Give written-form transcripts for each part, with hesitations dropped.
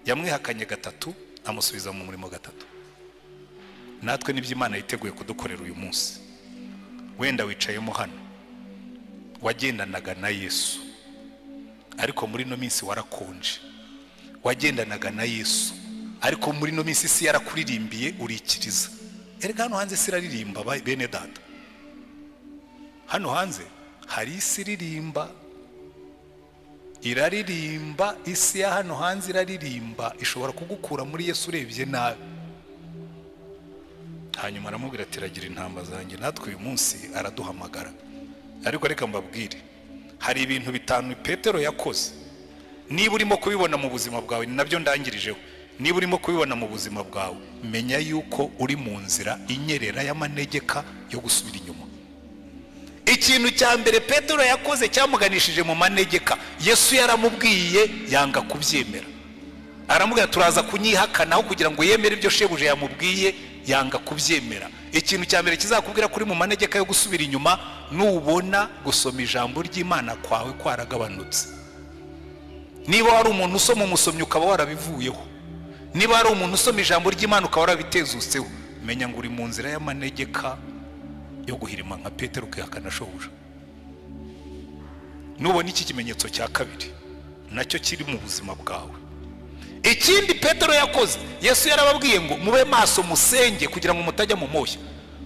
yamwihakanye gatatu amusubiza mu murimo gatatu. Natwe nibyo Imana yiteguye kudukorera uyu munsi. Wenda wicayemo hano wagendanaga na Yesu, ariko muri no minsi warakonje. Wagendanaga na Yesu, ariko muri no minsi isi yarakuririmbiye urikiriza. Erega hano hanze siraririmba bene data. Hano hanze hari isi iririmba, iraririmba. Isi ya hano hanze iraririmba, ishobora kugukura muri Yesu urebye nabi. Hanyuma aramubwira ati ragira intamba zanjye. Natwe uyu munsi araduhamagara. Ariko reka mbabwire, hari ibintu bitanu Petero yakoze. Niba urimo kubibona mu buzima bwawe, ni nabyo ndangirijeho. Niba urimo kubibona mu buzima bwawe, menya yuko uri mu nzira inyerera y'amanegeka yo gusubira inyuma. Ikintu cya mbere Petero yakoze cyamuganishije mu manegeka, Yesu yaramubwiye yanga kubyemera. Aramubwira turaza kunyihakanaho kugira ngo yemere ibyo shebuje yamubwiye, yanga kubyemera. Ikintu cya mbere kizakubwira kuri mu manegeka yo gusubira inyuma, nubona gusoma ijambo ry'Imana kwawe kwaragabanutse. Niba hari umuntu usoma umusomyi ukaba warabivuyeho, niba hari umuntu usoma ijambo ry'Imana ukaba warabitezutseho, menya ngo uri mu nzira y'amanegeka yo guhirima nka Petero ukihakana shobuja. Nubona iki kimenyetso cya kabiri, nacyo kiri mu buzima bwawe. Ikindi Petero yakoze, Yesu yarababwiye ngo mube maso musenge kugira ngo mutajya mu moshya.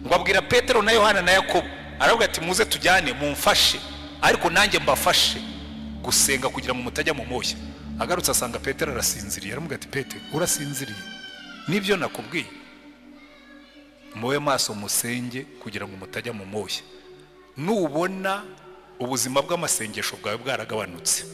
Ngo abwira Petero na Yohana na Yakobo, aravuga ati muze tujyane mumfashe, ariko nanjye mbafashe gusenga kugira ngo mutajya mu moshya. Agarutse asanga Petero arasinziriye. Aravuga ati Petero urasinziriye? Nibyo nakubwiye, mube maso musenge kugira ngo mutajya mu moshya. Nubona ubuzima bw'amasengesho bwawe bwaragabanutse,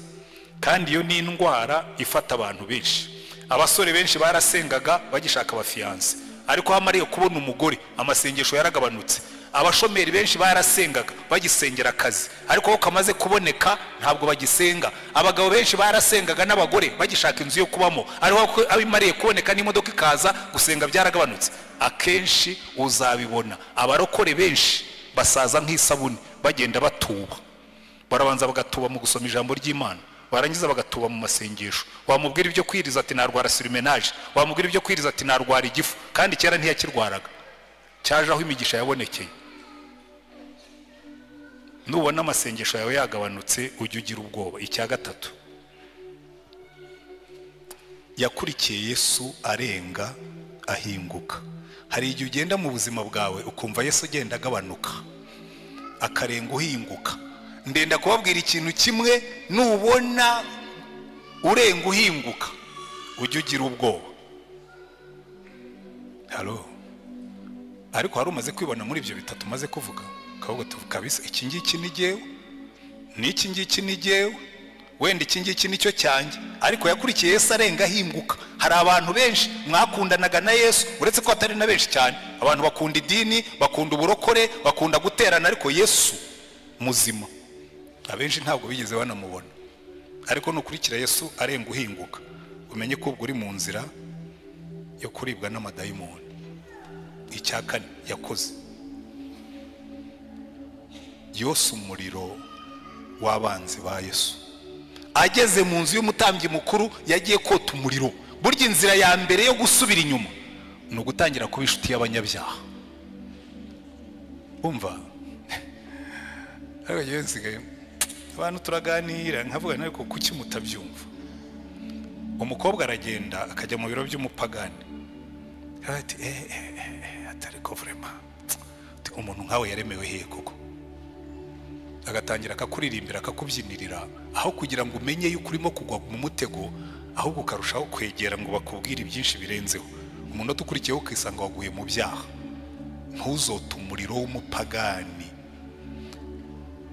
kandi iyo ni indwara ifata abantu benshi. Abasore benshi barasengaga bagishaka abafiyanse, ariko hamariye kubona umugore amasengesho yaragabanutse. Abashomeri benshi barasengaga bagisengera akazi, ariko aho kamaze kuboneka ntabwo bagisenga. Abagabo benshi barasengaga n'abagore bagishaka inzu yo kubamo, ariko abimariye kuboneka n'imodoka ikaza, gusenga byaragabanutse. Akenshi uzabibona abarokore benshi basaza nk'isabuni bagenda batuba. Barabanza bagatuba mu gusoma ijambo ry'Imana, barangiza bagatuba mu masengesho. Wamubwira ibyo kwiriza ati narwara sirimenaje, wamubwira ibyo kwiriza ati narwara igifu, kandi kera ntiyakirwaraga. Cyaje aho imigisha yabonekeye. Nubona amasengesho yawe yagabanutse ujye ugira ubwoba. Icya gatatu, yakurikiye Yesu arenga ahinguka. Hari igihe ugenda mu buzima bwawe ukumva Yesu agenda agabanuka akarenga uhinguka. Ndenda kubabwira ikintu kimwe, nubona urenga uhinguka ujye ugira ubwoba. Halo. Ariko hari umaze kwibona muri ibyo bitatu maze kuvuga, kavuga kabisa iki ngiki ni jyewe, n'iki ngiki ni jyewe, wenda iki ngiki nicyo cyanjye. Ariko yakurikiye Yesu arenga ahinguka. Hari abantu benshi mwakundanaga na Yesu, uretse ko atari na benshi cyane. Abantu bakunda idini, bakunda uburokore, bakunda guterana, ariko Yesu muzima abenshi ntabwo bigeze banamubona. Ariko nukurikira Yesu arenga uhinguka, umenye ko ubwo uri mu nzira yo kuribwa n'amadayimoni. Icya kane yakoze, yose umuriro w'abanzi ba Yesu. Ageze mu nzu y'umutambyi mukuru yagiye kota umuriro. Burya inzira ya mbere yo gusubira inyuma ni ugutangira kuba inshuti y'abanyabyaha. Umva, abantu turaganira nkavuga ariko kuki mutabyumva. Umukobwa aragenda akajya mu biro by'umupagani, ati atari ko vraiment umuntu nkawe yaremewe hehe koko. Agatangira akakuririmbira akakubyinirira, aho kugira ngo umenye yuko urimo kugwa mu mutego, ahubwo ukarushaho kwegera ngo bakubwire byinshi birenzeho. Umuntu atukurikiyeho ukisanga waguye mu byaha. Ntuzote umuriro w'umupagani,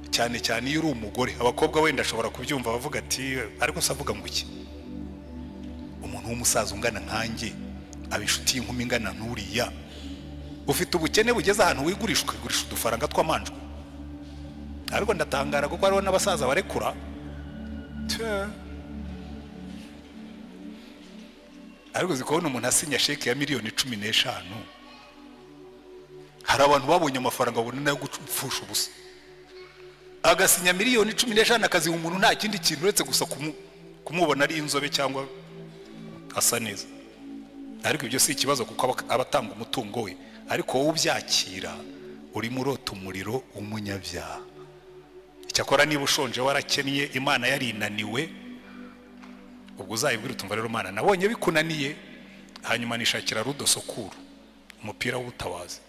cyane cyane iyo uri umugore. Abakobwa wenda ashobora kubyumva bavuga ati ariko savuga ngo iki, umuntu w'umusaza ungana nkanjye abishuti inkumi ingana nturiya, ufite ubukene bugeze ahantu wigurisha ukigurisha udufaranga tw'amanjwe. Ariko ndatangara kuko hariho n'abasaza barekura. Ariko zikubona umuntu asinya sheke ya miliyoni 15. Hari abantu babonye amafaranga babona nayo gupfusha ubusa. Agasinya miliyoni 15 akaziha umuntu nta kindi kintu uretse gusa kumubona ari inzobe cyangwa asa neza, ariko ibyo si ikibazo kuko abatanga umutungo we, ariko wowe ubyakira urimo urota umuriro w'umunyabyaha. Icyakora niba ushonje warakennye Imana yarinaniwe, ubwo uzayibwira utumva rero Mana nabonye bikunaniye, hanyuma nishakira rudosokuru umupira w'ubutabazi.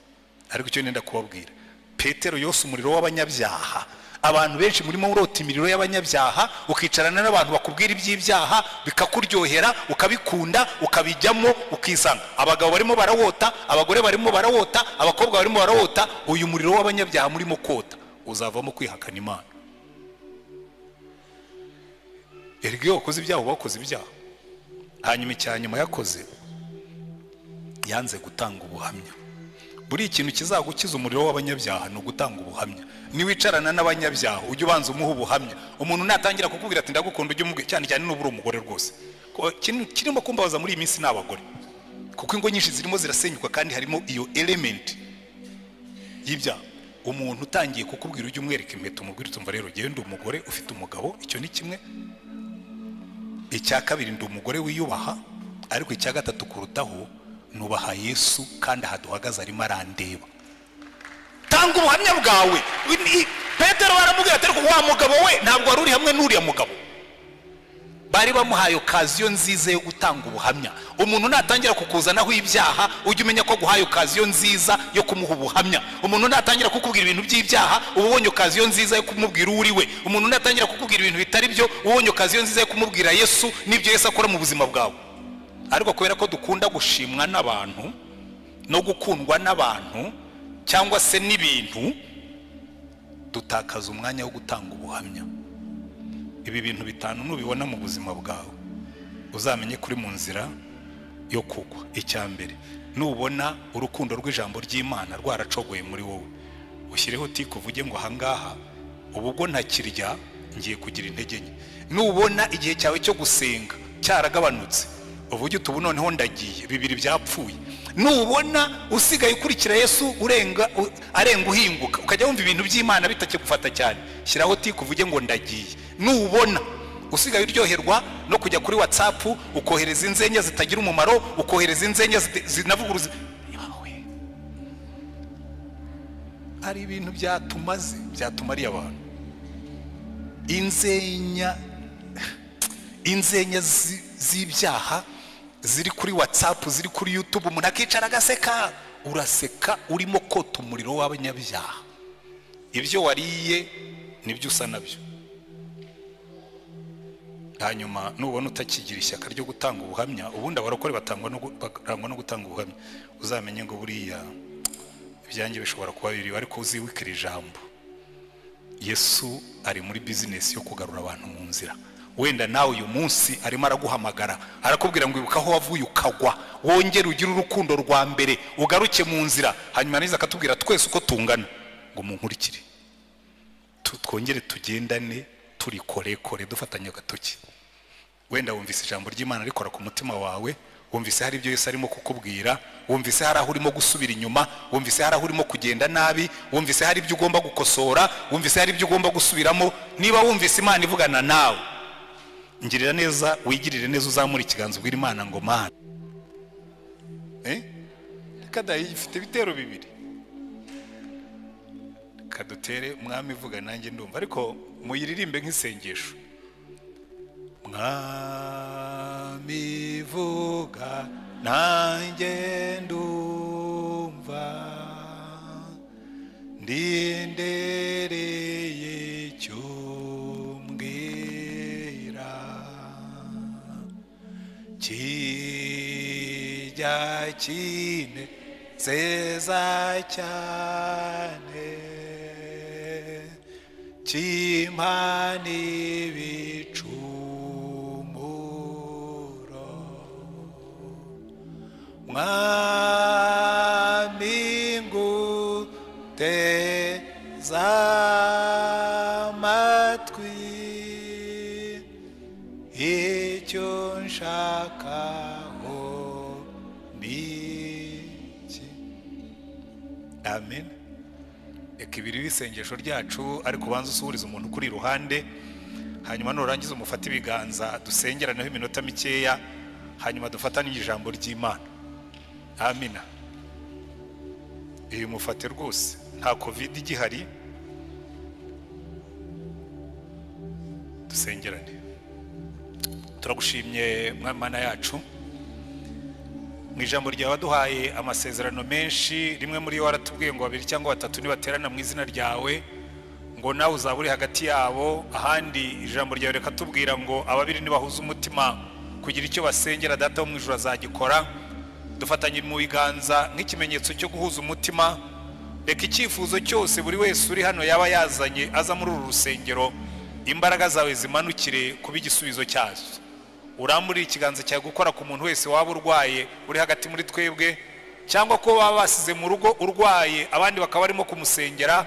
Ariko icyo nenda kubabwira, Petero yose umuriro w'abanyabyaha. Abantu benshi murimo urota imiriro y'abanyabyaha, ukicarana n'abantu bakubwira iby'ibyaha bikakuryohera, ukabikunda, ukabijyamo, ukisanga abagabo barimo barawota, abagore barimo barawota, abakobwa barimo barawota. Uyu muriro w'abanyabyaha murimo kota uzavamo kwihakana Imana. Erige wakoze ibyaha bakoze ibyaha. Hanyuma icyanyuma yakoze, yanze gutanga ubuhamya. Buri ikintu kizagukiza umuriro w'abanyabyaha no gutanga ubuhamya. Niwicarana n'abanyabyaha ujye ubanza umuha ubuhamya. Umuntu natangira kukubwira ati ndagukunda ujye umubwira, cyane cyane n'uburi umugore rwose. Kirimo kumbabaza muri iyi minsi n'abagore, kuko ingo nyinshi zirimo zirasenyuka kandi harimo iyo element y'ibyaha. Umuntu utangiye kukubwira ujye umwereka impeta, umubwira utumva rero ngewe ndi umugore ufite umugabo, icyo ni kimwe. Icya kabiri ndi umugore wiyubaha, ariko icya gatatu kurutaho nubaha Yesu kandi ahaduhagaze arimo arandeba. Tanga ubuhamya bwawe. Petero baramubwira ati wa mugabo we ntabwo wari uri hamwe n'uriya mugabo. Bari bamuhaye okaziyo nziza yo gutanga ubuhamya. Umuntu natangira kukuzanaho ibyaha ujye umenya ko guhaye okaziyo nziza yo kumuha ubuhamya. Umuntu natangira kukubwira ibintu by'ibyaha ubonye okaziyo nziza yo kumubwira uri we. Umuntu natangira kukubwira ibintu bitari byo ubonye okaziyo nziza yo kumubwira Yesu n'ibyo Yesu akora mu buzima bwawe. Ariko kubera ko dukunda gushimwa n'abantu no gukundwa n'abantu cyangwa se n'ibintu, dutakaza umwanya wo gutanga ubuhamya. Ibi bintu bitanu nubibona mu buzima bwawe uzamenye kuri mu nzira yo kugwa. Icya mbere, nubona urukundo rw'ijambo ry'Imana rwaracogoye muri wowe, ushyireho tiko uvuge ngo ahangaha ubwo ntakirya ngiye kugira intege nke. Nubona igihe cyawe cyo gusenga cyaragabanutse, uvuge utubu noneho ndagiye, bibiri byapfuye. Nubona usigaye ukurikira Yesu arenga uhinguka, ukajya wumva ibintu by'Imana bitakigufata cyane, shyiraho tiko uvuge ngo ndagiye. Nubona usigaye uryoherwa no kujya kuri WhatsApp ukohereza inzenya zitagira umumaro, ukohereza inzenya zinavuguruza, hari ibintu byatumariye abantu. Inzenya z'ibyaha ziri kuri WhatsApp, ziri kuri YouTube, umuntu akicara agaseka, uraseka urimo kota umuriro w'abanyabyaha. Ibyo wariye nibyo usa nabyo. Hanyuma nubona utakigira ishyaka ryo gutanga ubuhamya, ubundi abarokore barangwa no gutanga ubuhamya, uzamenye ngo buriya ibyanjye bishobora kuba biri, ariko uziwikira ijambo. Yesu ari muri business yo kugarura abantu mu nzira. Wenda nawe uyu munsi arimo araguhamagara, arakubwira ngo ibuka aho wavuye ukagwa, wongere ugire urukundo rwa mbere, ugaruke mu nzira. Hanyuma niza akatubwira twese uko tungana ngo munkurikire, twongere tugendane turi kore dufatanya agatoki. Wenda wumvise ijambo ry'Imana rikora ku mutima wawe, wumvise hari ibyo Yesu arimo kukubwira, wumvise hari aho urimo gusubira inyuma, wumvise hari aho urimo kugenda nabi, wumvise hari ibyo ugomba gukosora, wumvise hari ibyo ugomba gusubiramo. Niba wumvise Imana ivugana nawe, ngirira neza, wigirire neza, uzamura ikiganza ubwira Imana ngo Mana, kada ifite bitero bibiri, kadutere umwami vuga nanjye ndumva, ariko muyiririmbe nk'isengesho. Mwami vuga nanjye ndumva, ndindereye cyumbwira, kijya kinezeza cyane, kimpana ibicumuro. Mwami nguteza amatwi, icyo nshakaho niki. Amen. Reka ibiri bisengesho ryacu, ariko ubanza usuhuriza umuntu kuri iruhande, hanyuma nurangiza umufata ibiganza dusengeranaho iminota mikeya, hanyuma dufatanye ijambo ry'Imana. Amina. Uyu mufate rwose, nta covid igihari. Dusengerane. Turagushimye Mana yacu, mu ijambo ryawe waduhaye amasezerano menshi. Rimwe muri yo waratubwiye ngo 2 cyangwa 3 nibaterana mu izina ryawe ngo nawe uzaba uri hagati yabo. Ahandi ijambo ryawe reka tubwira ngo ababiri nibahuza umutima kugira icyo basengera data wo mu ijuru azagikora. Dufatanye mu biganza nk'ikimenyetso cyo guhuza umutima. Reka icyifuzo cyose buri wese uri hano yaba yazanye aza muri uru rusengero, imbaraga zawe zimanukire kuba igisubizo cyazo. Urambura ikiganza cyawe gukora ku muntu wese waba urwaye uri hagati muri twebwe, cyangwa ko baba basize mu rugo urwaye abandi bakaba barimo kumusengera.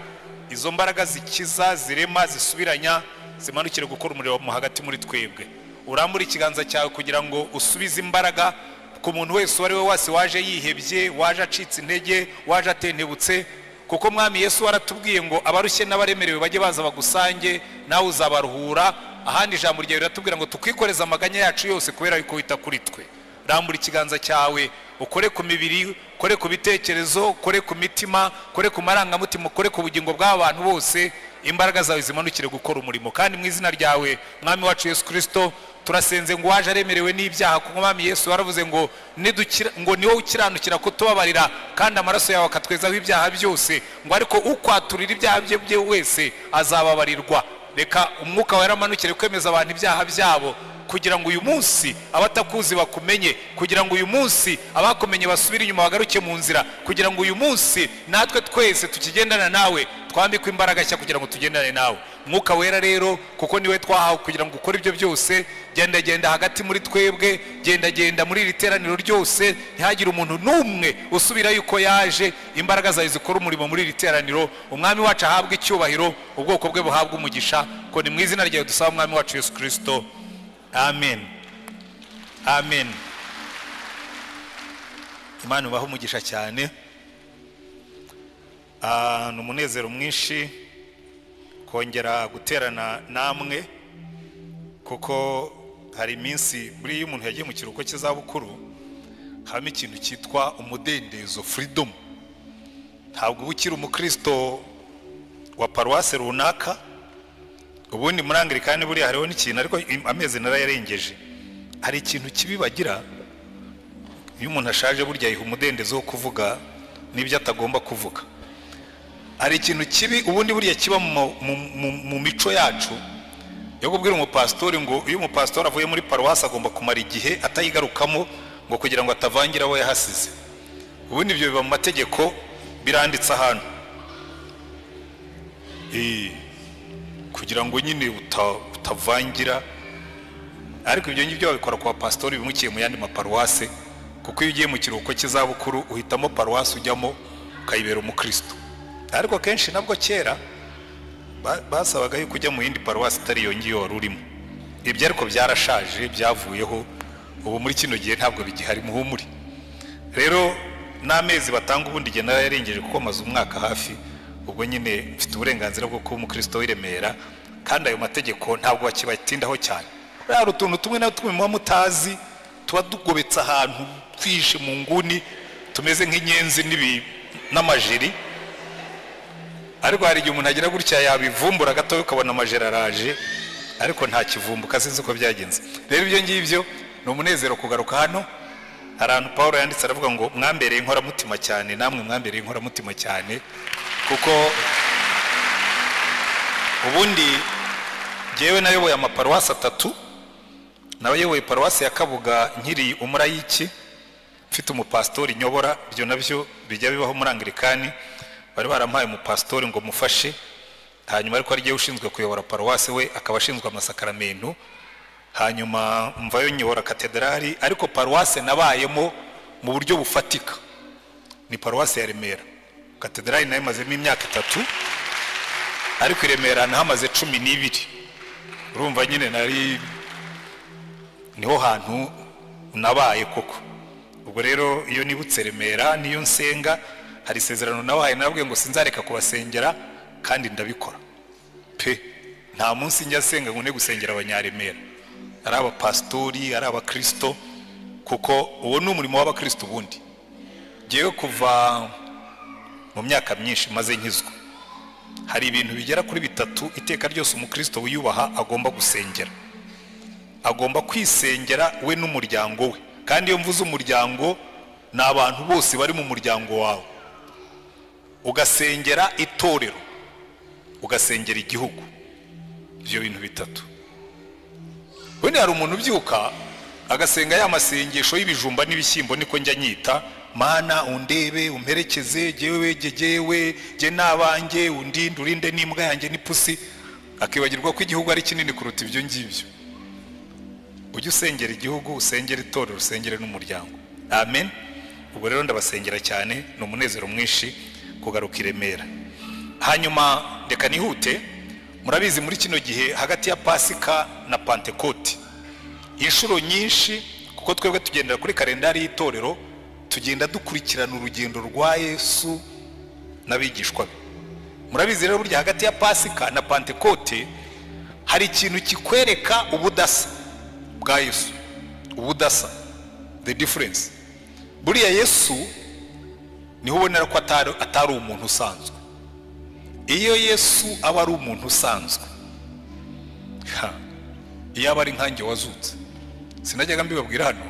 Izo mbaraga zikiza, zirema, zisubiranya zimanukire gukora umurimo mu hagati muri twebwe. Urambura ikiganza cyawe kugira ngo usubize imbaraga ku muntu wese wari we wase waje yihebye, waje acitse intege, waje atentebutse. Kuko Mwami Yesu waratubwiye ngo abarushye n'abaremerewe bajye baza bagusange nawe uzabaruhura. Ahandi ijambo ryawe riratubwira ngo tukwikoreza amaganya yacu yose kubera yuko wita kuri twe. Rambura ikiganza cyawe ukore ku mibiri, ukore ku bitekerezo, ukore ku mitima, ukore ku marangamutima, ukore ku bugingo bw'abantu bose. Imbaraga zawe zimanukire gukora umurimo. Kandi mu izina ryawe Mwami wacu Yesu Kristo turasenze ngo waje aremerewe n'ibyaha, kuko Mwami Yesu waravuze ngo nidukira ngo niwo ukiranukira kutubabarira kandi amaraso yawe akatwezaho ibyaha byose, ngo ariko ukwaturira ibyaha bye wese azababarirwa. Reka umwuka wawe ramanukire kwemeza abantu ibyaha byabo, kugira ngo uyu munsi abatakuzi bakumenye, kugira ngo uyu munsi abakumenye basubire inyuma bagaruke mu nzira, kugira ngo uyu munsi natwe twese tukigendana nawe twambikwe imbaraga nshya kugira ngo tugendane nawe. Mwuka wera rero kuko niwe twahawe kugira ngo ukore ibyo byose, genda hagati muri twebwe, genda muri iri teraniro ryose, ntihagire umuntu n'umwe usubira yuko yaje. Imbaraga zawe zikora umurimo muri iri teraniro. Umwami wacu ahabwe icyubahiro, ubwoko bwe buhabwe umugisha, ko ni mu izina ryawe dusaba Umwami wacu Yesu Kristo. Amen. Amen. Imana ubaho umugisha cyane. Ni umunezero mwinshi kongera guterana namwe, kuko hari iminsi buri iyo umuntu yagiye mu kiruhuko cy'izabukuru habamo ikintu cyitwa umudendezo, freedom. Ntabwo uba ukiri umukristo wa paruwase runaka. Ubundi muri Anglikani buriya hariho n'ikintu, ariko amezi narayarengeje. Hari ikintu kibi bagira iyo umuntu ashaje, burya yiha umudendezo wo kuvuga n'ibyo atagomba kuvuga. Hari ikintu kibi ubundi buriya kiba mu mico yacu yo kubwira umupastori ngo iyo umupastori avuye muri paruwasi agomba kumara igihe atayigarukamo ngo kugira ngo atavangira abo yahasize. Ubundi ibyo biba mu mategeko, biranditse ahantu kugira ngo nyine utavangira. Ariko ibyo ngibyo babikora ku bapastori bimukiye mu yandi maparuwase, kuko iyo ugiye mu kiruhuko cy'izabukuru uhitamo paruwasi ujyamo ukayibera umukristo. Ariko kenshi nabwo kera basabaga yuko ujya mu yindi paruwasi itari iyo ngiyo wari urimo. Ibyo ariko byarashaje, byavuyeho. Ubu muri kino gihe ntabwo bigihari, muhumure. Rero n'amezi batanga ubundi igihe narayarengeje kuko maze umwaka hafi. Ubwo nyine mfite uburenganzira bwo kuba umukristo w'iremera, kandi ayo mategeko ntabwo bakibatindaho cyane. Rero utuntu tumwe na tumwe muba mutazi tuba dugobetse ahantu twishe mu nguni, tumeze nk'inyenzi n'amajeri. Ariko hari igihe umuntu agira gutya yabivumbura gato ukabona amajeri araje, ariko nta kivumbuka, sinzi uko byagenze. Rero ibyo ngibyo ni umunezero kugaruka hano. Hari ahantu Paulo yanditse aravuga ngo mwambereye inkoramutima cyane, namwe mwambereye inkoramutima cyane, kuko ubundi jyewe nayoboye amaparuwasi 3. Nayoboye paruwasi ya Kabuga nkiri umurayiki, mfite umupastori nyobora. Ibyo nabyo bijya bibaho muri Anglikani, bari barampaye umupastori ngo mufashe, hanyuma ariko ari giye ushinzwe kuyobora paruwasi, we akaba ashinzwe amasakaramentu. Hanyuma mvayo nyobora katedrali, ariko paruwasi nabayemo mu buryo bufatika ni paruwasi ya Remera. Katedrali nayo mazemo imyaka 3, ariko Remera nahamaze 12. Urumva nyine niho hantu nabaye koko. Ubwo rero iyo nibutse Remera niyo nsenga, hari isezerano nabahaye nabwiye ngo sinzareka kubasengera, kandi ndabikora pe. Nta munsi njya senga ngo ne gusengera abanyaremera, ari abapastori, ari abakristo, kuko uwo ni umurimo w'abakristo ubundi. Ngewe kuva mu myaka myinshi maze nkizwa, hari ibintu bigera kuri bitatu iteka ryose umukristo wiyubaha agomba gusengera. Agomba kwisengera we n'umuryango we, kandi iyo mvuze umuryango ni abantu bose bari mu muryango wawe. Ugasengera itorero, ugasengera igihugu. Ibyo bintu bitatu. Wenda hari umuntu ubyuka agasenga ya masengesho y'ibijumba n'ibishyimbo, niko njya nyita, Mana undebe umperekeze jewe je nabanjye undinde urinde n'imbwa yanjye n'ipusi, akibagirwa ko igihugu ari kinini kuruta ibyo ngibyo. Ujye usengera igihugu, usengera itorero, usengere n'umuryango. Amen. Ubwo rero ndabasengera cyane, ni umunezero mwinshi kugaruka i Remera. Hanyuma ndeka nihute, murabizi muri kino gihe hagati ya Pasika na Pentecote inshuro nyinshi, kuko twebwe tugendera kuri kalendari y'itorero, tugenda dukurikirana urugendo rwa Yesu n'abigishwa be. Murabizi rero burya hagati ya Pasika na Pentecote hari ikintu kikwereka ubudasa bwa Yesu. Ubudasa, the difference. Buriya Yesu niho ubonera ko atari umuntu usanzwe. Iyo Yesu aba ari umuntu usanzwe, iyo aba ari nkanjye wazutse, sinajyaga mbibabwira hano,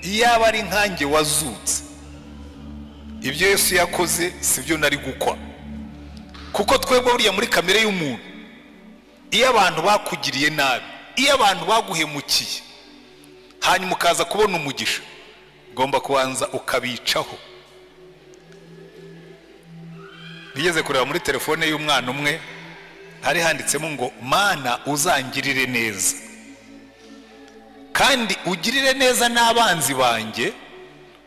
iyo aba ari nkanjye wazutse, ibyo Yesu yakoze sibyo nari gukora. Kuko twebwe buriya muri kamere y'umuntu, iyo abantu bakugiriye nabi, iyo abantu baguhemukiye, hanyuma ukaza kubona umugisha, ugomba kubanza ukabicaho. Nigeze kureba muri telefone y'umwana umwe, hari handitsemo ngo Mana uzangirire neza, kandi ugirire neza n'abanzi banjye,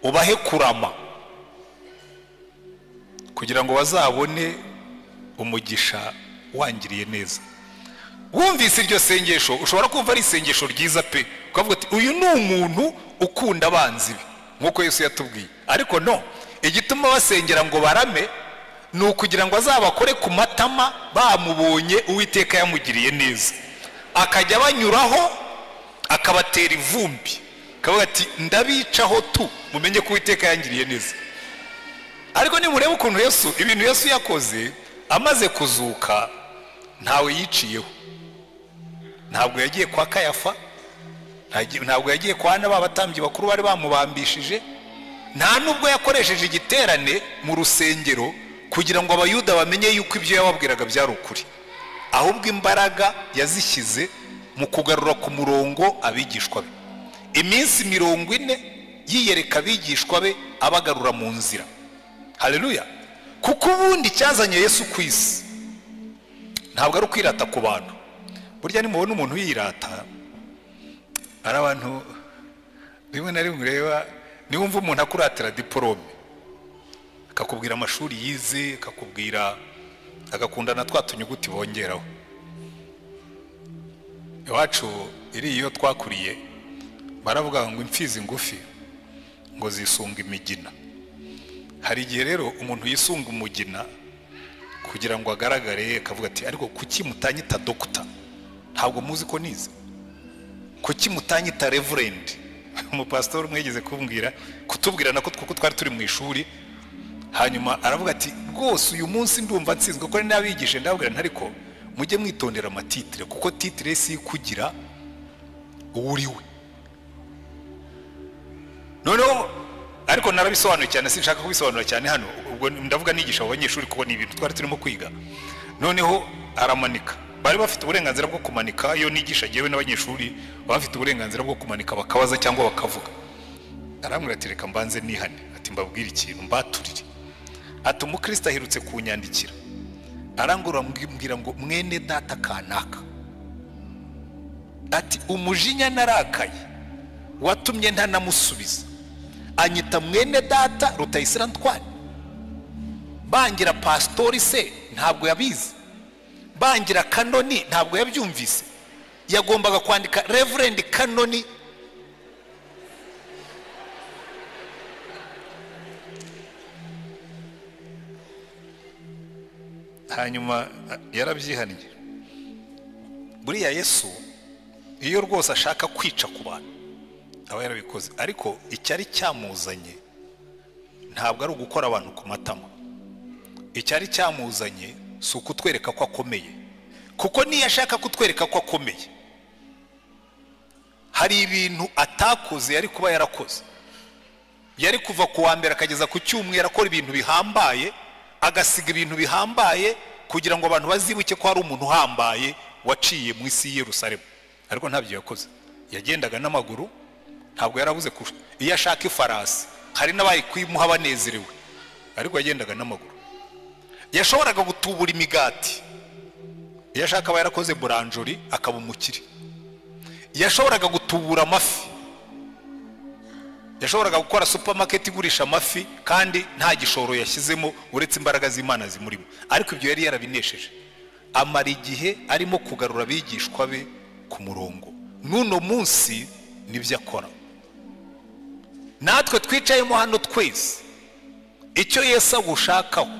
ubahe kurama, kugira ngo bazabone umugisha wangiriye neza. Wumvise iryo sengesho, ushobora kumva ari isengesho ryiza pe, ukavuga ati uyu ni umuntu ukunda abanzi be nkuko Yesu yatubwiye. Ariko no, igituma basengera ngo barame ni ukugira ngo azabakore ku matama bamubonye Uwiteka yamugiriye neza, akajya banyuraho akabatera ivumbi, akavuga ati ndabicaho tu mumenye ko Uwiteka yangiriye neza. Ariko nimurebe ukuntu Yesu, ibintu Yesu yakoze amaze kuzuka, ntawe yiciyeho. Ntabwo yagiye kwa Kayafa, ntabwo yagiye kwa n'abatambyi bakuru bari bamubambishije, nta nubwo yakoresheje igiterane mu rusengero kugira ngo abayuda bamenye yuko ibyo yababwiraga byari ukuri. Ahubwo imbaraga yazishyize mu kugarura ku murongo abigishwa be. Iminsi 40 yiyereka abigishwa be, abagarura mu nzira. Haleluya. Kuko ubundi cyazanye Yesu ku isi ntabwo ari ukwirata ku bantu. Burya nimubona umuntu yirata, ari abantu rimwe na rimwe ureba, niwumva umuntu akuratira diplome, akakubwira amashuri yize, akakubwira agakunda na twa tunyuguti bongeraho. Iwacu iri iyo twakuriye baravuga ngo imfizi ngufi ngo zisunga imigina. Hari igihe rero umuntu yisunga umugina kugira ngo agaragare, akavuga ati ariko kuki mutanyita doctor, ntabwo muzi ko nize? Kuki mutanyita reverend? Umupastor mwegeze kutubwira nako kuko twari turi mu ishuri, hanyuma aravuga ati rwose uyu munsi ndumva nsinzwe ko nabigishe. Ndabwira ntariko mujye mwitondera amatitire, kuko titire si kugira uriwe. Noneho ariko narabisobanuye cyane, sinshaka kubisobanura cyane hano, ubwo ndavuga nigisha abanyeshuri kuko ni ibintu twari turimo kwiga. Noneho aramanika, bari bafite uburenganzira bwo kumanika. Iyo nigisha jewe n'abanyeshuri bafite uburenganzira bwo kumanika, bakabaza cyangwa bakavuga. Arambwira ati reka mbanze nihane, ati mbabwira ikintu mbaturire. Ati umukristo ahirutse kunyandikira, arangura mbwira ngo mwene data kanaka, ati umujinya narakaye watumye ntanamusubiza, anyita mwene data Rutayisire Antoine. Bangira pastori se ntabwo yabizi, bangira kanoni ntabwo yabyumvise, yagombaga kwandika reverend kanoni. Hanyuma yarabyihaniye. Buriya Yesu iyo rwose ashaka kwica ku bantu, aba yarabikoze, ariko icyari cyamuzanye ntabwo ari ugukora abantu ku matama. Icyari cyamuzanye si ukutwereka ko akomeye, kuko niyo ashaka kutwereka ko akomeye hari ibintu atakoze yari kuba yarakoze. Yari kuva ku wa mbere akageza ku cyumweru akora ibintu bihambaye, agasiga ibintu bihambaye kugira ngo abantu bazibuke ko hari umuntu uhambaye waciye mu isi y'Yerusalemu, ariko ntabyo yakoze. Yagendaga n'amaguru, ntabwo yarabuze kurusha. Iyo ashaka ifarasi hari n'abari kwimuha banezerewe, ariko yagendaga n'amaguru. Yashoboraga gutubura imigati, iyo ashaka aba yarakoze buranjori akaba umukire. Yashoboraga gutubura amafi, yashoboraga gukora supermarket igurisha amafi kandi nta gishoro yashyizemo uretse imbaraga z'Imana zimurimo, ariko ibyo yari yarabinesheje. Amara igihe arimo kugarura abigishwa be ku murongo. N'uno munsi nibyo akora. Natwe twicayemo hano twese, icyo Yesu agushakaho,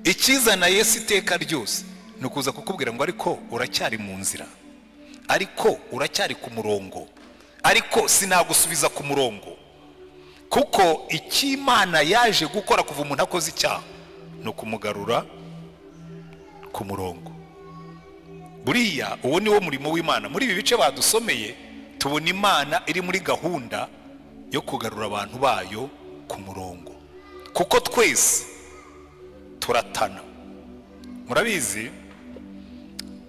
ikizana Yesu iteka ryose, ni ukuza kukubwira ngo ariko uracyari mu nzira, ariko uracyari ku murongo, ariko sinagusubiza ku murongo. Kuko icyo Imana yaje gukora kuva umuntu akoze icyaha ni ukumugarura ku murongo. Buriya uwo ni wo murimo w'Imana. Muri ibi bice badusomeye tubona Imana iri muri gahunda yo kugarura abantu bayo ku murongo, kuko twese turatana. Murabizi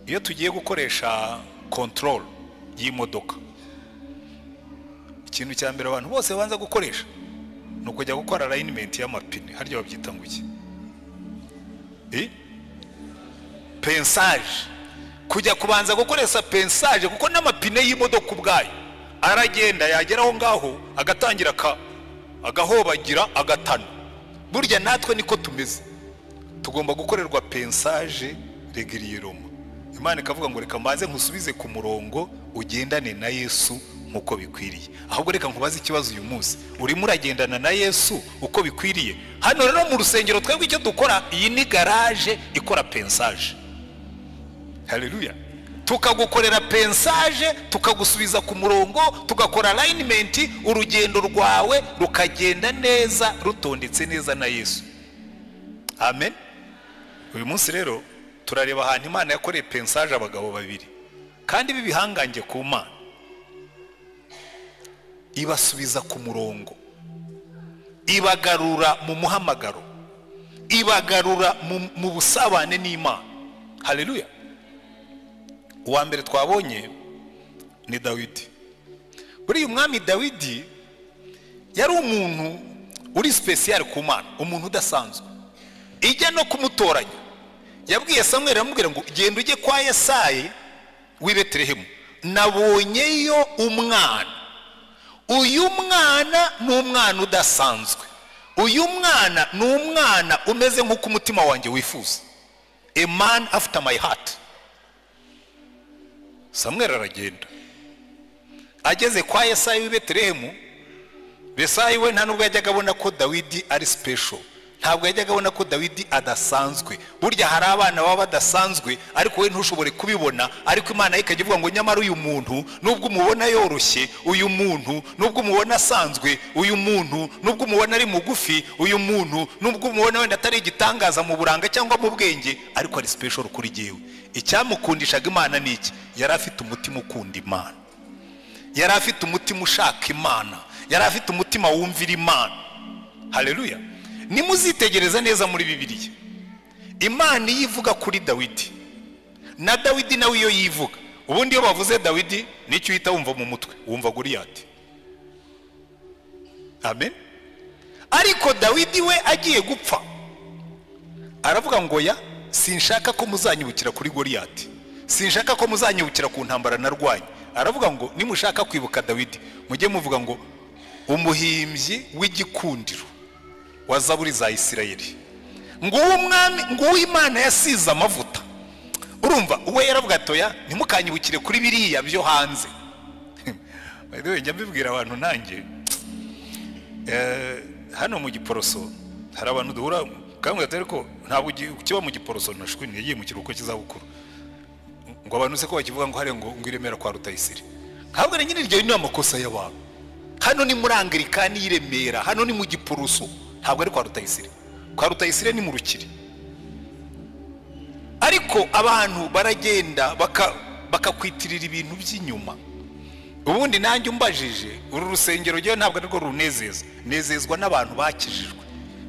iyo tugiye gukoresha control y'imodoka, ikintu cya mbere abantu bose banza gukoresha ni ukujya gukora alignment y'amapine. Harya babyita ngo iki? Pensage. Kujya kubanza gukoresha pensage, kuko n'amapine y'imodoka ubwayo aragenda yageraho ngaho agatangira agahobagira agatana. Burya natwe niko tumeze, tugomba gukorerwa pensage regiriyeroma. Imana ikavuga ngo reka mbaze nkusubize ku murongo ugendane na Yesu nkuko bikwiriye. Ahubwo reka nkubaze ikibazo uyu munsi, urimo uragendana na Yesu uko bikwiriye? Hano rero mu rusengero twebwe icyo dukora, iyi ni garage ikora pensage. Haleluya. Tukagukorera pensage, tukagusubiza ku murongo, tugakora alignment, urugendo rwawe rukagenda neza, rutondetse neza na Yesu. Amen. Uyu munsi rero turareba ahantu Imana yakoreye pensage abagabo babiri, kandi bibihangange ku Mana, ibasubiza ku murongo, ibagarura mu muhamagaro, ibagarura mu busabane n'Imana. Haleluya. Uwa mbere twabonye ni Dawidi. Buri umwami Dawidi yari umuntu uri special ku Mana, umuntu udasanzwe. Ijya no kumutoranya, yabwiye Samuel aramubwira ngo genda ujye kwa Yesayi w'i Betelehemu, nabonyeyo umwana. Uyu mwana ni umwana udasanzwe, uyu mwana ni umwana umeze nk'uko umutima wanjye wifuza, a man after my heart. Samuel aragenda, ageze kwa Yesayi w'i Betelehemu. Yesayi we nta nubwo yajyaga abona ko Dawidi ari special, ntabwo yajyaga abona ko Dawidi adasanzwe. Burya hari abana baba badasanzwe ariko we ntushobore kubibona, ariko Imana ikajya ivuga ngo nyamara uyu muntu nubwo umubona yoroshye, uyu muntu nubwo umubona asanzwe, uyu muntu nubwo umubona ari mugufi, uyu muntu nubwo umubona wenda atari igitangaza mu buranga cyangwa mu bwenge, ariko ari special kuri jewe. Icyamukundishaga Imana ni iki? Yari afite umutima ukunda Imana, yari afite umutima ushaka Imana, yari afite umutima wumvira Imana. Haleluya. Nimuzitegereza neza muri Bibiliya, Imana yivuga kuri Dawidi, na Dawidi nawe iyo yivuga. Ubundi iyo bavuze Dawidi nicyo uhita wumva mu mutwe, wumva Goliyati. Amen. Ariko Dawidi we agiye gupfa aravuga ngo ya sinshaka ko muzanyibukira kuri Goliyati, sinshaka ko muzanyibukira ku ntambara narwanye. Aravuga ngo nimushaka kwibuka Dawidi mujye muvuga ngo umuhimbyi w'igikundiro wa zaburi za Isirayeli, nguwo umwami, nguwo Imana yasize amavuta. Urumva uwe yaravuga atoya ntimukanyibukire kuri biriya byo hanze. Bayidoye njya mbibwira abantu nanjye, hano mu Giporoso hari abantu duhura kamwe gatari ko ntabwo kiba mu Giporoso, nashwe yagiye mu kiruhuko cy'izabukuru, ngo abantu se ko bakivuga ngo hari ngo Iremera kwa Rutayisire, ntabwo ari nyine iryo ni amakosa y'abantu. Hano ni muri Anglikani y'i Remera, hano ni mu Gipuruso, ntabwo ari kwa Rutayisire. Kwa Rutayisire ni mu Rukiri. Ariko abantu baragenda bakakwitirira ibintu by'inyuma. Ubundi nanjye umbajije, uru rusengero ryo ntabwo ariko runezeza, nezezwa n'abantu bakijijwe,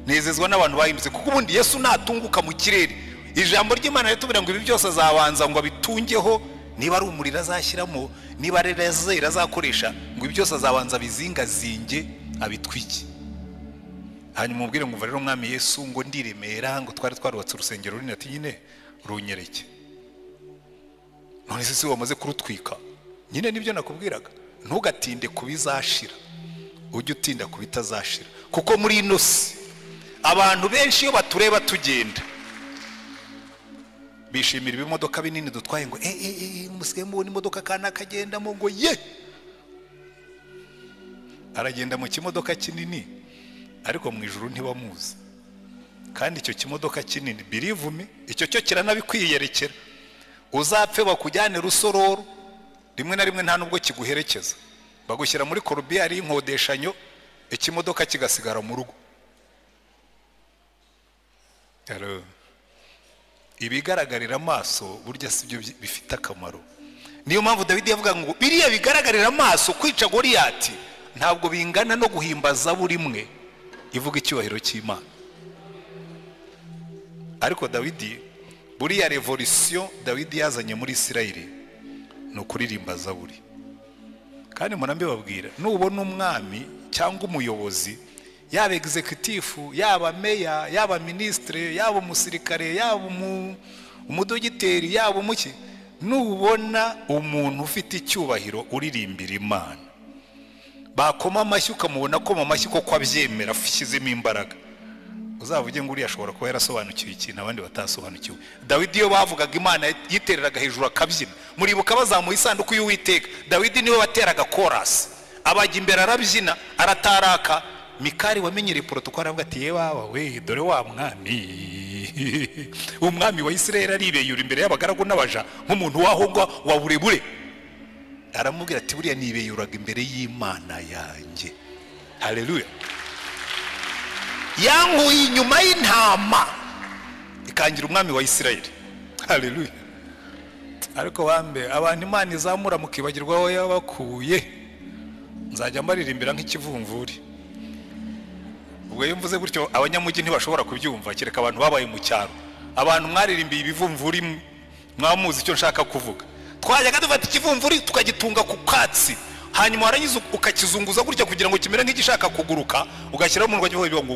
nezezwa n'abantu bahimbize, kuko ubundi Yesu natunguka mu kirere, ijambo ry'Imana ritubwira ngo ibi byose azabanza ngo abitungeho, niba ari umuriro azashyiramo, niba ari razeri azakoresha, ngo ibi byose azabanza bizingazinge abitwike. Hanyuma mubwire ngo rero umwami Yesu ngo ndiremera, ngo twari twarubatse urusengero runini, ati nyine runyereke. None se wamaze kurutwika? Nyine nibyo nakubwiraga, ntugatinde kubizashira, ujye utinda kubitazashira, kuko muri ino si abantu benshi iyo batureba tugenda bishimira ibimodoka binini dutwaye, ngo musigaye mubona imodoka kana kagendamo, ngo ye aragenda mu kimodoka kinini, ariko mu ijuru ntibamuzi. Kandi icyo kimodoka kinini, believe me, icyo cyo kiranabikwiyerekera. Uzapfe bakujyane Rusororo, rimwe na rimwe nta nubwo kiguherekeza, bagushyira muri korubiyari y'inkodeshanyo, ikimodoka kigasigara mu rugo. Ibigaragarira amaso burya si byo bifite akamaro. Niyo mpamvu Dawidi yavuga ngo biriya bigaragarira amaso kwica Goliyati ntabwo bingana no guhimbaza buri imwe ivuga icyubahiro cy'Imana. Ariko Dawidi, buriya revolution Dawidi yazanye muri Isirayeli ni ukuririmba Zaburi. Kandi murambibabwira, nubona umwami cyangwa umuyobozi, yaba executive, yaba meya, yaba ministre, yaba umusirikare, yaba umudogiteri, yaba umuki, nubona umuntu ufite icyubahiro uririmbira Imana, bakoma amashyi ukamubona ko mu mashyi ko abyemera afishizemo imbaraga, uzavuge ngo uriya ashobora kuba yarasobanukiwe ikintu abandi batasobanukiwe. Dawidi iyo bavugaga Imana yitereraga hejuru akabyina. Muribuka bazamuye isanduku y'Uwiteka, Dawidi niwe wateraga chorus, abajya imbere arabyina, arataraka. Mikali wamenyereye protokole avuga ati ye baba we, dore wa mwami umwami wa Isirayeli aribeyura imbere y'abagaragu n'abaja nk'umuntu wahongwa wa burebure. Aramubwira ati buriya nibeyuraga imbere y'Imana yanjye. Haleluya. Yanguye inyuma y'intama ikangira umwami wa Isirayeli. Haleluya. Ariko bambe abantu Imana izamura mukibagirwa aho yabakuye, nzajya mbaririmbira nk'ikivumvuri. Ubwo iyo mvuze gutyo abanyamugi ntibashobora kubyumva, kereka abantu babaye mu cyaro. Abantu mwaririmbiye ibivumvuri mwamuzi icyo nshaka kuvuga. Twajyaga dufata ikivumvuri tukagitunga ku katsi, hanyuma warangiza ukakizunguza gutya kugira ngo kimere nk'igishaka kuguruka, ugashyiraho umunwa givuga ngo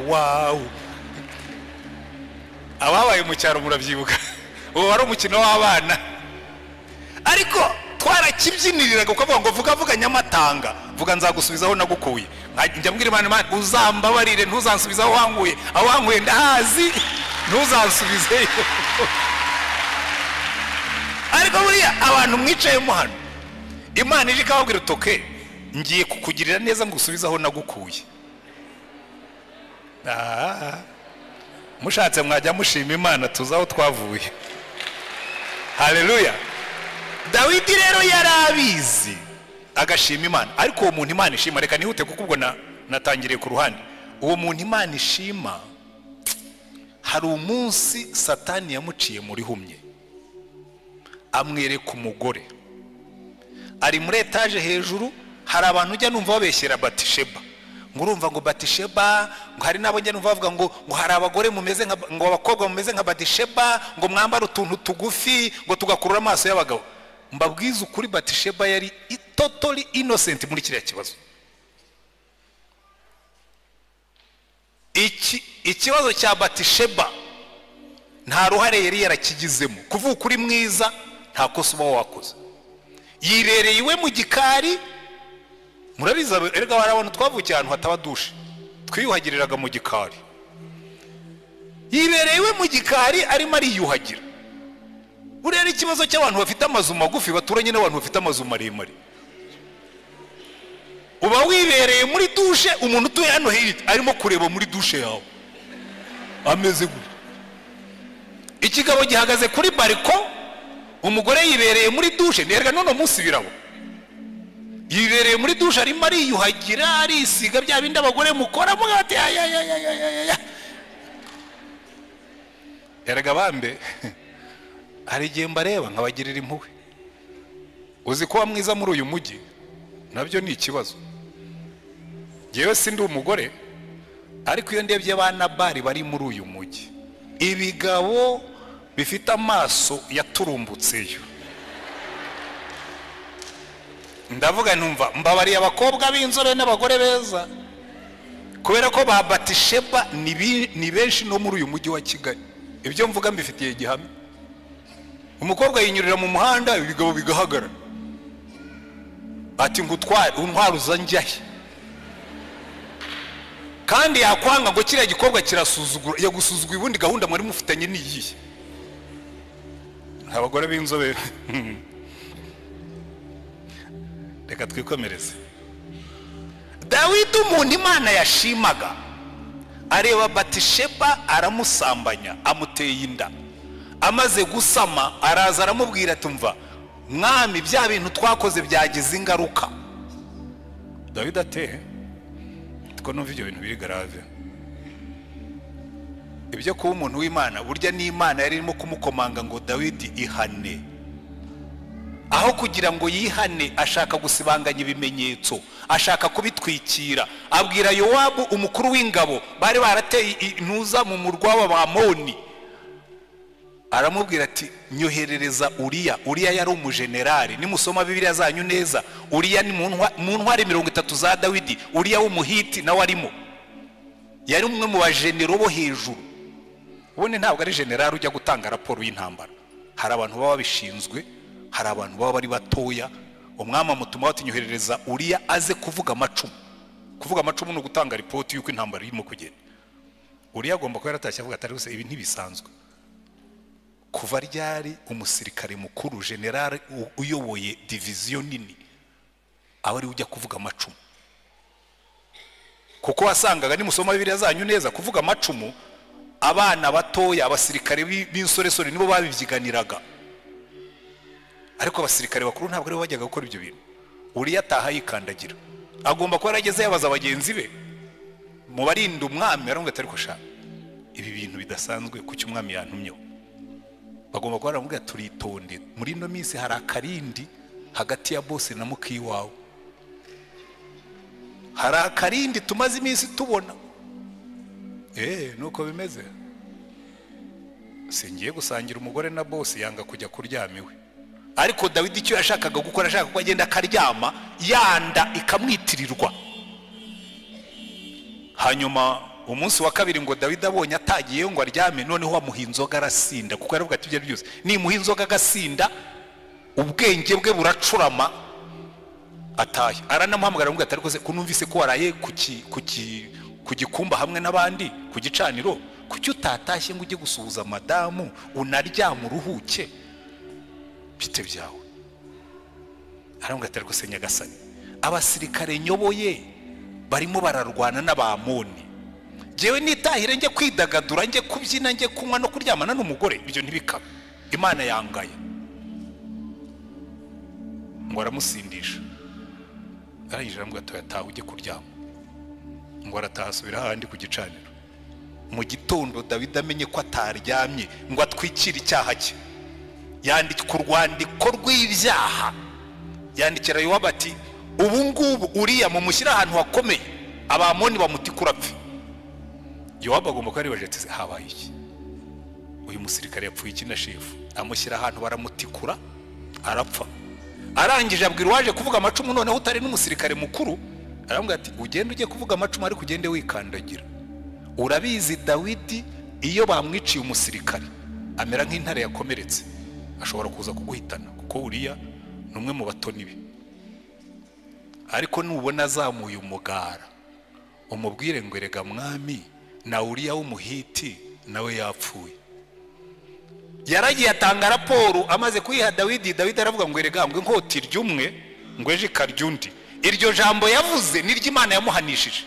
wow. Ababaye mu cyaro murabyibuka, uwo wari umukino w'abana. Ariko twarakibyiniriraga ukavuga ngo vuga Nyamatanga, vuga nzagusubizaho nagukuye. Njya mbwira Imana, uzambabarire ntuzansubizaho wanguye, aho wanguye ndahazi, ntuzansubizeyo. Ariko buriya abantu mwicayemo hano, Imana ije ikababwira utoke, ngiye kukugirira neza ngusubizaho nagukuye. Mushatse mwajya mushima Imana tuzaho twavuye. Haleluya. Dawidi rero yarabizi agashima Imana. Ariko uwo muntu Imana ishima, reka nihute kuko ubwo natangiriye ku ruhande. Uwo muntu Imana ishima, hari umunsi Satani yamuciye muri humye, amwereka umugore ari muri etaje hejuru. Hari abantu ujya numva babeshyera Batisheba, ngo urumva ngo Batisheba, ngo hari nabo njya numva bavuga ngo hari abagore mumeze nka, ngo abakobwa mumeze nka Batisheba, ngo mwambara utuntu tugufi ngo tugakurura amaso y'abagabo. Mbabwiza ukuri, Batisheba yari totally innocent muri kiriya kibazo. Ikibazo cya Batisheba nta ruhare yari yarakigizemo. Kuvuga ukuri mwiza nta kosa uba wakoze. Yirereye iwe mu gikari. Murabiza erega hari abantu twavukiye ahantu hataba dushe, twiyuhagiriraga mu gikari. Yirereye iwe mu gikari arimo ariyuhagira. Buriya ikibazo cy'abantu bafite amazu magufi baturanye n'abantu bafite amazu maremare. Uba wibereye muri dushe, umuntu utuye hano hirya arimo kureba muri dushe yawe ameze gutya. Ikigabo gihagaze kuri bariko umugore yibereye muri dushe, nerega none munsi birabo yibereye muri dushe arimo ariyuhagira arisiga bya bindi abagore mukora mugati erega bambe hari igihe mbareba nkabagirira impuhwe. Uzi ko mwiza muri uyu mujyi nabyo ni ikibazo. Yewe sindi umugore, ariko iyo ndebye abana bari bari muri uyu mujyi, ibigabo bifite amaso yaturumbutseyo, ndavuga numva mbabariye abakobwa b'inzore n'abagore beza, kubera ko ba Batisheba ni benshi no muri uyu mujyi wa Kigali. Ibyo mvuga mbifitiye gihamya. Umukobwa yinyurira mu muhanda, ibigabo bigahagarara, ati ngutware untwaruza njyahe, kandi yakwanga ngo kiriya gikobwa kirasuzugura, yagusuzugura ubundi gahunda muri mufitanye niyihe. Abagore b'inzobe reka twikomereze. Dawidi umuntu Imana yashimaga areba Batisheba aramusambanya, amuteye inda, amaze gusama araza aramubwira ati mva mwami bya bintu twakoze byagize ingaruka. Dawidi ate ko numva ibyo bintu biri grave. Ibyo kuba umuntu w'Imana burya ni Imana yari irimo kumukomanga ngo Dawidi ihane, aho kugira ngo yihane ashaka gusibanganya ibimenyetso, ashaka kubitwikira. Abwira Yowabu umukuru w'ingabo bari barateye intuza mu murwa w'Abamoni, aramubwira ati nyoherereza Uriya. Uriya yari umujenerali, nimusoma Bibiliya zanyu neza, Uriya ni mu ntwari 30 za Dawidi. Uriya w'umuhiti nawe arimo, yari umwe mu bajenero bo hejuru. Ubone ntabwo ari generali ujya gutanga raporo y'intambara, hari abantu baba bishinzwe, hari abantu baba bari batoya. Umwami amutuma ati nyoherereza Uriya aze kuvuga amacumu. Kuvuga amacumu no gutanga ripoti yuko intambara irimo kugenda. Uriya agomba kuba yaratashye avuga atari gusa ibi ntibisanzwe. Kuva ryari umusirikare mukuru general uyoboye division nini aba ari ujya kuvuga amacumu? Kuko wasangaga nimusoma Bibiliya zanyu neza kuvuga amacumu abana batoya, abasirikare b'insoresore nibo babivyiganiraga, ariko abasirikare bakuru ntabwo ari bajyaga gukora ibyo bintu. Uriya ataha yikandagira, agomba kuba yarageze yabaza abagenzi be mu barinda umwami, aronga atari ko sha ibi bintu bidasanzwe kuki umwami yantumyeho. Bagomba kuba baravuga turitonde, muri ino minsi hari akarindi hagati ya boss na muki wawe, hari akarindi tumaze iminsi tubona. Nuko bimeze. Singiye gusangira umugore na boss yanga kujya kuryamiwe, ariko Dawidi icyo yashakaga gukora, ashaka ko agenda akaryama yanda ikamwitirirwa. Hanyuma umunsi wa kabiri ngo Dawidi abonye atagiye ngo aryame, noneho wamuha inzoga arasinda, kuko yaravuga ati ibyo byose nimuha inzoga agasinda ubwenge bwe buracurama ataye. Aranamuhamagara ngo atari koze kunumvise ko waraye ku gikumba hamwe n'abandi ku gicaniro, kuki utatashye ngo ujye gusuhuza madamu unaryama uruhuke bite byawe. Arambwira atari ko Nyagasani, abasirikare nyoboye barimo bararwana n'Abamoni, jewe nitahire njye kwidagadura, njye kubyina, njye kunywa no kuryamana n'umugore, ibyo ntibikaba. Imana yangaye ngo aramusindisha, arangije arambwira ati yataha ujye kuryama. Ngo arataha asubira handi ku gicaniro. Mu gitondo Dawidi amenye ko ataryamye ngo atwikire icyaha cye, yandika urwandiko rw'ibyaha, yandikira Yowabu ati ubu ngubu Uriya mumushyira ahantu hakomeye, Abamoni bamutikura apfe. Yowabu agomba kuba aribaje ati habaye iki, uyu musirikare yapfuye iki na shefu? Amushyira ahantu baramutikura arapfa. Arangije abwira waje kuvuga amacumu, noneho utari n'umusirikare mukuru, arambwira ati ugende ujye kuvuga amacumu ariko ugende wikandagira. Urabizi Dawidi iyo bamwiciye umusirikare amera nk'intare yakomeretse, ashobora kuza kuguhitana, kuko Uriya numwe mu batoni be. Ariko nubona azamuye umugara umubwire ngo erega mwami na Uriya w'umuhiti nawe yapfuye. Yaragiye atanga raporo, amaze kuyiha Dawidi. Dawidi aravuga ngo erega ngo inkota iryumwe ngo eje karyundi. Iryo jambo yavuze niryo Imana yamuhanishije,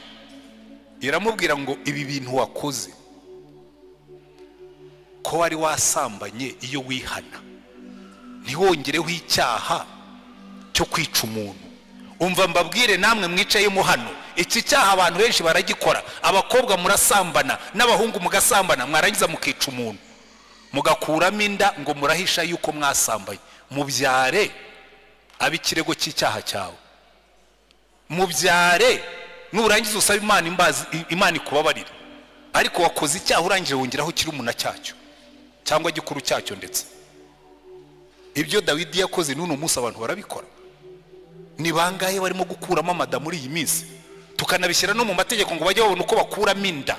iramubwira ngo ibi bintu wakoze ko wari wasambanye iyo wihana ntihongereho icyaha cyo kwica umuntu. Umva mbabwire namwe mwicayemo hano, iki cyaha abantu benshi baragikora. Abakobwa murasambana n'abahungu mugasambana, mwarangiza mukica umuntu, mugakuramo inda ngo murahisha yuko mwasambaye. Mubyare abikirego cy'icyaha cyawe, mubyare nurangiza usaba Imana imbazi, Imana ikubabarira. Ariko wakoze icyaha urangije wongeraho kiri umuna cyacyo cyangwa gikuru cyacyo. Ndetse ibyo Dawidi yakoze n'uno munsi abantu barabikora. Ni bangahe barimo gukuramo amada muri iyi minsi, tukanabishyira no mu mategeko ngo bajye babona uko bakuramo inda.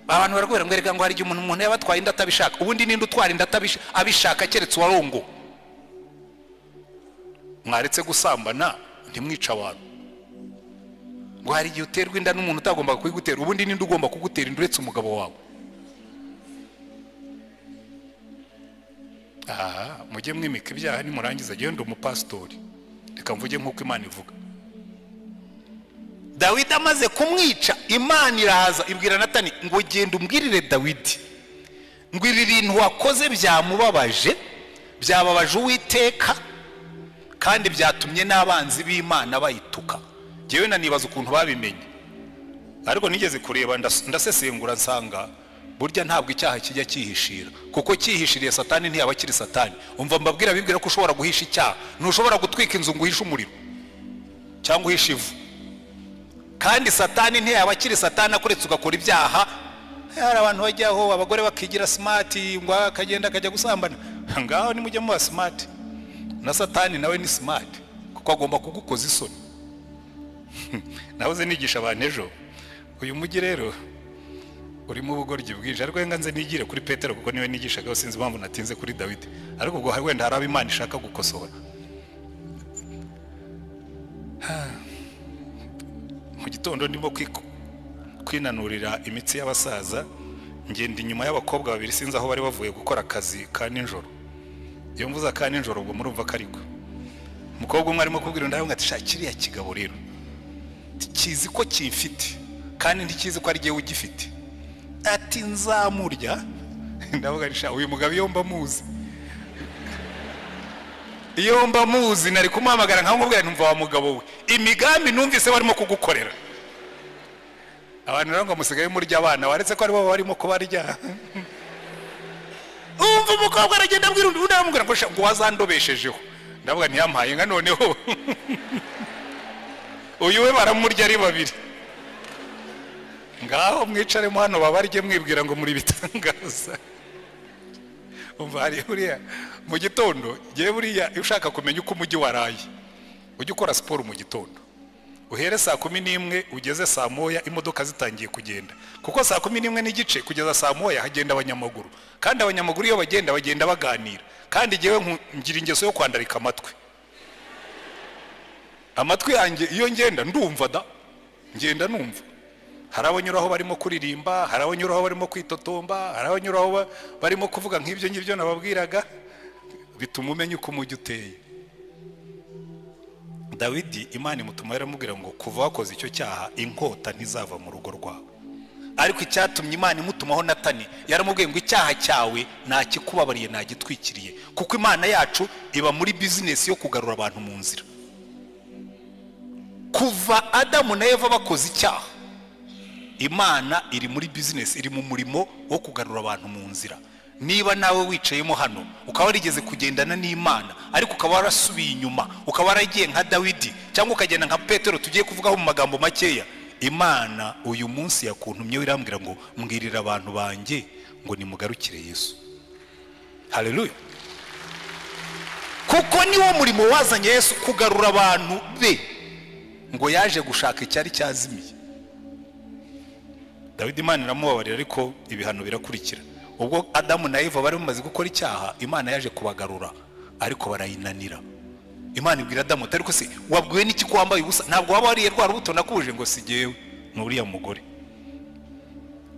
Abantu baragwera ngo erega ngo hari igihe umuntu yabatwaye inda atabishaka. Ubundi ninde utwara inda abishaka keretse warongo? Mwaretse gusambana ntimwica abantu. Ngo hari igihe uterwa inda n'umuntu utagomba kuyigutera. Ubundi ninde ugomba kugutera inda uretse umugabo wawe? Mujye mwimika ibyaha nimurangiza genda umupasitori. Reka mvuge nk'uko Imana ivuga. Dawidi amaze kumwica, Imana iraza ibwira Natani ngo genda umbwirire Dawidi ngo ibi bintu wakoze byamubabaje, byababaje Uwiteka, kandi byatumye n'abanzi b'Imana bayituka. Jewe nanibaza ukuntu babimenye, ariko nigeze kureba ndasesengura nsanga burya ntabwo icyaha kijya cyihishira, kuko cyihishiriye Satani ntiyaba kiri Satani. Umva mbabwira bibwira ko ushobora guhisha icyaha. Ntushobora gutwika inzu ngo uhishe umuriro cyangwa uhishe ivu, kandi Satani ntiyaba kiri Satani akuretse ugakora ibyaha. Hari abantu bajyaho abagore bakigira smart ngo akagenda akajya gusambana. Ngaho ni mujye muba smart, na Satani nawe ni smart kuko agomba kugukoza isoni. Nahoze nigisha abantu ejo, uyu mujyi rero urimo ubugoryi bwinshi, ariko nganze nigire kuri Petero kuko niwe nigishaga. Sinzi impamvu natinze kuri Dawidi, ariko ubwo wenda hari abo Imana ishaka gukosora. Mu gitondo ndimo kwinanurira imitsi y'abasaza, ngenda inyuma y'abakobwa babiri sinzi aho bari bavuye gukora akazi ka nijoro. Iyo mvuza ka nijoro ubwo murumva ko ariko umukobwa umwe arimo kubwira undi ati shakiriya kigabo rero kizi ko kimfite kandi ntikizi ko ari giye ugifite. Ati nzamurya. Ndavuga risha uyu mugabo iyo mba muzi nari kumuhamagara nkamubwira ntumva wa mugabo we imigambi numvise barimo kugukorera. Abantu rero ngo musigaye murya abana waretse ko ari bo barimo kubarya. Umva umukobwa aragenda abwira undi amubwira ngo wazandobeshejeho. Ndavuga ntiyampaye nka noneho uyu we baramurya ari babiri. Ngaho mwicaremo hano babarye mwibwira ngo muri bitangaza. Umva hari buriya mu gitondo giye buriya ushaka kumenya uko umujyi waraye, ujye ukora siporo mu gitondo. Uhere saa 11 ugeze saa 1 imodoka zitangiye kugenda, kuko saa 11 n'igice kugeza saa 1 hagenda abanyamaguru, kandi abanyamaguru iyo bagenda baganira. Kandi giyewe ngira ingeso yo kwandarika amatwi yanjye iyo ngenda ndumva ngenda numva. Hari abanyuraho barimo kuririmba, hari abanyuraho barimo kwitotomba, hari abanyuraho barimo kuvuga nk'ibyo ngibyo nababwiraga, bituma umenya uko umujyi uteye. Dawidi Imana imutuma yaramubwira ngo kuva wakoze icyo cyaha inkota ntizava mu rugo rwawe. Ariko icyatumye Imana imutumaho Natani yaramubwiye ngo icyaha cyawe nakikubabariye nagitwikiriye, kuko Imana yacu iba muri business yo kugarura abantu mu nzira. Kuva Adamu na Eva bakoze icyaha, Imana iri muri business, iri mu murimo wo kugarura abantu mu nzira. Niba nawe wicayemo hano ukaba warigeze kugendana n'Imana ariko ukaba warasubiye inyuma, ukaba waragiye nka Dawidi cyangwa ukagenda nka Petero tugiye kuvugaho mu magambo makeya, Imana uyu munsi yakuntumye wirambwira ngo mbwirira abantu banjye ngo nimugarukire Yesu. Haleluya. Kuko niwo murimo wazanye Yesu, kugarura abantu be, ngo yaje gushaka icyari cyazimiye. Dawidi Imana iramubabarira ariko ibihano birakurikira. Ubwo Adamu na Eva bari bamaze gukora icyaha, Imana yaje kubagarura ariko barayinanira. Imana ibwira Adamu ariko se wabwiwe n'iki ko wambaye ubusa? Ntabwo waba wariye rwa rubuto nakuje ngo sigewe n'uriya mugore.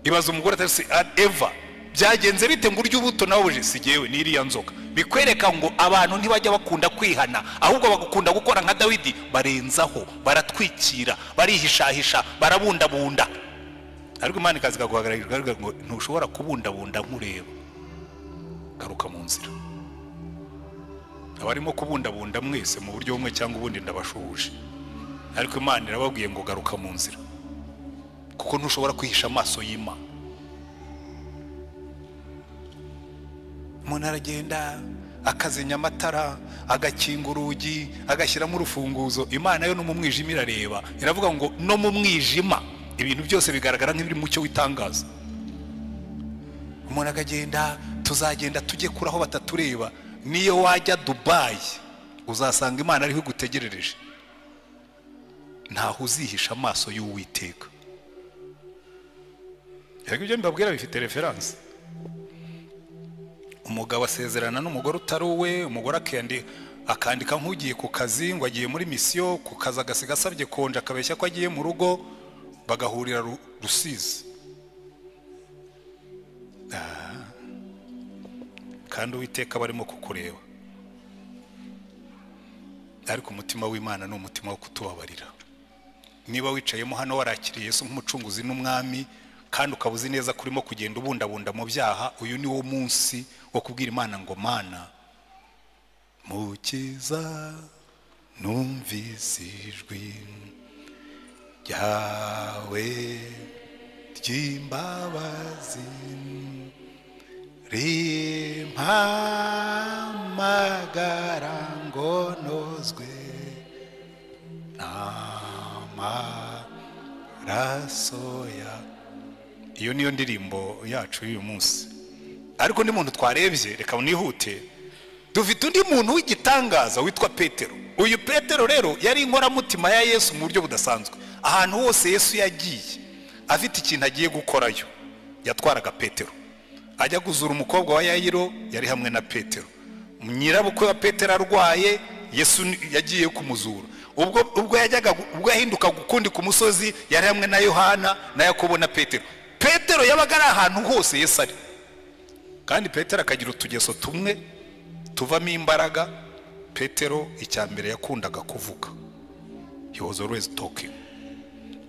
Ibaza umugore atari se Eva byagenze bite ngo urya ubuto nawe uje? Sigewe n'iriya nzoka. Bikwereka ngo abantu ntibajya bakunda kwihana, ahubwo bagukunda gukora nka Dawidi, barenzaho, baratwikira, barihishahisha, barabundabunda. Ariko Imana ikazi kaguhagararira ngo ntushobora kubundabunda nkureba, garuka mu nzira. abarimo kubundabunda mwese mu buryo bumwe cyangwa ubundi ndabashuhuje, ariko Imana irababwiye ngo garuka mu nzira, kuko ntushobora kwihisha amaso y'Imana. Umuntu aragenda akazenya amatara, agakinga urugi, agashyiramo urufunguzo. Imana yo no mu mwijima irareba, iravuga ngo no mu mwijima ibintu byose bigaragara nk'ibiri mu cyo witangaza. Umuntu akagenda, tuzagenda tujye kuri aho batatureba. Niyo wajya Dubai uzasanga Imana ariho gutegerereje, ntaho uzihisha amaso y'Uwiteka. Yego ibyo mbabwira bifite reference. Umugabo asezerana n'umugore utari uwe, umugore akandika nk'ugiye ku kazi ngo agiye muri misiyo, ku kazi agasiga asabye konje akabeshya ko agiye mu rugo, bagahurira Rusizi. Kandi Uwiteka barimo kukureba, ariko umutima w'Imana ni umutima wo kutubabarira. Niba wicayemo hano warakiriye Yesu nk'umucunguzi n'umwami, kandi ukabuzi neza kurimo kugenda ubundabunda mu byaha, uyu ni wo munsi wo kubwira Imana ngo Mana mukiza, numvise ijwi ryawe ry'imbabazi, rimpamagara ngo nozwe n'amaraso ya. Iyo niyo ndirimbo yacu y'uyu munsi. Ariko ni muntu twarebye, reka nihute, dufite undi muntu w'igitangaza witwa Petero. Uyu Petero rero yari inkoramutima ya Yesu mu buryo budasanzwe. Ahantu hose Yesu yagiye afite ikintu agiye gukorayo, yatwaraga Petero. Ajya guzura umukobwa wa Yayiro, yari hamwe na Petero. Nyirabukwe wa Petero arwaye, Yesu yagiye kumuzura. Ubwo yahinduka gukundi ku musozi, yari hamwe na Yohana na Yakobo na Petero. Petero yabaga ari ahantu hose Yesu ari. Kandi Petero akagira utugeso tumwe tuvamo imbaraga. Petero icyambere yakundaga kuvuga. He was always talking.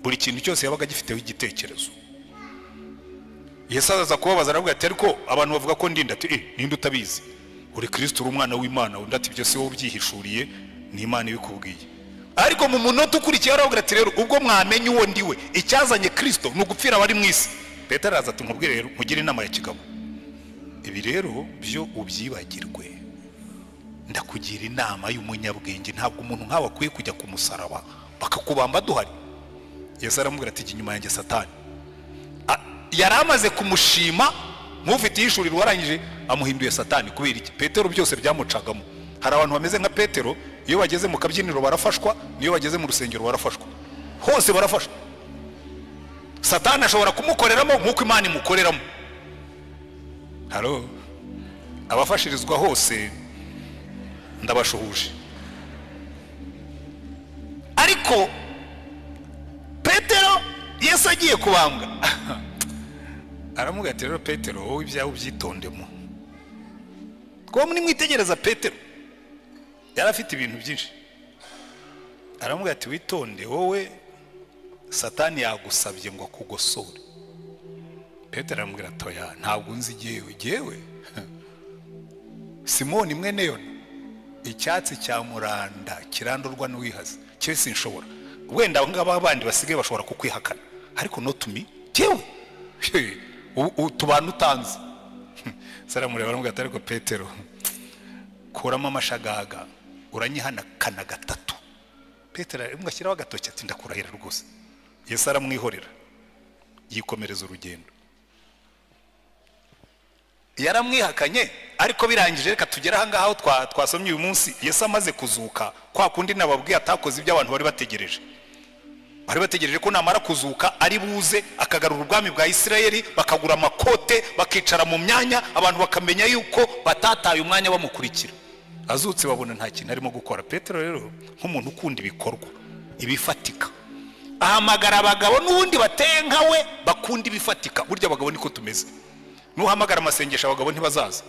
Buri kintu cyose yabaga gifiteho igitekerezo. Yesu aza kubabaza aravuga ati ariko abantu bavuga ko ndinda, ati ninde utabizi? Uri Kristo, uri umwana w'Imana. Undi ati byose wowe ubyihishuriye, ni Imana ibikubwiye. Ariko mu munota ukurikiye aravuga ati rero ubwo mwamenye uwo ndiwe, icyazanye Kristo ni ugupfira abari mu isi. Petero araza ati nkubwire rero, mugire inama ya kigabo, ibi rero byo ubyibagirwe. Ndakugira inama y'umunyabwenge, ntabwo umuntu nkawe akwiye kujya ku musaraba bakakubamba duhari. Yesu aramubwira ati inyuma yanjye Satani. Yaramaze kumushima nk'ufite ishuri warangije, amuhinduye Satani. Kubera iki? Petero byose byamucagamo. Hari abantu bameze nka Petero, iyo bageze mu kabyiniro barafashwa, niyo bageze mu rusengero barafashwa, hose barafashwa. Satani ashobora kumukoreramo nk'uko Imana imukoreramo. Halo, abafashirizwa hose ndabashuhuje. Ariko Petero Yesu agiye kubambwa aramubwira ati rero Petero, wowe ibyawe ubyitondemo. Ko mwitegereza Petero yari afite ibintu byinshi. Aramubwira ati witonde, wowe Satani yagusabye ngo akugosore. Petero aramubwira ati oya, ntabwo nzi jyewe Simoni mwene Yona, icyatsi cya muranda kirandurwa n'uwihaza, cyo sinshobora. Wenda ngaba abandi basigaye bashobora kukwihakana, ariko no to me jyewe utubana utanze. Saramureba aramubwira ati ariko Petero, kuramo amashagaga uranyihana kana gatatu. Petero aramubwira agatoki ati ndakurahira rwose. Yesu aramwihorera yikomereza urugendo. Yaramwihakanye, ariko birangije reka tugera aha ngaho twasomye uyu munsi. Yesu amaze kuzuka, kwa kundi nababwiye atakoze ibyo abantu bari bategereje. Bari bategereje ko namara kuzuka ari buze akagarura ubwami bwa Isirayeli, bakagura amakote bakicara mu myanya, abantu bakamenya yuko batataye umwanya bamukurikira. Azutse babona nta kintu arimo gukora. Petero rero nk'umuntu ukunda ibikorwa ibifatika, ahamagara abagabo n'ubundi bateye nkawe bakunda ibifatika. Burya abagabo niko tumeze. Nuhamagara amasengesho abagabo ntibazaza,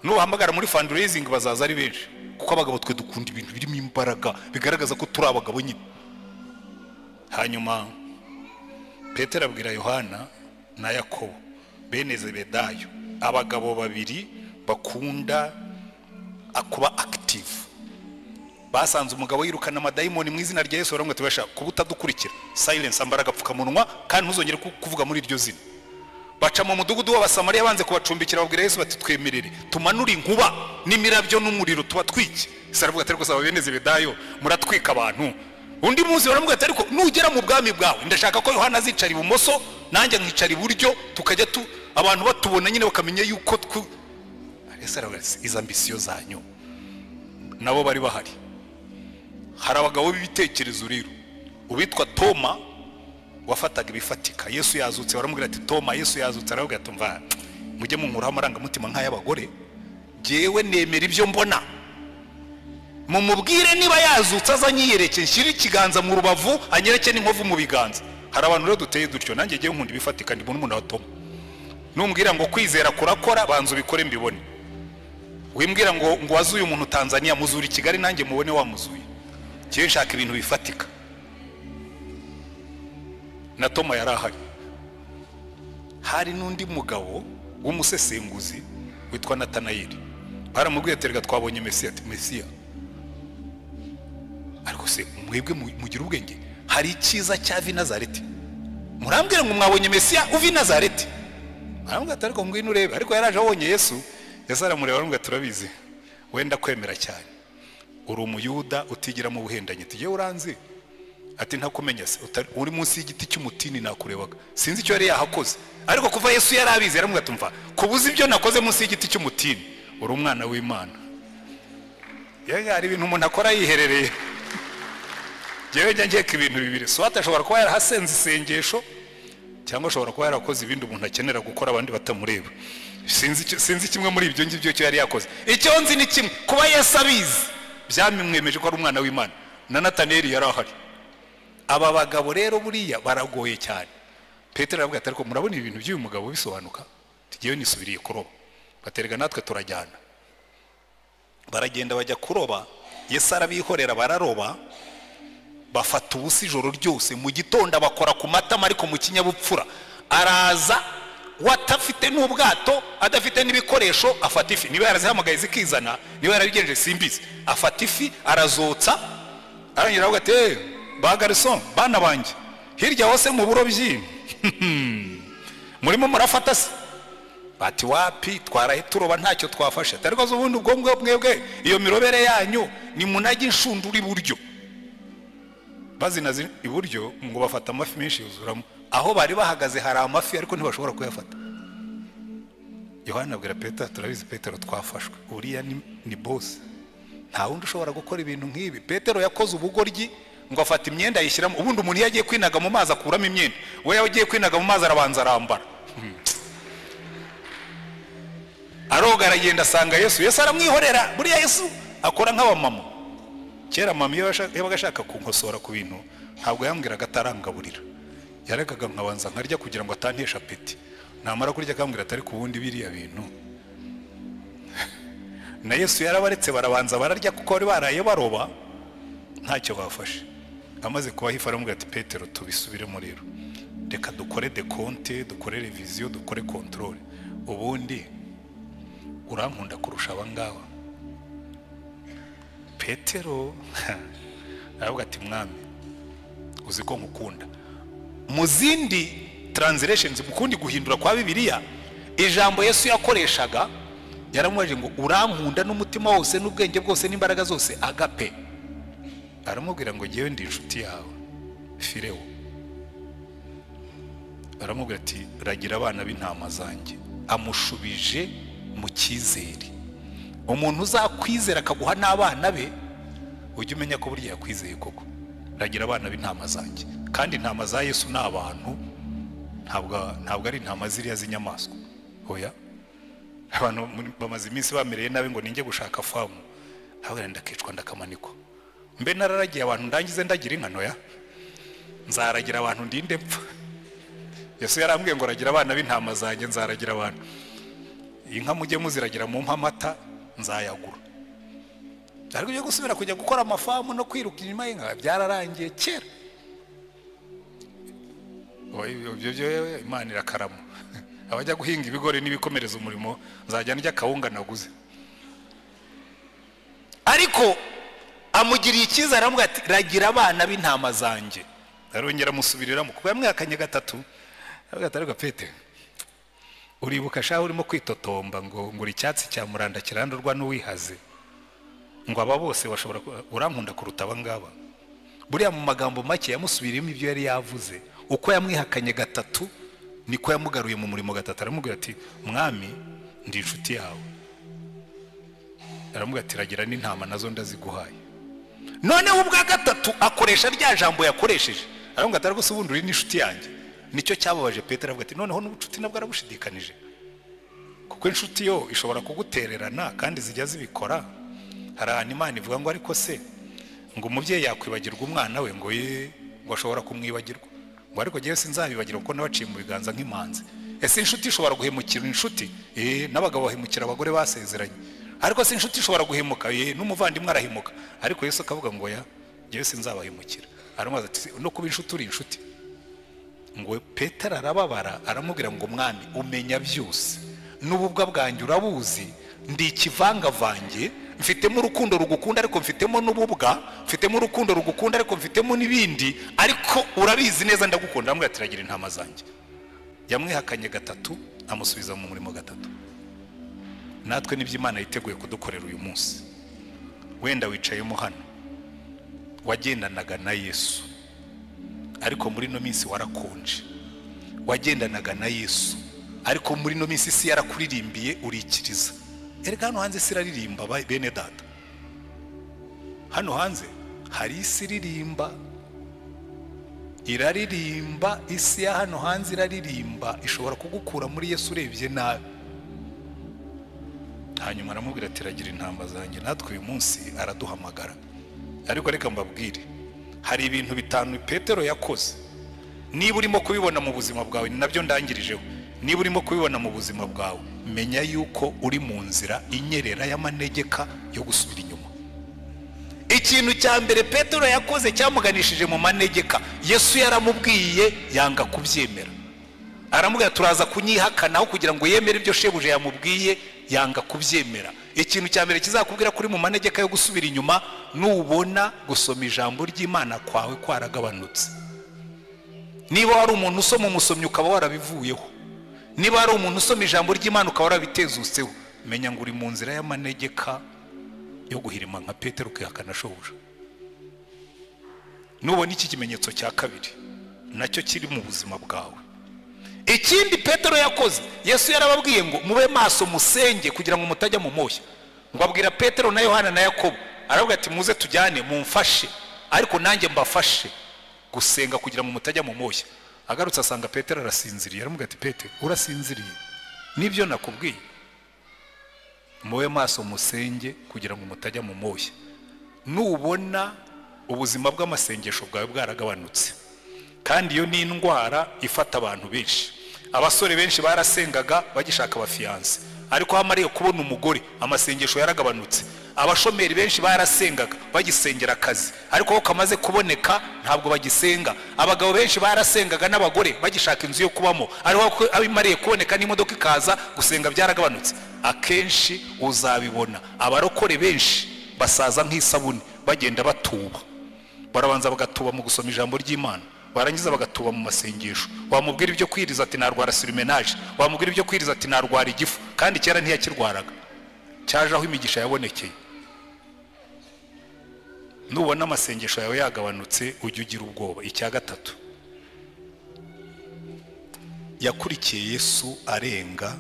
nuhamagara muri fundraising bazaza ari benshi, kuko abagabo twe dukunda ibintu birimo imbaraga bigaragaza ko turi abagabo nyine. Hanyuma Petero abwira Yohana na Yakobo bene Zebedayo, abagabo babiri bakunda akuba active motive. Basanze umugabo yirukana amadayimoni mu izina rya Yesu, baramwe tubasha kubuta dukurikira silence, ambara agapfukamunwa kandi ntuzongere kuvuga muri iryo zina. Baca mu mudugudu w'abasamariya banze kubacumbikira, babwira Yesu bati twemerere tumanura inkuba n'imirabyo n'umuriro tubatwike. Saravuga ati ariko saba bene Zebedayo muratwika abantu. Undi munsi baramubwira ati ariko nugera mu bwami bwawe ndashaka ko Yohana azicara ibumoso nanjye nkicara iburyo, tukajya abantu batubona nyine bakamenya yuko Yesu aravuga ati izo ambisiyo zanyu. Nabo bari bahari. Hari abagabo b'ibitekerezo rero, ubitwa Toma wafataga ibifatika. Yesu yazutse, baramubwira ati Toma Yesu yazutse, aravuga ati mva mujye munkuraho amarangamutima nk'ay'abagore, jewe nemera ibyo mbona, mumubwire niba yazutse azanyiyereke, nshyire ikiganza mu rubavu anyereke n'inkovu mu biganza. Hari abantu rero duteye dutyo, nanjye ngiye nkunda ibifatika, ndi umuntu wa Toma. Numbwira ngo kwizera kurakora, banza ubikore mbibone. Wimbwira ngo wazuye umuntu Tanzania, muzuri Kigali nanjye mubone wamuzuye. Kiye nshaka ibintu bifatika. Na Toma yarahari. Hari n'undi mugabo w'umusesenguzi witwa Natanayeli. Baramubwiye terega twabonye Mesiya, ati Mesiya. Ariko se mwebwe mugira ubwenge, hari icyiza cya Nazareti. Murambwira ngo mwabonye Mesiya uvi Nazareti. Baramubwira ati ariko ngwino urebe. Ariko yaraje abonye Yesu, Yesu aramureba aramubwira turabizi wenda kwemera cyane, uri umuyuda utigira mu buhendanye, tugiye uranzi. Ati ntakumenya se, uri munsi y'igiti cy'umutini nakurebaga, sinzi icyo yari yahakoze. Ariko kuva Yesu yarabizi, yaramubwira ati mva kubuza ibyo nakoze munsi y'igiti cy'umutini, uri umwana w'Imana. Yewe hari ibintu umuntu akora yiherereye. Jewe njyeka ibintu bibiri, so atashobora kuba yarahasenze isengesho cyangwa ashobora kuba yarakoze ibindi umuntu akenera gukora abandi batamureba. Sinzi kimwe muri ibyo ngibyo cyo yari yakoze. Icyo nzi ni kimwe, kuba Yesu abizi byamwemeje ko ari umwana w'Imana. Na Natanayeli yarahari. Aba bagabo rero buriya baragoye cyane. Petero aravuga ati ariko murabona ibintu by'uyu mugabo bisobanuka, tugiye nisubiriye kuroba. Baterega natwe turajyana. Baragenda bajya kuroba, Yesu arabihorera bararoba, bafata ubusa ijoro ryose, mu gitondo bakora ku matama ariko mu kinyabupfura. Araza watafite n'ubwato, adafite n'ibikoresho, afata ifi. Niba yarazihamagaye zikizana, niba yarabigenje simbizi, afata ifi arazotsa. Arongera avuga ati bagarison bana banjye hirya hose mu burobyi murimo murafata se? Bati wapi, twaraye turoba ntacyo twafashe. Ariko ubundi ubwo mwebwe iyo mirobere yanyu ni munajya inshundura iburyo. Bazinazi iburyo ngo bafata amafi menshi yuzuramo. Aho bari bahagaze hari amafi ariko ntibashobora kuyafata. Yohana abwira Petero, turabizi Petero twafashwe, uriya ni boss, nta wundi ushobora gukora ibintu nk'ibi. Petero yakoze ubugoryi ngo afata imyenda yishyiramo. Ubundi umuntu yagiye kwinaga mu mazi akuramo imyenda, we yagiye kwinaga mu mazi arabanza arambara. Aroga aragenda asanga Yesu, Yesu aramwihorera. Buriya Yesu akora nk'abamama. Kera mama iyo yabaga ashaka kunkosora ku bintu ntabwo yambwiraga atarangaburira, yarekaga nkabanza nkarya kugira ngo atantesha apeti. Namara kurya akambwira atari ku bundi biriya bintu. Na Yesu yarabaretse barabanza bararya kuko bari baraye baroba ntacyo bafashe. Amaze kubahifa aramubwira ati Petero tubisubiremo rero, reka dukore dekonte, dukore reviziyo, dukore controle. Ubundi urankunda kurusha abangaba. Petero aravuga ati mwami uzi ko nkukunda. Mu zindi translations mukundi guhindura kwa Bibiliya, ijambo Yesu yakoreshaga yaramwaje ngo urankunda n'umutima wose n'ubwenge bwose n'imbaraga zose, agape. Aramubwira ngo ngewe ndi inshuti yawe Filewo. Aramubwira ati ragira abana b'intama zanjye. Amushubije mu cyizere. Umuntu uzakwizera akaguha n'abana be, ujye umenya ko burya yakwizeye koko. Ragira abana b'intama zanjye. Kandi intama za Yesu ni abantu, ntabwo ari intama ziriya z'inyamaswa. Oya, abantu bamaze iminsi bamereye nabe ngo ninjye gushaka famu, ntabwo ndakicwa ndakamanikwa. Mbe nararagiye abantu ndangize ndagira inka noya, nzaragira abantu ndinde mpfa. Yesu yarambwiye ngo ragira abana b'intama zanjye, nzaragira abantu. Inka mujye muziragira mu mpamata nzayagura. Ariko byo gusubira kujya gukora amafamu no kwiruka inyuma y'inka byararangiye kera. Ibyo Imana irakarama. Abajya guhinga ibigori n'ibikomereza umurimo nzajya ndya kawunga naguze. ariko amugiriye icyizere aramubwira ati ragira abana b'intama zanjye. Arongera amusubiriramo kuko yamwihakanye gatatu. Ariko Petero uribuka shaho urimo kwitotomba ngo uri icyatsi cya muranda kirandurwa n'uwihaze, ngo aba bose bashobora urankunda kuruta abangaba. Buriya mu magambo make yamusubiriyemo ibyo yari yavuze. Uko yamwihakanye gatatu niko yamugaruye mu murimo gatatu. Aramubwira ati mwami ndi inshuti yawe. Aramubwira ati ragira n'intama nazo ndaziguhaye. Noneho ubwa gatatu akoresha rya jambo yakoresheje. Aramubwira ati ariko se ubundi uri n'inshuti yanjye. Nicyo cyababaje Petero, avuga ati noneho n'ubucuti nabwo arabushidikanije, kuko inshuti yo ishobora kugutererana kandi zijya zibikora. Hari ahantu Imana ivuga ngo ariko se ngo umubyeyi yakwibagirwa umwana we ngo ngo ashobora kumwibagirwa, ngo ariko jyewe sinzabibagirwa kuko nabaciye mu biganza nk'imanzi. Ese inshuti ishobora guhemukira inshuti? N'abagabo bahemukira abagore basezeranye. Ariko se inshuti ishobora guhemuka? N'umuvandimwe arahemuka. Ariko Yesu akavuga ngo ya jyewe sinzabahemukira. Aramubaza ati no kuba inshuti uri inshuti? Ngo Petero arababara aramubwira ngo mwami umenya byose, n'ububwa bwanjye urabuzi, ndi ikivangavange, mfitemo urukundo rugukunda ariko mfitemo n'ububwa, mfitemo urukundo rugukunda ariko mfitemo n'ibindi, ariko urabizi neza ndagukunda. Aramubwira ati ragira intama zanjye. Yamwihakanye gatatu amusubiza mu murimo gatatu. Natwe nibyo Imana yiteguye kudukorera uyu munsi. Wenda wicayemo hano wagendanaga na Yesu, ariko muri no minsi warakonje. Wagendanaga na Yesu, ariko muri no minsi isi yarakuririmbiye urikiriza. Erega hano hanze isi iraririmba bene data. Hano hanze hari isi iririmba, iraririmba. Isi ya hano hanze iraririmba, ishobora kugukura muri Yesu urebye nabi. Hanyuma aramubwira ati ragira intama zanjye. Natwe uyu munsi araduhamagara. Ariko reka mbabwire, hari ibintu bitanu Petero yakoze. Niba urimo kubibona mu buzima bwawe, ni nabyo ndangirijeho. Niba urimo kubibona mu buzima bwawe, menya yuko uri mu nzira inyerera y'amanegeka yo gusubira inyuma. Ikintu cya mbere Petero yakoze cyamuganishije mu manegeka, Yesu yaramubwiye yanga kubyemera. Aramubwira turaza kunyihakanaho kugira ngo yemere ibyo shebuje yamubwiye, yanga kubyemera. Ikintu cya mbere kizakubwira kuri mu manegeka yo gusubira inyuma, nubona gusoma ijambo ry'Imana kwawe kwaragabanutse. Niba wari umuntu usoma umusomyi ukaba warabivuyeho, niba wari umuntu usoma ijambo ry'Imana ukaba warabitezutseho, menya ngo uri mu nzira y'amanegeka yo guhirima nka Petero ukihakana shobuja. Nubona iki kimenyetso cya kabiri, nacyo kiri mu buzima bwawe. Ikindi Petero yakoze, Yesu yarababwiye ngo mube maso musenge kugira ngo mutajya mu moshya. Ngo abwira Petero na Yohana na Yakobo, aravuga ati muze tujyane mumfashe, ariko nanjye mbafashe gusenga kugira ngo mutajya mu moshya. Agarutse asanga Petero arasinziriye. Aravuga ati Petero urasinziriye? Nibyo nakubwiye, mube maso musenge kugira ngo mutajya mu moshya. Nubona ubuzima bw'amasengesho bwawe bwaragabanutse, kandi iyo ni indwara ifata abantu benshi. Abasore benshi barasengaga bagishaka abafiyanse, ariko hamariye kubona umugore amasengesho yaragabanutse. Abashomeri benshi barasengaga bagisengera akazi, ariko aho kamaze kuboneka ntabwo bagisenga. Abagabo benshi barasengaga n'abagore bagishaka inzu yo kubamo, ariko abimariye kuboneka n'imodoka ikaza, gusenga byaragabanutse. Akenshi uzabibona abarokore benshi basaza nk'isabuni bagenda batuba. Barabanza bagatuba mu gusoma ijambo ry'Imana, barangiza bagatuba mu masengesho. Wamubwira ibyo kwiriza ati narwara sirimenage, wamubwira ibyo kwiriza ati narwara igifu, kandi kera ntiyakirwaraga, cyaje aho imigisha yabonekeye. Nubona amasengesho yawe yagabanutse ujye ugira ubwoba. Icya gatatu, yakurikiye Yesu arenga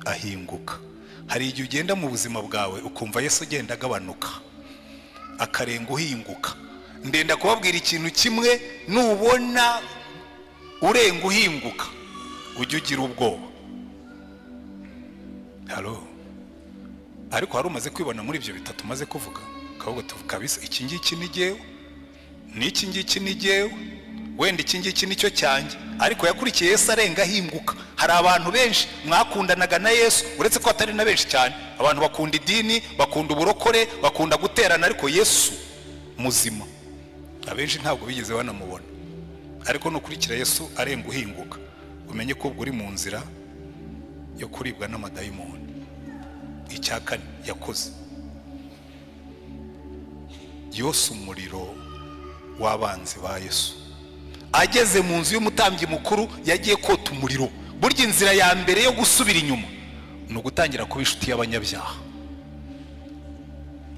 ahinguka. Hari igihe ugenda mu buzima bwawe ukumva Yesu agenda agabanuka akarenga uhinguka. Ndenda kubabwira ikintu kimwe, nubona urenga uhinguka ujye ugira ubwoba. Halo, ariko hari umaze kwibona muri ibyo bitatu maze kuvuga, kavuga kabisa iki ngiki ni jyewe, n'iki ngiki ni jyewe, wenda iki ngiki nicyo cyanjye. Ariko yakurikiye Yesu arenga ahinguka. Hari abantu benshi mwakundanaga na Yesu, uretse ko atari na benshi cyane. Abantu bakunda idini, bakunda uburokore, bakunda guterana, ariko Yesu muzima abenshi ntabwo bigeze banamubona. Ariko nukurikira Yesu arenga uhinguka, umenye ko ubwo uri mu nzira yo kuribwa n'amadayimoni. Icya kane yakoze, yose umuriro w'abanzi ba Yesu. Ageze mu nzu y'umutambyi mukuru yagiye kota umuriro. Burya inzira ya mbere yo gusubira inyuma ni ugutangira kuba inshuti y'abanyabyaha.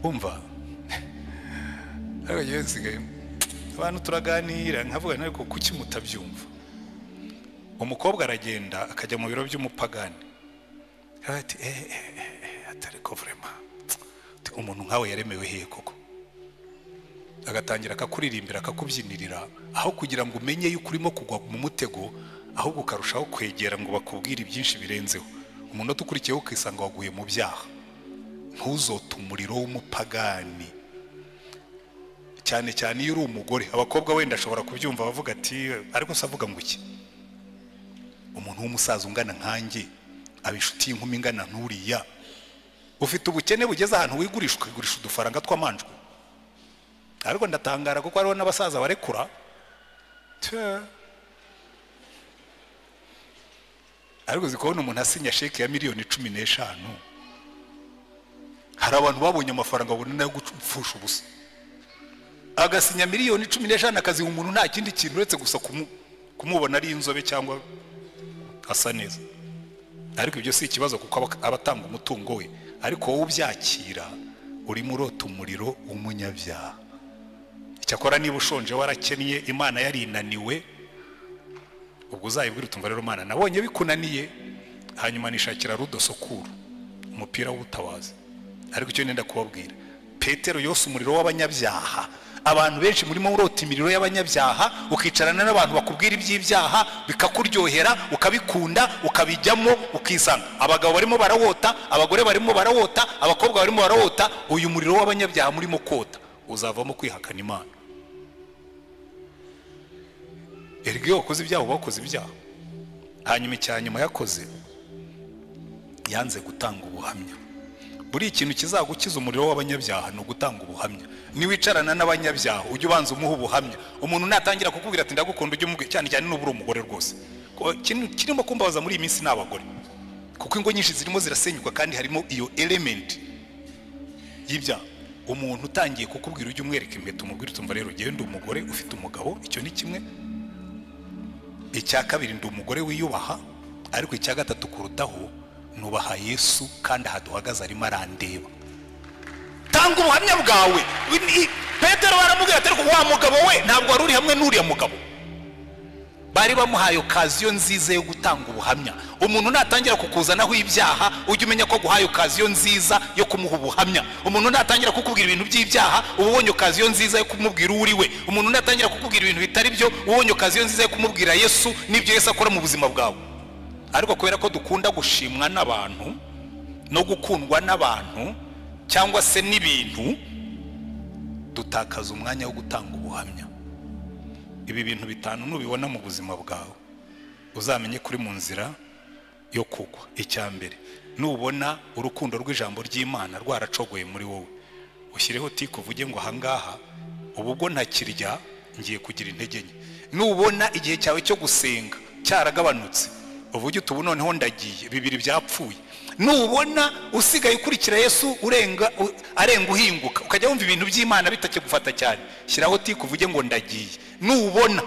Umva abantu turaganira nkavuga ariko kuki mutabyumva. Umukobwa aragenda akajya mu biro by'umupagani ati atariko vraiment umuntu nkawe yaremewe hehe koko, agatangira akakuririmbira akakubyinirira aho kugira ngo umenye yuko urimo kugwa mu mutego, ahubwo ukarushaho kwegera ngo bakubwire byinshi birenzeho. Umuntu utukurikiyeho ukisanga waguye mu byaha. Ntuzote umuriro w'umupagani, cyane cyane iyo uri umugore. Abakobwa wenda ashobora kubyumva bavuga ati ariko se avuga ngo iki, umuntu w'umusaza ungana nkanjye abishuti inkumi ingana nturiya, ufite ubukene bugeze ahantu wigurisha ukigurisha udufaranga tw'amanjwe. Ariko ndatangara kuko hariho n'abasaza barekura. Ariko zikubona umuntu asinya sheke ya miliyoni 15. Hari abantu babonye amafaranga bunini yo gupfusha ubusa, agasinya miliyoni 15 akaziha umuntu nta kindi kintu uretse gusa kumubona ari inzobe cyangwa asa neza. Ariko ibyo si ikibazo kuko abatanga umutungo we, ariko wowe ubyakira urimo urota umuriro w'umunyabyaha. Icyakora niba ushonje warakennye Imana yarinaniwe, ubwo uzayibwira utumva rero Imana nabonye bikunaniye, hanyuma nishakira rudosokuru umupira w'ubutabazi. Ariko icyo nenda kubabwira, Petero yose umuriro w'abanyabyaha. Abantu benshi murimo urota imiriro y'abanyabyaha, ukicarana n'abantu bakubwira iby'ibyaha bikakuryohera, ukabikunda, ukabijyamo, ukisanga abagabo barimo barawota, abagore barimo barawota, abakobwa barimo barawota. Uyu muriro w'abanyabyaha murimo kota uzavamo kwihakana Imana. Erige wakoze ibyaha bakoze ibyaha, hanyuma icyanyuma yakoze yanze gutanga ubuhamya. Buri ikintu kizagukiza umuriro w'abanyabyaha no gutanga ubuhamya. Niwicarana n'abanyabyaha ujye ubanza umuha ubuhamya. Umuntu natangira kukubwira ati ndagukunda ujye umubwira, cyane cyane n'uburi umugore rwose. Kirimo kumbabaza muri iyi minsi n'abagore, kuko ingo nyinshi zirimo zirasenyuka kandi harimo iyo element y'ibyaha. Umuntu utangiye kukubwira ujye umwereka impeta, umubwira utumva rero genda umugore ufite umugabo, icyo ni kimwe. Icya kabiri ndi umugore wiyubaha, ariko icya gatatu kurutaho nubaha Yesu kandi ahaduhagaze arimo arandeba. Tanga ubuhamya bwawe. Petero baramubwira ati wa mugabo we ntabwo wari uri hamwe n'uriya mugabo. Bari bamuhaye okaziyo nziza yo gutanga ubuhamya. Umuntu natangira kukuzanaho ibyaha ujye umenya ko guhaye okaziyo nziza yo kumuha ubuhamya. Umuntu natangira kukubwira ibintu by'ibyaha ubonye okaziyo nziza yo kumubwira uri we. Umuntu natangira kukubwira ibintu bitari byo ubonye okaziyo nziza yo kumubwira Yesu n'ibyo Yesu akora mu buzima bwawe. Ariko kubera ko dukunda gushimwa n'abantu no gukundwa n'abantu cyangwa se n'ibintu, dutakaza umwanya wo gutanga ubuhamya. Ibi bintu bitanu nubibona mu buzima bwawe uzamenye kuri mu nzira yo kugwa. Icya mbere, nubona urukundo rw'ijambo ry'Imana rwaracogoye muri wowe, ushyireho tiko uvuge ngo ahangaha ubwo ntakirya ngiye kugira intege nke. Nubona igihe cyawe cyo gusenga cyaragabanutse, uvuge utubu noneho ndagiye, bibiri byapfuye. Nubona usigaye ukurikira Yesu arenga uhinguka, ukajya wumva ibintu by'Imana bitake gufata cyane, shyiraho tiko uvuge ngo ndagiye. Nubona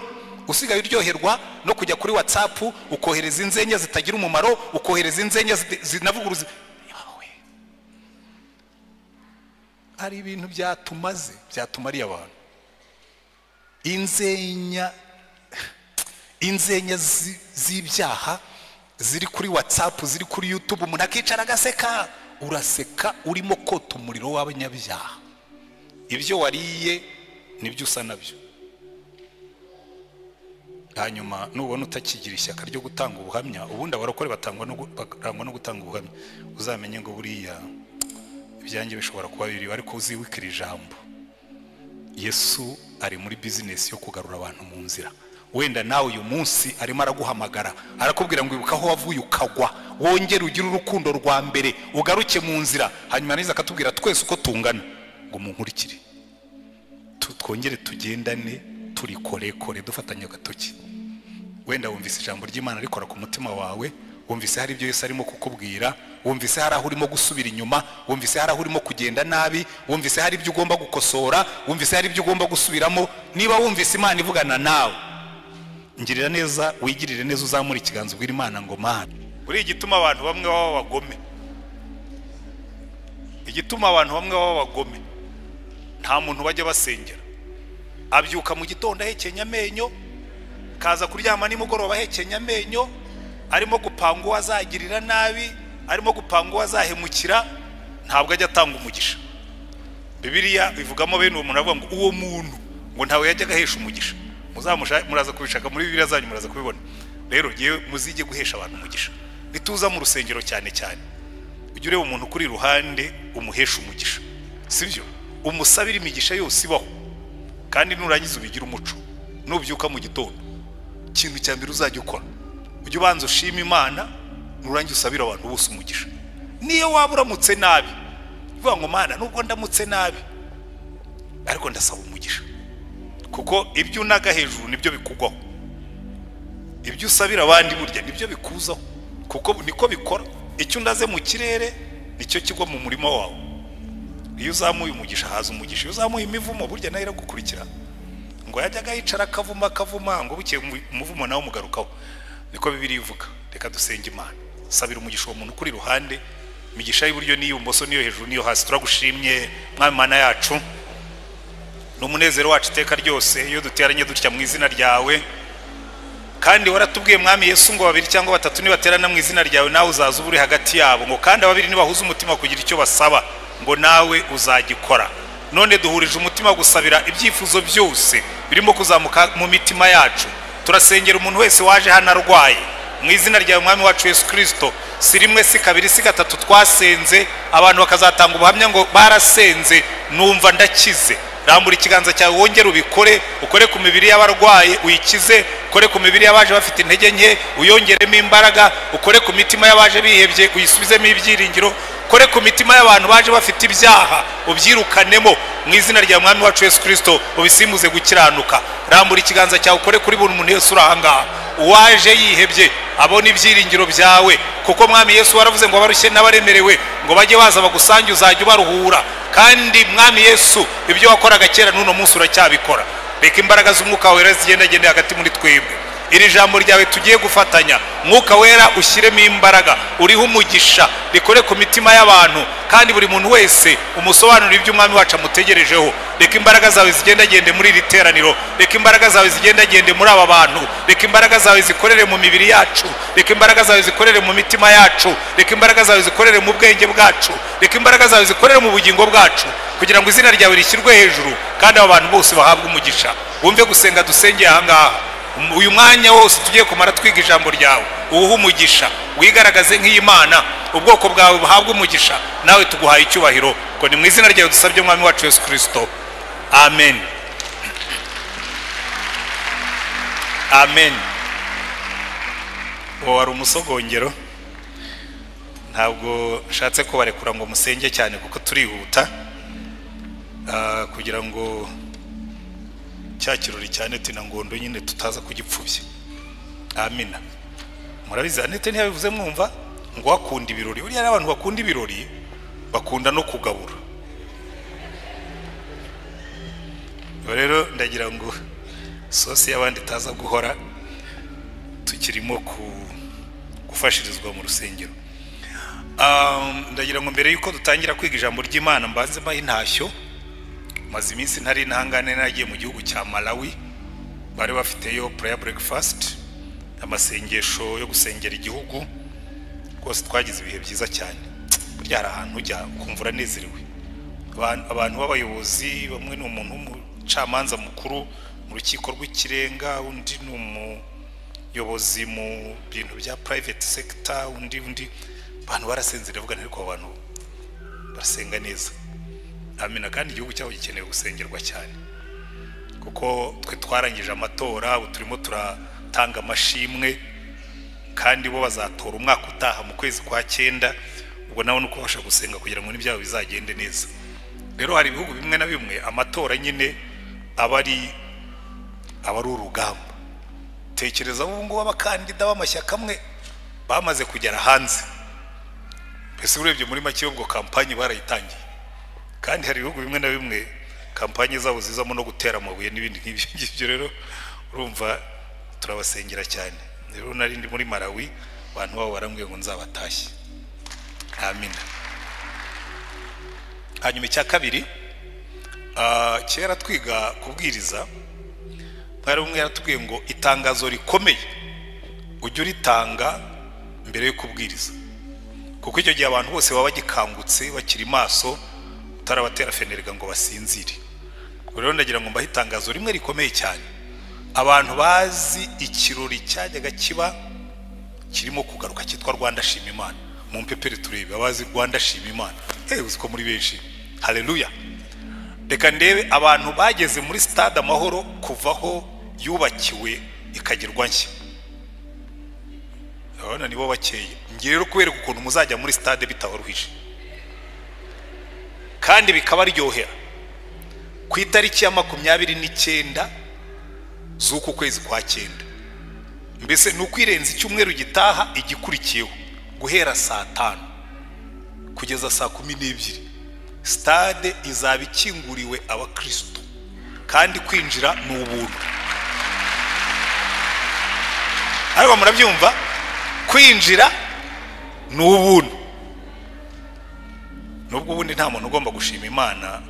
usigaye uryoherwa no kujya kuri WhatsApp ukohereza inzenya zitagira umumaro, ukohereza inzenya zinavuguruza yawe, ari ibintu byatumariye abantu. Inzenya z'ibyaha ziri kuri WhatsApp, ziri kuri YouTube, umuntu akicara agaseka. Uraseka urimo kota umuriro w'abanyabyaha. Ibyo wariye nibyo usa nabyo. Hanyuma nubona utakigira ishyaka ryo gutanga ubuhamya, ubundi abarokore batangwa no gutanga ubuhamya, uzamenye ngo buriya ibyanjye bishobora kuba biri, ariko uzibukira ijambo. Yesu ari muri business yo kugarura abantu mu nzira. Wenda nawe uyu munsi arimo araguhamagara, arakubwira ngo ibuka aho wavuye ukagwa, wongere ugire urukundo rwa mbere, ugaruke mu nzira. Hanyuma niza akatubwira twese uko tungana ngo munkurikire, twongere tugendane turi korekore dufatanye agatoki. Wenda wumvise ijambo ry'Imana rikora ku mutima wawe, wumvise hari ibyo Yesu arimo kukubwira, wumvise hari aho urimo gusubira inyuma, wumvise hari aho urimo kugenda nabi, wumvise hari ibyo ugomba gukosora, wumvise hari ibyo ugomba gusubiramo. Niba wumvise Imana ivugana nawe, ngirira neza, wigirire neza, uzamura ikiganza ubwira Imana ngo Mana. Buri igituma abantu bamwe baba bagome, igituma abantu bamwe baba bagome, nta muntu bajya basengera. Abyuka mu gitondo ahekenya amenyo, kaza kuryama nimugoroba ahekenya amenyo, arimo gupanga uwo azagirira nabi, arimo gupanga uwo azahemukira, ntabwo ajya atanga umugisha. Bibiliya bivugamo bene uwo muntu avuga ngo uwo muntu ngo ntawe yajya agahesha umugisha. Muraza kubishaka muri Bibiliya zanyu, muraza kubibona. Rero ngiye muzige guhesha abantu umugisha. Nituza mu rusengero cyane cyane, ujye ureba umuntu kuri ruhande umuhesha umugisha, sibyo? Umusabira imigisha yose ibaho, kandi nurangiza ubigira umuco. Nubyuka mu gitondo, ikintu cya mbere uzajya ukora, ujye ubanza ushima Imana, nurangiza usabira abantu bose umugisha. Niyo waba uramutse nabi, uvuga ngo Mana, nubwo ndamutse nabi ariko ndasaba umugisha, kuko ibyo unaga hejuru nibyo bikugwaho, ibyo usabira abandi burya nibyo bikuzaho, kuko niko bikora. Icyo undaze mu kirere nicyo kigwa mu murima wawe. Iyo uzamuye umugisha haza umugisha, iyo uzamuye imivumo burya nayo iragukurikira. Ngo yajyaga yicara akavuma ngo bukeye umuvumo nawe umugarukaho. Niko Bibiliya ivuga. Reka dusenge Imana. Sabira umugisha uwo muntu kuri ruhande, imigisha y'uburyo n'iy'ubumoso n'iyo hejuru n'iyo hasi. Turagushimye Mwami Mana yacu, n'umunezero wacu iteka ryose iyo duteranye dutya mu izina ryawe. Kandi waratubwiye Mwami Yesu ngo babiri cyangwa batatu nibaterana mu izina ryawe nawe uzaza uburi hagati yabo, ngo kandi ababiri nibahuza umutima kugira icyo basaba ngo nawe uzagikora. None duhurije umutima gusabira ibyifuzo byose birimo kuzamuka mu mitima yacu. Turasengera umuntu wese waje hano arwaye mu izina ryawe Mwami wacu Yesu Kristo. Si rimwe si kabiri si gatatu twasenze, abantu bakazatanga ubuhamya ngo barasenze numva ndakize. Rambura ikiganza cyawe wongere ubikore, ukore ku mibiri y'abarwaye uyikize, ukore ku mibiri y'abaje bafite intege nke uyongeremo imbaraga, ukore ku mitima y'abaje bihebye uyisubizemo ibyiringiro, ukore ku mitima y'abantu baje bafite ibyaha ubyirukanemo mu izina rya Mwami wacu Yesu Kristo, ubisimbuze gukiranuka. Rambura ikiganza cyawe ukore kuri buri muntu wese uri aha ngaha, uwaje yihebye abone ibyiringiro byawe, kuko Mwami Yesu waravuze ngo abarushye n'abaremerewe ngo bajye baza bagusange uzajya ubaruhura. Kandi Mwami Yesu ibyo wakoraga kera n'uno munsi uracyabikora. Reka imbaraga z'umwuka wera zigendagende hagati muri twebwe. Iri jambo ryawe tugiye gufatanya, Mwuka wera ushyiremo imbaraga, uriho umugisha, rikore ku mitima y'abantu, kandi buri muntu wese umusobanurira ibyo Umwami wacu amutegerejeho. Reka imbaraga zawe zigendagende muri iri teraniro, reka imbaraga zawe zigendagende muri aba bantu, reka imbaraga zawe zikorere mu mibiri yacu, reka imbaraga zawe zikorere mu mitima yacu, reka imbaraga zawe zikorere mu bwenge bwacu, reka imbaraga zawe zikorere mu bugingo bwacu, kugira ngo izina ryawe rishyirwe hejuru kandi aba bantu bose bahabwe umugisha. Wumve gusenga dusengeye aha ngaha. Uyu mwanya wose tugiye kumara twiga ijambo ryawe, uwuhe umugisha, wigaragaze nk'Imana, ubwoko bwawe buhabwe umugisha, nawe tuguhaye icyubahiro, ko ni mu izina ryawe dusabye Mwami wacu Yesu Kristo. Amen. Amen. Wari umusogongero, ntabwo nshatse ko barekura ngo musenge cyane kuko turihuta, kugira ngo cya kirori cyane tina ngondo nyine tutaza kugipfubya. Amina. Murabizi Anete ntiyabivuze mwumva ngo akunda ibirori. Uriya n'abantu bakunda ibirori bakunda no kugabura. Rero ndagira ngo sosi y'abandi taza guhora tukirimo gufashirizwa mu rusengero. Ndagira ngo mbere yuko dutangira kwiga ijambo ry'Imana mbanze mbahe intashyo. Maze iminsi ntari ntangane nagiye mu gihugu cya Malawi, bari bafiteyo prayer breakfast, amasengesho yo gusengera igihugu. Rwose twagize ibihe byiza cyane. Burya hari ahantu ujya ukumva uranezerewe. Abantu b'abayobozi, bamwe ni umuntu w'umucamanza mukuru mu rukiko rw'ikirenga, undi ni umuyobozi mu bintu bya private sector, undi abantu barasenzera vuga ariko abantu barasenga neza. Amina. Kandi igihugu cyabo gikeneye gusengerwa cyane, kuko twe twarangije amatora, turimo turatanga amashimwe, kandi bo bazatora umwaka utaha mu kwezi kwa 9. Ubwo nawe nuko basha gusenga kugira ngo n'ibyabo bizagende neza. Rero hari ibihugu bimwe na bimwe amatora nyine abari urugamba. Tekereza ubu ngo abakandida b'amashyaka amwe bamaze kugera hanze. Mbese urebye muri make ubwo kampanye barayitangiye, kandi hari ibihugu bimwe na bimwe kampanye zabo zizamo no gutera amabuye n'ibindi nk'ibyo. Rero urumva turabasengera cyane. Rero nari ndi muri Malawi, abantu babo barambwiye ngo nzabatashye. Amen. Hanyuma icya kabiri, kera twiga kubwiriza, mwari umwe yaratubwiye ngo itangazo rikomeye ujye uritanga mbere yo kubwiriza, kuko icyo gihe abantu bose baba bagikangutse bakiri maso, utarabatera fenerega ngo basinzire. Rero ndagira ngo mbahe itangazo rimwe rikomeye cyane. Abantu bazi ikirori cyajyaga kiba kirimo kugaruka cyitwa Rwanda Shima Imana, mu mpepere turebe abazi Rwanda Shima Imana. Uziko muri benshi. Haleluya. Reka ndebe abantu bageze muri stade Amahoro kuvaho yubakiwe ikagirwa nshya. Abana nibo bakeye. Ngiye rero kubereka ukuntu muzajya muri stade bitabaruhije kandi bikaba ryohera. Ku itariki ya 29 z'uku kwezi kwa 9, mbese n'ukwirenza icyumweru gitaha igikurikiyeho, guhera saa 5 kugeza saa 12, stade izaba ikinguriwe abakristo kandi kwinjira n'ubuntu. Ariko murabyumva, kwinjira n'ubuntu. Nubwo ubundi nta muntu ugomba gushima Imana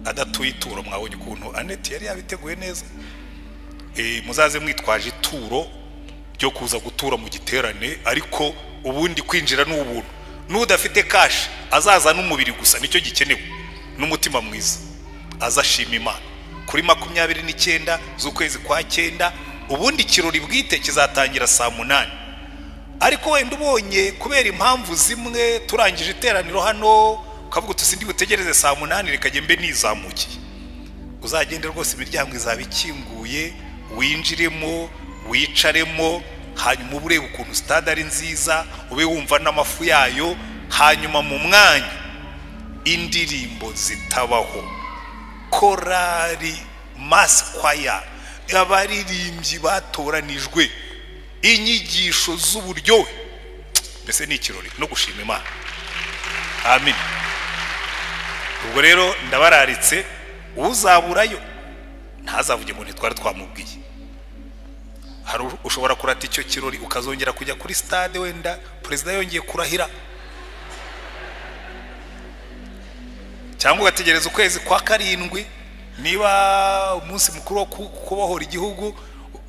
adatuye ituro. Mwabonye ukuntu Annette yari yabiteguye neza. Muzaze mwitwaje ituro ryo kuza gutura mu giterane, ariko ubundi kwinjira n'ubuntu. N'udafite cash azaza n'umubiri gusa, nicyo gikenewe, n'umutima mwiza, azashima Imana. Kuri 29 z'ukwezi kwa 9, ubundi kirori bwite kizatangira saa 8. Ariko wenda ubonye kubera impamvu zimwe turangije iteraniro hano, ukavuga tusindi butegereze saa 8 reka mbe nizamukiye, uzagende rwose imiryango izaba ikinguye, winjiremo wicaremo, hanyuma urebe ukuntu stade ari nziza, ube wumva n'amafu yayo. Hanyuma mu mwanya indirimbo zitabaho, korari, mass choir, abaririmbyi batoranijwe, inyigisho z'uburyohe. Mbese ni ikirori no gushima Imana. Amen. Ubwo rero ndabararitse, uzaburayo ntazavuge ngo ntitwari twamubwiye. Hari ushobora kurata icyo kirori ukazongera kujya kuri stade, wenda perezida yongeye kurahira, cyangwa ugategereza ukwezi kwa 7 niba umunsi mukuru wo kubohora igihugu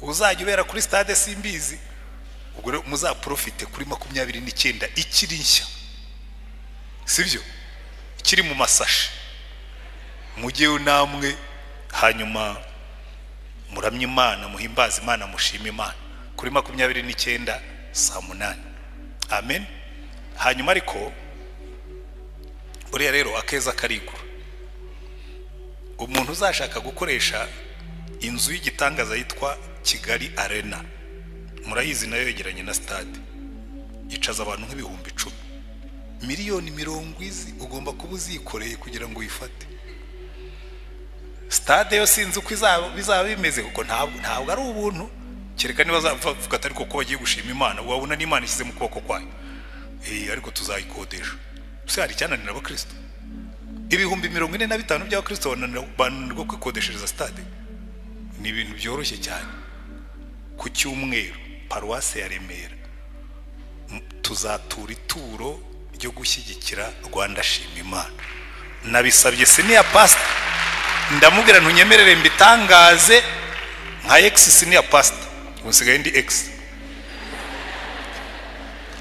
uzajya ubera kuri stade simbizi. Ubwo rero muzaprofite kuri 29 ikiri nshya, sibyo, ikiri mu masashi, mujyeyo namwe, hanyuma muramye Imana, muhimbaze Imana, mushime Imana kuri 29 saa 8. Amen. Hanyuma ariko buriya rero akeza karigura. Umuntu uzashaka gukoresha inzu y'igitangaza yitwa Kigali Arena, murayizi nayo yegeranye na stade, yicaza abantu nk'ibihumbi 10, miliyoni 70 ugomba kuba uzikoreye kugira ngo uyifate. Stade yo sinzi uko bizaba bimeze, kuko ntabwo ari ubuntu, kereka niba zavuga atari ko bagiye gushima Imana, wabona n'Imana ishyize mu kuboko kwayo. Ariko tuzayikodesha. Se hari cyananira abakristo ibihumbi 45 by'abakristo bananirwa kwikodeshereza stade? Ni ibintu byoroshye cyane. Ku cyumweru paruwase ya Remera tuzatura ituro ryo gushyigikira Rwanda Shima Imana. Nabisabye senior pastor, ndamubwira ntunyemerere mbitangaze nka ex senior pastor, usigaye ndi ex,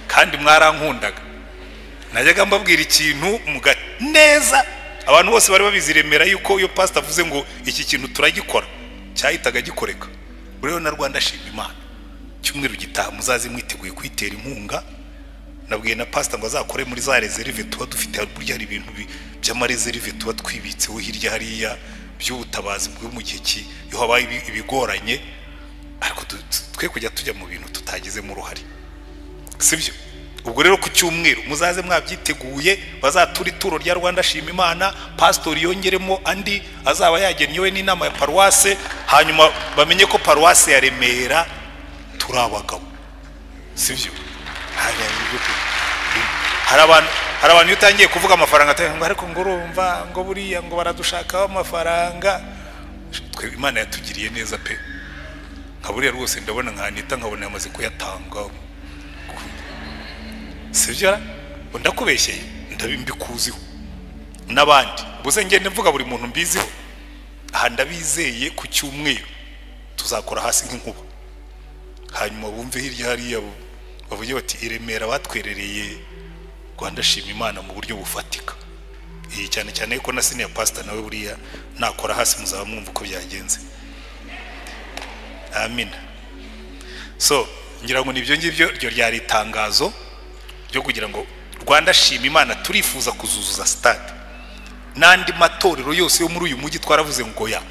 kandi mwarankundaga. Najyaga mbabwira ikintu neza, abantu bose bari babiziremera yuko iyo pastor avuze ngo iki kintu turagikora, cyahitaga gikoreka. Rero na Rwanda Shima Imana cyumweru gitaha muzazi mwiteguye kwitera inkunga. Nabwiye na pastor ngo azakore muri za reserve tuba dufite, burya hari ibintu by'amareserve tuba twibitseho hirya hariya by'ubutabazi bwo mu gihe yo habaye ibigoranye, ariko twe kujya tujya mu bintu tutagize mu ruhari, sibyo? Ubwo rero ku cyumweru muzaze mwabyiteguye, bazatura ituro rya Rwanda Shima Imana, pastor yongeremo andi azaba yagenyewe n'inama ya paruwase, hanyuma bamenye ko paruwase ya Remera turabagabo, sibyo? hari abantu utangiye kuvuga amafaranga ngo ariko ngo urumva ngo buriya ngo baradushakaho amafaranga. Twe Imana yatugiriye neza pe, nka buriya rwose ndabona nkanita nkabona yamaze kuyatanga. Sivyo ndakubeshyeye ndabimbikuziho n'abandi buze ngende mvuga buri muntu mbiziho. Aha ndabizeye ku cyumweru tuzakora hasi nk'inkuba, hanyuma bumve hirya hariya bavuye bati iremera batwerereye Rwanda shima Imana mu buryo bufatika. Cyane cyane ko na senior pastor nawe buriya nakora hasi muzaba mwumva uko byagenze. Amen. So ngira ngo nibyo ngibyo ryo ryari itangazo ryo kugira ngo Rwanda shima Imana turifuza kuzuzuza stade. Nandi matorero yose yo muri uyu mujyi twaravuze ngo ya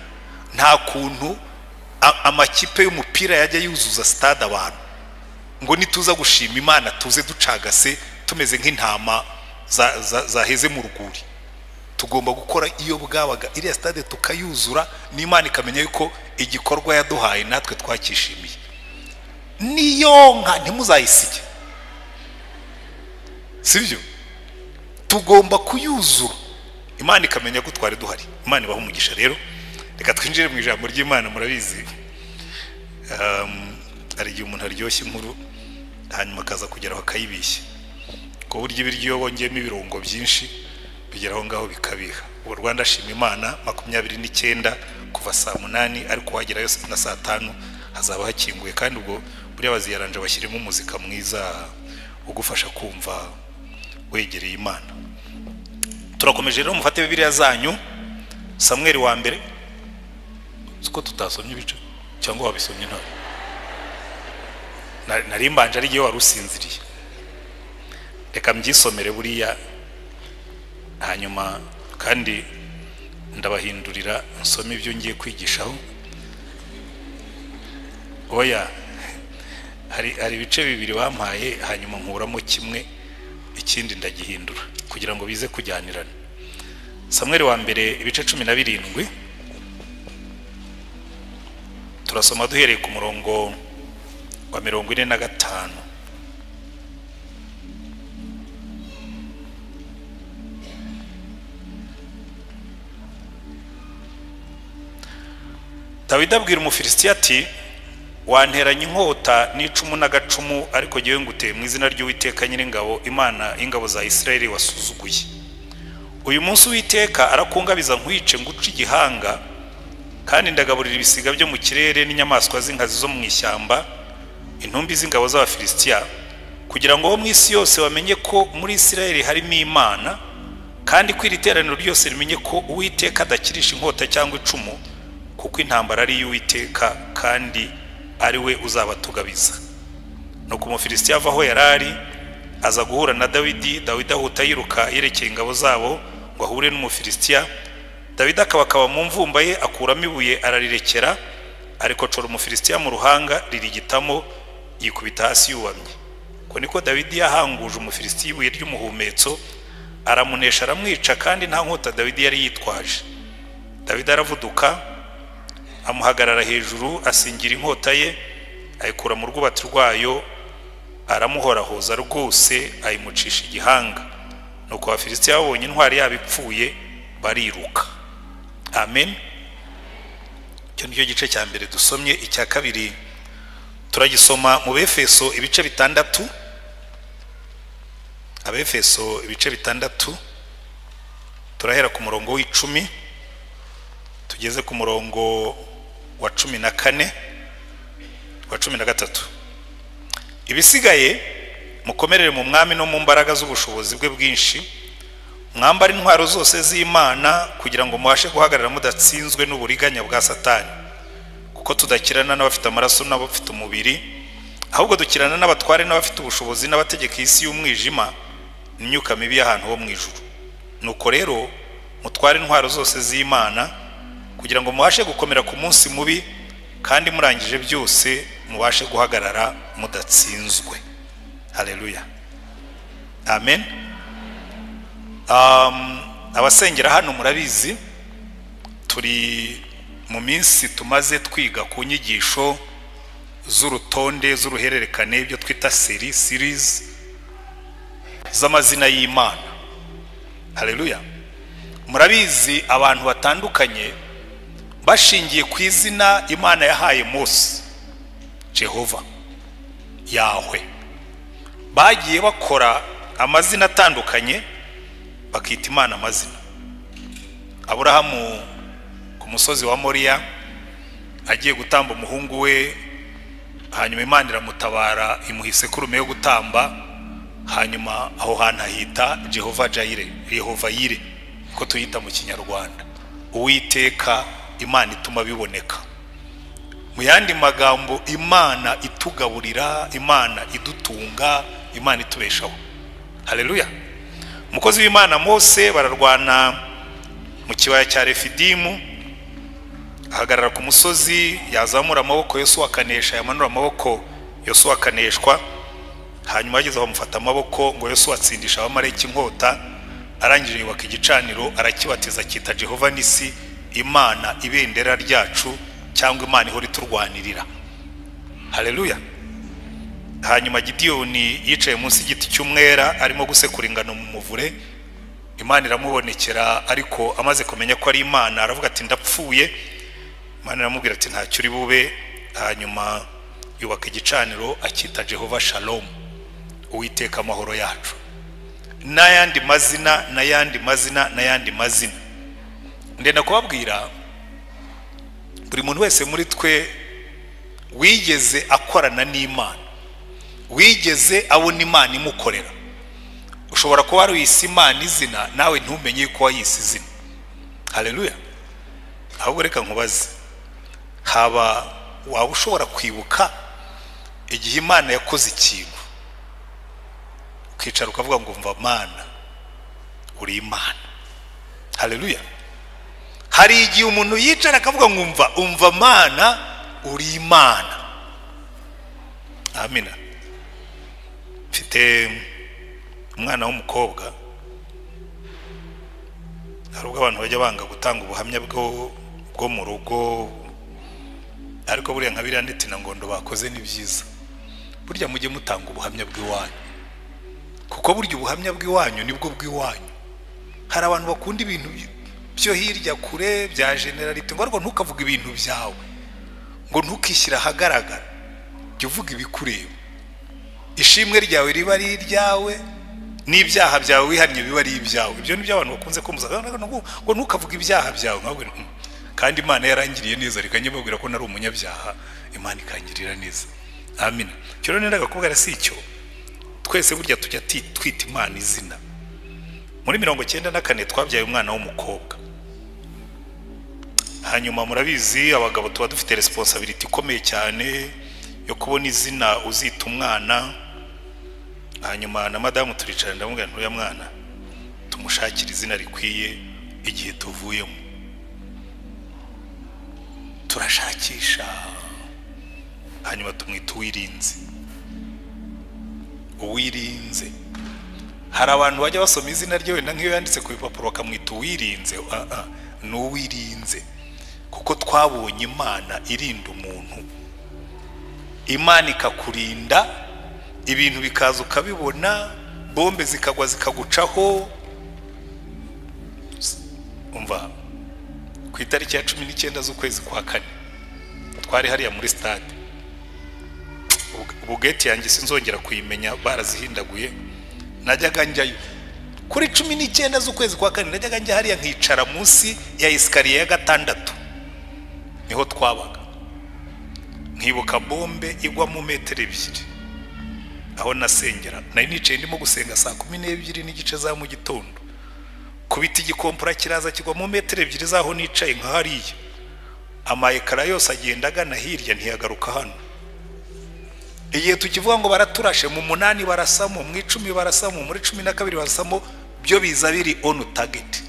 nta kuntu amakipe y'umupira yajya yuzuza stade abantu ngo nituza gushima Imana tuze ducagase tumeze nk'intama zaheze mu ruguri. Tugomba gukora iyo bwabaga iriya stade tukayuzura n'Imana ikamenya yuko igikorwa yaduhaye natwe twakishimiye. Niyo nka ntimuzayisige, sivyo? Tugomba kuyuzura Imana ikamenya ko twari duhari. Imana ibaho umugisha. Rero reka twinjire mu ijambo ry'Imana. Murabizi ari igihe umuntu aryoshye inkuru hanyuma akaza kugeraho akayibishya, ko burya ibiryo bongeyemo ibirungo byinshi bigeraho ngaho bikabiha. Ubu Rwanda shima Imana 29 kuva saa 8 ariko wagera yose na saa 5 hazaba hakinguye, kandi ubwo buriya baziyaranje bashyiremo umuzika mwiza ugufasha kumva wegereye Imana. Turakomeje rero mufate Bibiliya zanyu Samuel wa mbere. Siko tutasomye ibice cyangwa wabisomye nta nari mbanje ari gihe warusinziriye. Reka mbyisomere buriya hanyuma kandi ndabahindurira nsome ibyo ngiye kwigishaho. Oya hari ibice bibiri bampaye hanyuma nkuramo kimwe ikindi ndagihindura kugira ngo bize kujyanirana. Samuel wa mbere ibice 17 turasoma duhereye ku murongo wa 45. Dawidi abwira Umufilisitiya ati wanteranye inkota n'icumu n'agacumu, ariko jyewe nguteye mu izina ry'Uwiteka Nyiringabo, Imana y'ingabo za Isirayeli wasuzuguye. Uyu munsi Uwiteka arakungabiza nkwice nguce igihanga, kandi ndagaburira ibisiga byo mu kirere n'inyamaswa z'inkazi zo mu ishyamba, intumbi z'ingabo z'Abafilisitiya, kugira ngo bo mu isi yose bamenye ko muri Isirayeli harimo Imana, kandi ko iri teraniro ryose rimenye ko Uwiteka adakirisha inkota cyangwa icumu, kuko intambara ari y'Uwiteka kandi ari we uzabatugabiza. Nuko Umufilisitiya ava aho yarari aza guhura na Dawidi. Dawidi ahuta yiruka yerekeye ingabo zabo ngo ahure n'Umufilisitiya. Dawidi akaba mu mvumba ye akuramo ibuye ararirekera, ariko cora Umufilisitiya mu ruhanga ririgitamo yikubita hasi yubamye. Ko niko Dawidi yahanguje Umufilisitiya ibuye ry'umuhumetso, aramunesha aramwica, kandi nta nkota Dawidi yari yitwaje. Dawidi aravuduka amuhagarara hejuru, asingira inkota ye, ayikura mu rwubati rwayo, aramuhorahoza rwose, ayimucisha igihanga. Nuko Abafilisitiya babonye intwari yabo ipfuye bariruka. Amen. Cyo nicyo gice cya mbere dusomye. Icya kabiri turagisoma mu Befeso ibice 6. Abefeso ibice 6 turahera ku murongo w'10 tugeze ku murongo wa 14 wa 13. Ibisigaye mukomerere mu mwami no mu mbaraga z'ubushobozi bwe bwinshi, mwambara intwaro zose z'Imana kugira ngo mubashe guhagarara mudatsinzwe n'uburiganya bwa Satani, kuko tudakirana n'abafite amaraso n'abafite umubiri, ahubwo dukirana n'abatware n'abafite ubushobozi n'abategeka isi y'umwijima n'imyuka mibi y'ahantu ho mu ijuru. Nuko rero mutware intwaro zose z'Imana kugira ngo mubashe gukomera ku munsi mubi, kandi murangije byose mubashe guhagarara mudatsinzwe. Haleluya. Amen. Abasengera hano murabizi turi mu minsi tumaze twiga ku nyigisho z'urutonde z'uruhererekane, ibyo twita series z'amazina y'Imana. Haleluya. Murabizi abantu batandukanye bashingiye ku izina Imana yahaye Mose, Jehova, Yahwe, bagiye bakora amazina atandukanye bakita Imana amazina. Aburahamu ku musozi wa Moriya agiye gutamba umuhungu we, hanyuma Imana iramutabara imuha isekurume yo gutamba, hanyuma aho hantu ahita Jehova Jayire, Yehova Yire ko tuyita mu Kinyarwanda, Uwiteka Imana ituma biboneka. Mu yandi magambo, Imana itugaburira, Imana idutunga, Imana itubeshaho. Haleluya. Umukozi w'Imana Mose bararwana mu kibaya cya Refidimu, ahagarara ku musozi, yazamura amaboko, Yesu akanesha, yamanura amaboko, Yesu akaneshwa. Hanyuma ageze bamufata amaboko ngo Yesu atsindisha abamarayika inkota, arangije yubaka igicaniro, arakibatiza cyita Jehova Nisi, Imana ibendera ryacu, cyangwa Imana ihora iturwanirira. Haleluya. Hanyuma Gideyoni yicaye munsi y'igiti cy'umwera arimo gusekura ingano mu muvure, Imana iramubonekera, ariko amaze kumenya ko ari Imana aravuga ati ndapfuye. Imana iramubwira ati ntacyo uri bube. Hanyuma yubaka igicaniro akita Jehova Shalom, Uwiteka amahoro yacu, n'ayandi mazina n'ayandi mazina n'ayandi mazina. Ndenda kubabwira buri muntu wese muri twe wigeze akorana n'Imana, wigeze abona Imana imukorera. Ushobora kuba wayise Imana izina nawe ntumenye ko wayise izina. Haleluya. Ahubwo reka nkubaze, haba waba ushobora kwibuka igihe Imana yakoze ikintu ukicara ukavuga ngo umva Mana uri Imana? Haleluya. Hari igihe umuntu yicara akavuga ngo umva Mana uri Imana. Amina. Mfite umwana w'umukobwa, hari ubwo abantu bajya banga gutanga ubuhamya bwo mu rugo, ariko buriya nka biriya ndetse na ngondo bakoze ni byiza. Burya mujye mutanga ubuhamya bw'iwanyu, kuko burya ubuhamya bw'iwanyu nibwo bw'iwanyu. Hari abantu bakunda ibintu byo hirya kure bya generalite, ngo ariko ntukavuga ibintu byawe, ngo ntukishyira ahagaragara, jya uvuga ibikureba. Ishimwe ryawe riba ari iryawe, n'ibyaha byawe wihannye biba ari ibyawe. Ibyo ni byo abantu bakunze kumuza, ngo ntukavuga ibyaha byawe. Kandi Imana yarangiriye neza, reka nyibabwira ko nari umunyabyaha, Imana ikangirira neza. Amina. Cyo nendaga kubwira si icyo, twese burya tujya twita Imana izina. Muri 94 twabyaye umwana w'umukobwa. Hanyuma murabizi abagabo tuba dufite responsibility ikomeye cyane yo kubona izina uzita umwana. Hanyuma na madamu turicara ndamubwira ntuya mwana tumushakira izina rikwiye igihe tuvuyemo. Turashakisha, hanyuma tumwita Uwirinze. Uwirinze. Hari abantu bajya basoma izina rye wenda nk'iyo yanditse ku bipapuro bakamwita Uwirinze. Ni Uwirinze, kuko twabonye Imana irinda umuntu. Imana ikakurinda, ibintu bikaza ukabibona, bombe zikagwa zikagucaho. Umva, ku itariki ya 19 z'ukwezi kwa 4 twari hariya muri stade. Ubugeti yanjye sinzongera kuyimenya, barazihindaguye. Najyaga njyayo kuri 19 z'ukwezi kwa 4, najyaga njya hariya nkicara munsi ya iskariye ya 6, niho twabaga. Nkibuka bombe igwa mu metero 2 aho nasengera. Nari nicaye ndimo gusenga saa 12 n'igice za mu gitondo, kubita igikompora kiraza kigwa mu metero 2 zaho nicaye nka hariya. Amayekara yose agenda agana hirya, ntiyagaruka hano. Igihe tukivuga ngo baraturashe mu 8 barasamo, mu 10 barasamo, muri 12 barasamo, byo biza biri on target.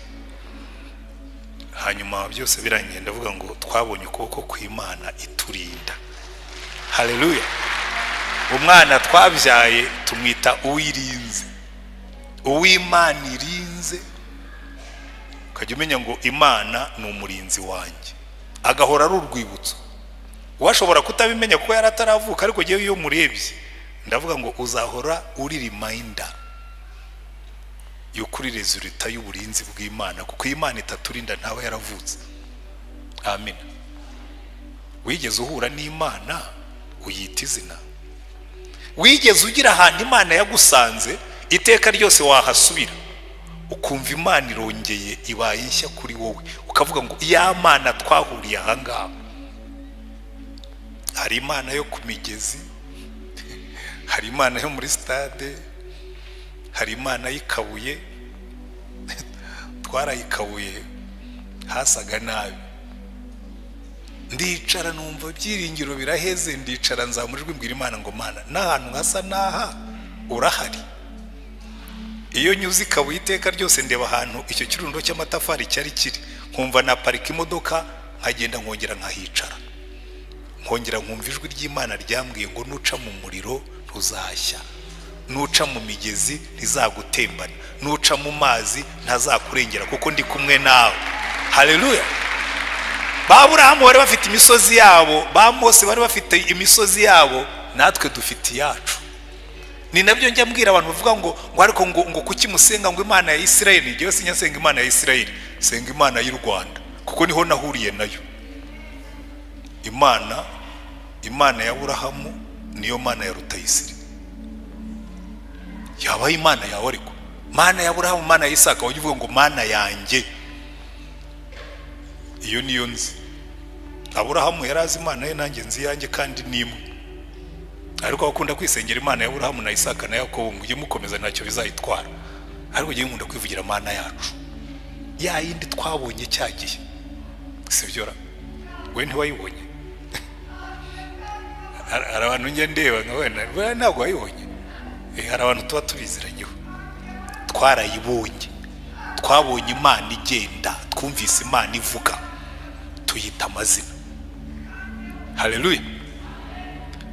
Hanyuma byose birangiye ndavuga ngo twabonye ukuboko kw'Imana iturinda. Haleluya. Umwana twabyaye tumwita Uwirinze, Uwimana irinze. Ukajya umenya ngo Imana ni umurinzi wanjye, agahora ari urwibutso. Washobora kutabimenya kuko yarataravuka, ariko giye iyo murebye ndavuga ngo uzahora uri reminder yo kuri resulta y'uburinzi bw'Imana, kuko Imana itaturinda ntawe yaravutse. Amen. Wigeze uhura n'Imana uyita izina? Wigeze ugira ahantu Imana yagusanze iteka ryose wahasubira ukumva Imana irongeye ibaye nshya kuri wowe, ukavuga ngo ya Mana twahuriye aha ngaha? Hari Imana yo ku migezi, hari Imana yo muri stade, hari Imana y'ikabuye. Twarayikabuye hasaga nabi, ndicara numva byiringiro biraheze, ndicara nzamurijwe mbwira Imana ngo Mana n'ahantu hasa naha urahari. Iyo nyuzi ikabuye iteka ryose ndeba ahantu icyo kirundo cy'amatafari cyari kiri, nkumva na parika imodoka nkagenda nkongera nkahicara, nkongera nkumva ijwi ry'Imana ryambwiye ngo nuca mu muriro ntuzashya, nuca mu migezi ntizagutembana, nuca mu mazi ntazakurengera kuko ndi kumwe nawe. Haleluya. Baburahamu bari bafite imisozi yabo, ba Mose bari bafite imisozi yabo, natwe dufite yacu. Ni nabyo njya mbwira abantu bavuga ngo ariko ngo kuki musenga ngo Imana ya Isirayeli? Ngiye sinyasenga Imana ya Isirayeli, senga Imana y'u Rwanda kuko niho nahuriye nayo. Imana ya Aburahamu niyo Mana ya Rutayisire. Yabaye Imana yawe ariko Mana ya Aburahamu, Mana ya Isaka, wajya uvuga ngo Mana yanjye. Iyo niyo nzi. Aburahamu yarazi Imana ye, nanjye nzi yanjye kandi nimwe. Ariko bakunda kwisengera Imana ya Aburahamu na Isaka na Yakobo, ngo ujye mukomeza ntacyo bizayitwara. Ariko ujye nkunda kwivugira Mana yacu, ya yindi twabonye cyagiye. Sibyo ra? We ntiwayibonye? Hari abantu njye ndeba nka wenda ntabwo wayibonye. Hari abantu tuba tubiziranyeho, twarayibonye, twabonye Imana igenda, twumvise Imana ivuga, tuyita amazina. Haleluya.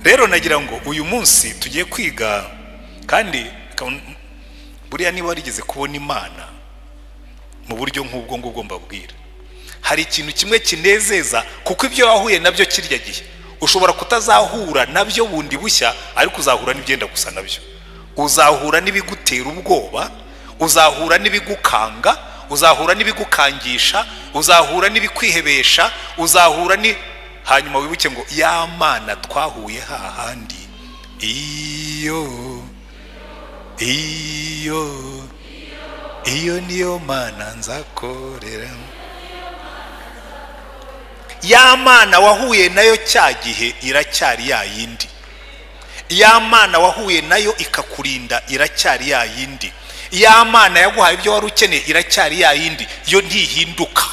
Rero nagira ngo uyu munsi tugiye kwiga, kandi buriya niba warigeze kubona Imana mu buryo nk'ubwo ngubwo mbabwira, hari ikintu kimwe kinezeza, kuko ibyo wahuye nabyo kirya gihe ushobora kutazahura nabyo bundi bushya, ariko uzahura n'ibyenda gusa nabyo. Uzahura n'ibigutera ubwoba, uzahura n'ibigukanga, uzahura n'ibigukangisha, uzahura n'ibikwihebesha, uzahura ni hanyuma wibuke ngo ya Mana twahuye hahandi. Iyo niyo Mana nzakorera. Ya Mana wahuye nayo cya gihe iracyari ya yindi. Ya Mana wahuye nayo ikakurinda iracyari ya yindi. Ya Mana yaguhaye ibyo wari ukeneye iracyari ya yindi, yo ntihinduka.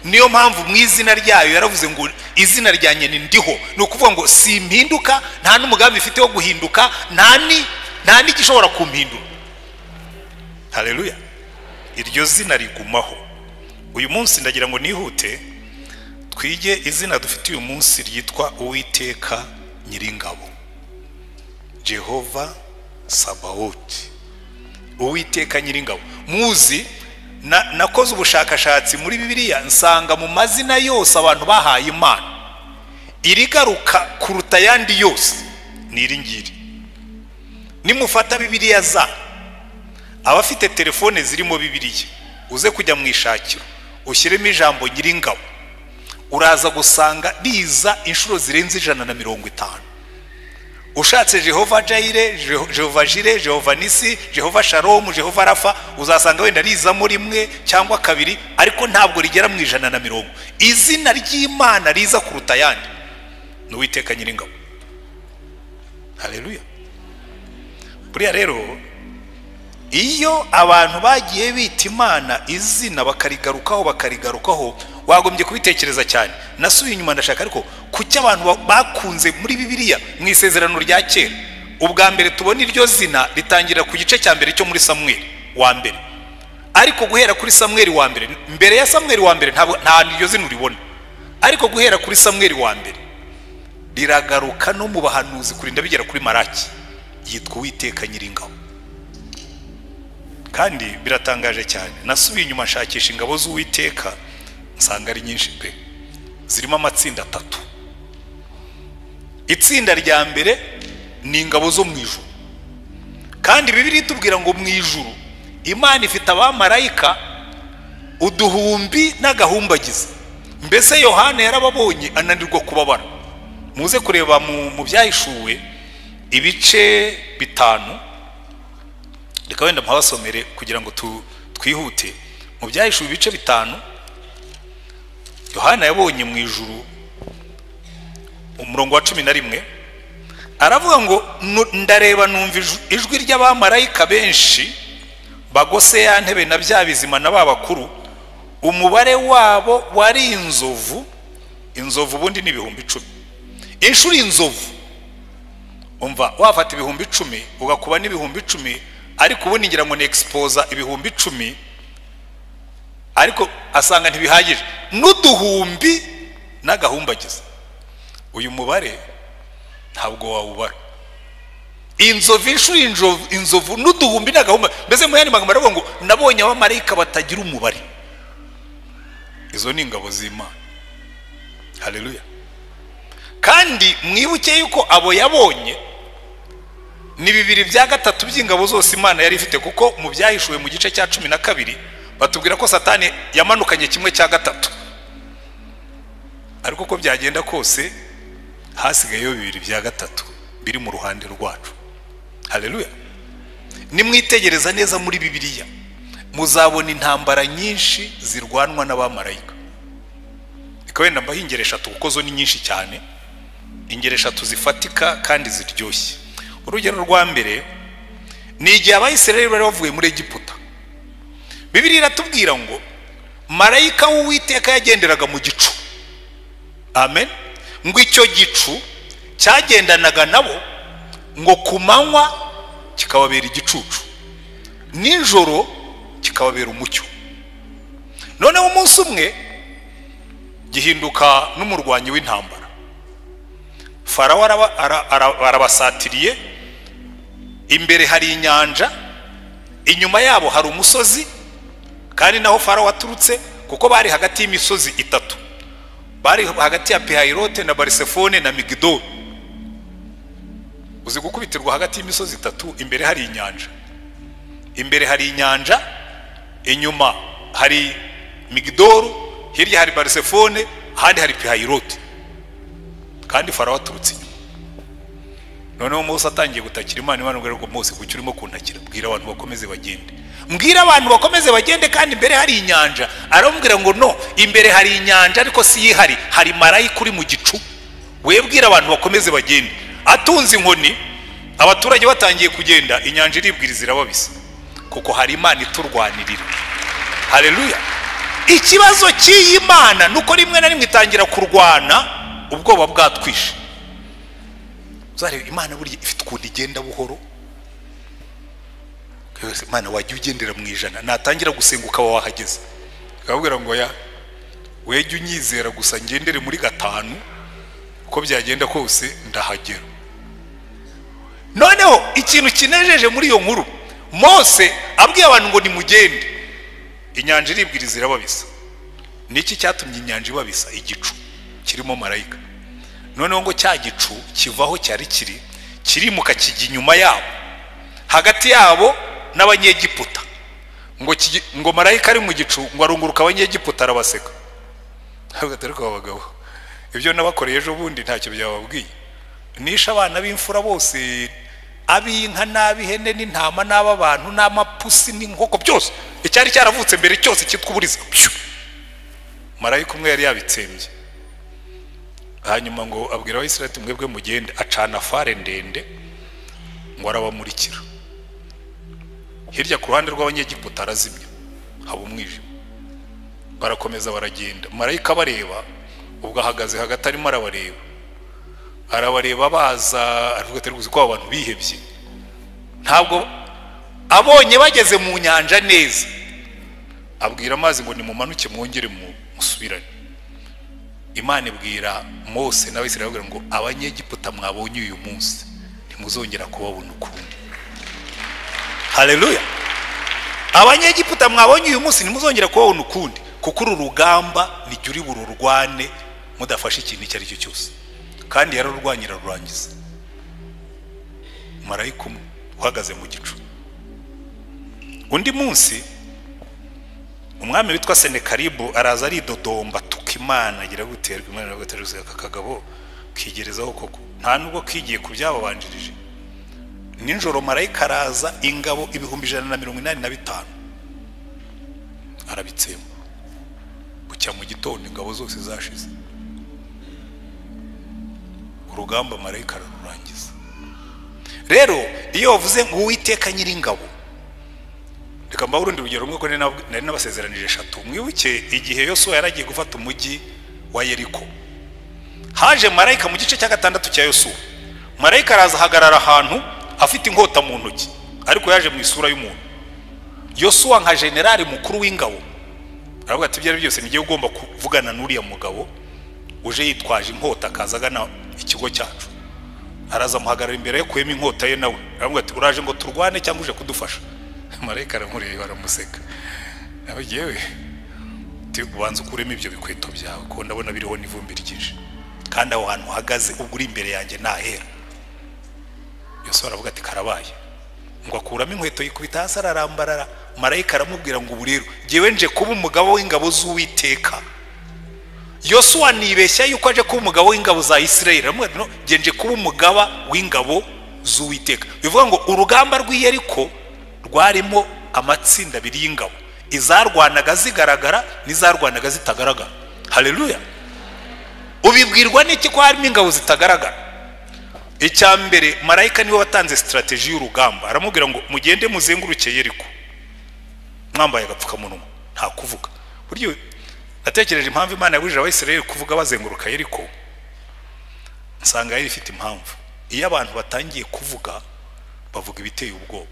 Niyo mpamvu mu izina ryayo yaravuze ngo izina ryanjye ni ndiho. Ni ukuvuga ngo simpinduka, nta n'umugambi ifite wo guhinduka, nta n'igishobora kumpindura. Haleluya. Iryo zina rigumaho. Uyu munsi ndagira ngo nihute twige izina dufite uyu munsi ryitwa Uwiteka Nyiringabo, Jehova Sabaoti. Uwiteka Nyiringabo. Muzi nakoze ubushakashatsi muri Bibiliya, nsanga mu mazina yose abantu bahaye Imana irigaruka kuruta yandi yose ni iringiri. Nimufata Bibiliya za abafite telefone zirimo Bibiliya, uze kujya mu ishakiro ushyiremo ijambo Nyiringabo, uraza gusanga riza inshuro zirenze 150. Ushatse Jehova Jaire, Jehova Jire, Jehova Nisi, Jehova Shalom, Jehova Rafa, uzasanga wenda rizamo rimwe cyangwa kabiri, ariko ntabwo rigera mu 150. Izina ry'Imana riza kuruta yandi ni Uwiteka Nyiringabo. Haleluya. Buriya rero iyo abantu bagiye bita Imana izina bakarigarukaho wagombye kubitekereza cyane. Nasubiye inyuma ndashaka ariko kuki abantu bakunze muri Bibiliya mu isezerano rya kera. Ubwa mbere tubona iryo zina ritangira ku gice cya mbere cyo muri Samuel wa mbere, ariko guhera kuri Samuel wa mbere, mbere ya Samuel wa mbere nta iryo zina uribona, ariko guhera kuri Samuel wa mbere riragaruka no mu bahanuzi kurinda bigera kuri Maraki, yitwa Uwiteka Nyiringabo. Kandi biratangaje cyane. Nasubiye inyuma nshakisha ingabo z'Uwiteka, nsanga ari nyinshi pe, zirimo amatsinda 3. Itsinda rya mbere ni ingabo zo mu ijuru, kandi Bibiliya itubwira ngo mu ijuru Imana ifite abamarayika uduhumbi n'agahumbagiza. Mbese Yohana yarababonye ananirwa kubabara. Muze kureba mu byahishuwe ibice 5. Reka wenda mpabasomere kugira ngo twihute. Mu byahishuwe ibice 5 Yohana yabonye mu ijuru umurongo wa 11 aravuga ngo ndareba numva ijwi ry'abamarayika benshi bagose ya ntebe na bya bizima na babakuru, umubare wabo wari inzovu ubundi ni 10,000. Inshuro inzovu, umva wafata 10,000 ugakuba ni 10,000, ariko ubundi ngira ngo ni exposa 10,000, ariko asanga ntibihagije n'uduhumbi n'agahumbagiza. Uyu mubare ntabwo wawubara. Inzovu, inzovu n'uduhumbi n'agahumba, mbese mu yandi magambo aravuga ngo nabonye abamarayika batagira umubare. Izo ni ingabo z'Imana. Haleluya. Kandi mwibuke yuko abo yabonye ni 2/3 by'ingabo zose Imana yari ifite, kuko mu byahishuwe mu gice cya 12 batubwira ko Satani yamanukanye 1/3, ariko ko byagenda kose hasigayeyo 2/3 biri mu ruhande rwacu. Haleluya. Nimwitegereza neza muri Bibiliya muzabona intambara nyinshi zirwanwa n'abamarayika. Reka wenda mbaho ingero 3 kuko zo ni nyinshi cyane, ingero 3 zifatika kandi ziryoshye. Urugero rwa mbere ni igihe Abayisiraheli bari bavuye muri Egiputa. Bibiliya iratubwira ngo marayika w'Uwiteka yagenderaga mu gicu. Amen. Ngo icyo gicu cyagendanaga nabo, ngo kumanywa kikababera igicucu, nijoro kikababera umucyo. Noneho umunsi umwe gihinduka n'umurwanyi w'intambara. Farawo arabasatiriye, imbere hari inyanja, inyuma yabo hari umusozi, kandi naho Farawo aturutse, kuko bari hagati y'imisozi 3. Bari hagati ya Pihayirote na Barisefone na Migidol. Uzi gukubitirwa hagati y'imisozi 3, imbere hari inyanja. Imbere hari inyanja, inyuma hari Migidol, hirya hari Barisefone, ahandi hari Pihayirote. Kandi Farawo aturutse inyuma. Noneho Mose atangiye gutakira Imana. Imana ngo Mose kuki urimo kuntakira? Bwira abantu bakomeze bagende. Mbwira abantu bakomeze bagende, kandi imbere hari inyanja. Aramubwira ngo no, imbere hari inyanja ariko si yihari, hari marayika uri mu gicu. Webwira abantu bakomeze bagende. Atunze inkoni, abaturage batangiye kugenda, inyanja iribwiriza irababisa, kuko hari Imana iturwanirira. Haleluya. Ikibazo cy'Imana nuko rimwe na rimwe itangira kurwana ubwoba bwatwishe. Uzareba Imana buri ifite ukuntu igenda buhoro. Imana wajya ugendera mu ijana, natangira gusenguka wahageze, akabwira ngo ya wejye unyizera gusa ngendere muri 5, uko byagenda kose ndahagera. Noneho ikintu kinejeje muri iyo nkuru, Mose abwiye abantu ngo nimugende, inyanja iribwiriza irababisa. Niki cyatumye inyanja ibabisa? Igicu kirimo marayika. Noneho ngo cya gicu kivaho cyari kirimuka kijya inyuma yabo, hagati yabo n'Abanyegiputa. Ngo marayika ari mu gicu, ngo arunguruka Abanyegiputa arabaseka. Ariko abagabo ibyo nabakoreye ejo bundi ntacyo byababwiye. Nisha abana b'imfura bose, ab'inka n'ab'ihene n'intama n'abantu n'amapusi n'inkoko, byose icyari cyaravutse mbere cyose cyitwa uburiza. Marayika umwe yari yabitsembye. Hanyuma ngo abwira Abayisiraheli mwebwe mugende, acana fare ndende ngo arabamurikira. Hirya ku ruhande rw'Abanyegiputa arazimya, haba umwijima. Barakomeza baragenda, marayika bareba, ubwo ahagaze hagati arimo arabareba baza, avuga ati rwose ko abantu bihebye. Ntabwo abonye bageze mu nyanja neza, abwira amazi ngo nimumanuke mwongere musubirane. Imana ibwira Mose n'Abisirayeli ngo Abanyegiputa mwabonye uyu munsi ntimuzongera kubabona ukundi. Haleluya. Abanyegiputa mwabonye uyu munsi ntimuzongera kubabona ukundi, kuko uru rugamba nijye uri bururwane mudafashe ikintu icyo ari cyo cyose. Kandi yararurwanyira rurangiza. Marayika umwe uhagaze mu gicu. undi munsi umwami witwa Senekeribu araza aridodomba tuka Imana agira guterwa Imana n'agateruza aka kagabo kigerezaho koko nta nubwo kigiye kubyababanjirije. Ninjoro marayika araza ingabo 185 arabitsemba bucya mu gitondo ingabo zose zashize urugamba marayika rurangiza. Rero iyo wavuze ngo Uwiteka Nyiringabo, reka mba urundi rugero rumwe ko nari nabasezeranije 3. Mwibuke igihe Yosuwa yaragiye gufata umujyi wa Yeriko, haje marayika mu gice cya 6 cya Yosuwa. Marayika araza hagarara ahantu afite inkota mu ntoki, ariko yaje mu isura y'umuntu. Yosuwa nka generali mukuru w'ingabo aravuga ati byari byose nigiye ugomba kuvugana n'uriya mugabo uje yitwaje inkota akazagana ikigo cyacu. Araza muhagarara imbere yo kwema inkota ye nawe aravuga ati uraje ngo turwane cyangwa uje kudufasha? Marayika aramureba aramuseka, nawe yewe ubanza ukuremo ibyo bikweto byawe ko ndabona biriho n'ivumbi ryinshi, kandi aho hantu uhagaze ubwo uri imbere yanjye nahera. Yesu aravuga ati karabaye, ngo akuramo inkweto yikubita hasi ararambarara. Marayika aramubwira ngo ubu rero ngewe nje kuba umugabo w'ingabo z'Uwiteka. Yosuwa nibeshya yuko aje kuba umugabo w'ingabo za Isirayeli, aramubwira no nje kuba umugaba w'ingabo z'Uwiteka. Bivuga ngo urugamba rw'Iyeriko rwarimo amatsinda 2 y'ingabo, izarwanaga zigaragara n'izarwanaga zitagaragara. Haleluya. Ubibwirwa n'iki ko harimo ingabo zitagaragara? Icyambere marayika niwe watanze strategy y'urugamba, aramubwira ngo mugende muzenguruke Yeriko mwambaye agapfukamunwa nta kuvuga. Buryo natekereje impamvu Imana yabujije Abisirayeli kuvuga bazenguruka Yeriko, nsanga yari ifite impamvu. Iyo abantu batangiye kuvuga bavuga ibiteye ubwoba,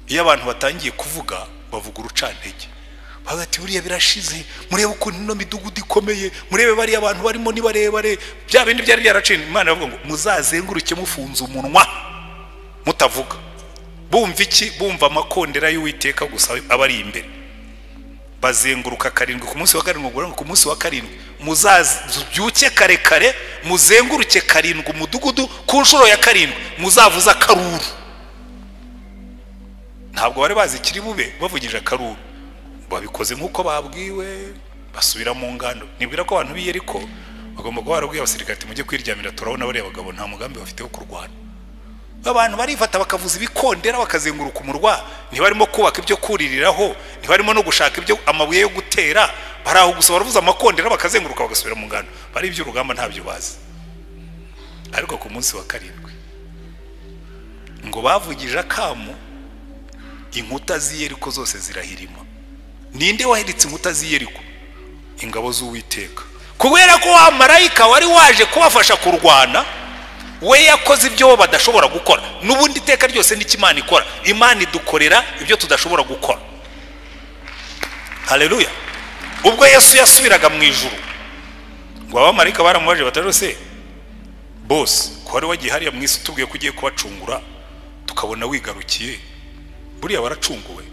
iyo abantu batangiye kuvuga bavuga urucantege. Bagati buriya birashize, murebe uko no midugudu ikomeye, murebe bari abantu barimo ni barebare, bya bindi byari byaracina. Imana yavuga ngo muzazenguruke mufunze umunwa mutavuga. Bumva iki? Bumva amakondera y'Uwiteka gusa abari imbere. Bazenguruka 7 ku munsi wa 7, ngo ku munsi wa 7 muzabyuke kare kare muzenguruke 7 umudugudu, ku nshuro ya 7 muzavuza karuru. Ntabwo bari bazi kiri bube bavugije karuru, babikoze nkuko babwiwe basubira mu ngando. Nibwira ko abantu b'Iyeriko bagomba kuba barabwiye abasirikare ati mujye kwiryamira, turabona bari abagabo nta mugambi bafite wo kurwana. Abantu barifata bakavuza ibikondera bakazenguruka umurwa, ntibarimo kubaka ibyo kuririraho, ntibarimo no gushaka ibyo amabuye yo gutera, baraho gusa baravuza amakondera bakazenguruka bagasubira mu ngando. Bari ibyo urugamba ntabyo bazi. Ariko ku munsi wa 7 ngo bavugije akamu, inkuta z'Iyeriko zose zirahirima. Ninde wahiritse inkuta z'Iyeriko? Ingabo z'Uwiteka. Kubera ko wa marayika wari waje kubafasha kurwana, we yakoze ibyo badashobora gukora. Nubundi iteka ryose n'ikimana ikora, Imana idukorera ibyo tudashobora gukora. Haleluya. Ubwo Yesu yasubiraga mu ijuru, ngo abamarayika baramubaje batarose boss ko wari wagiye hariya mu isi tubwiye ko ugiye kubacungura tukabona wigarukiye, buriya waracunguwe?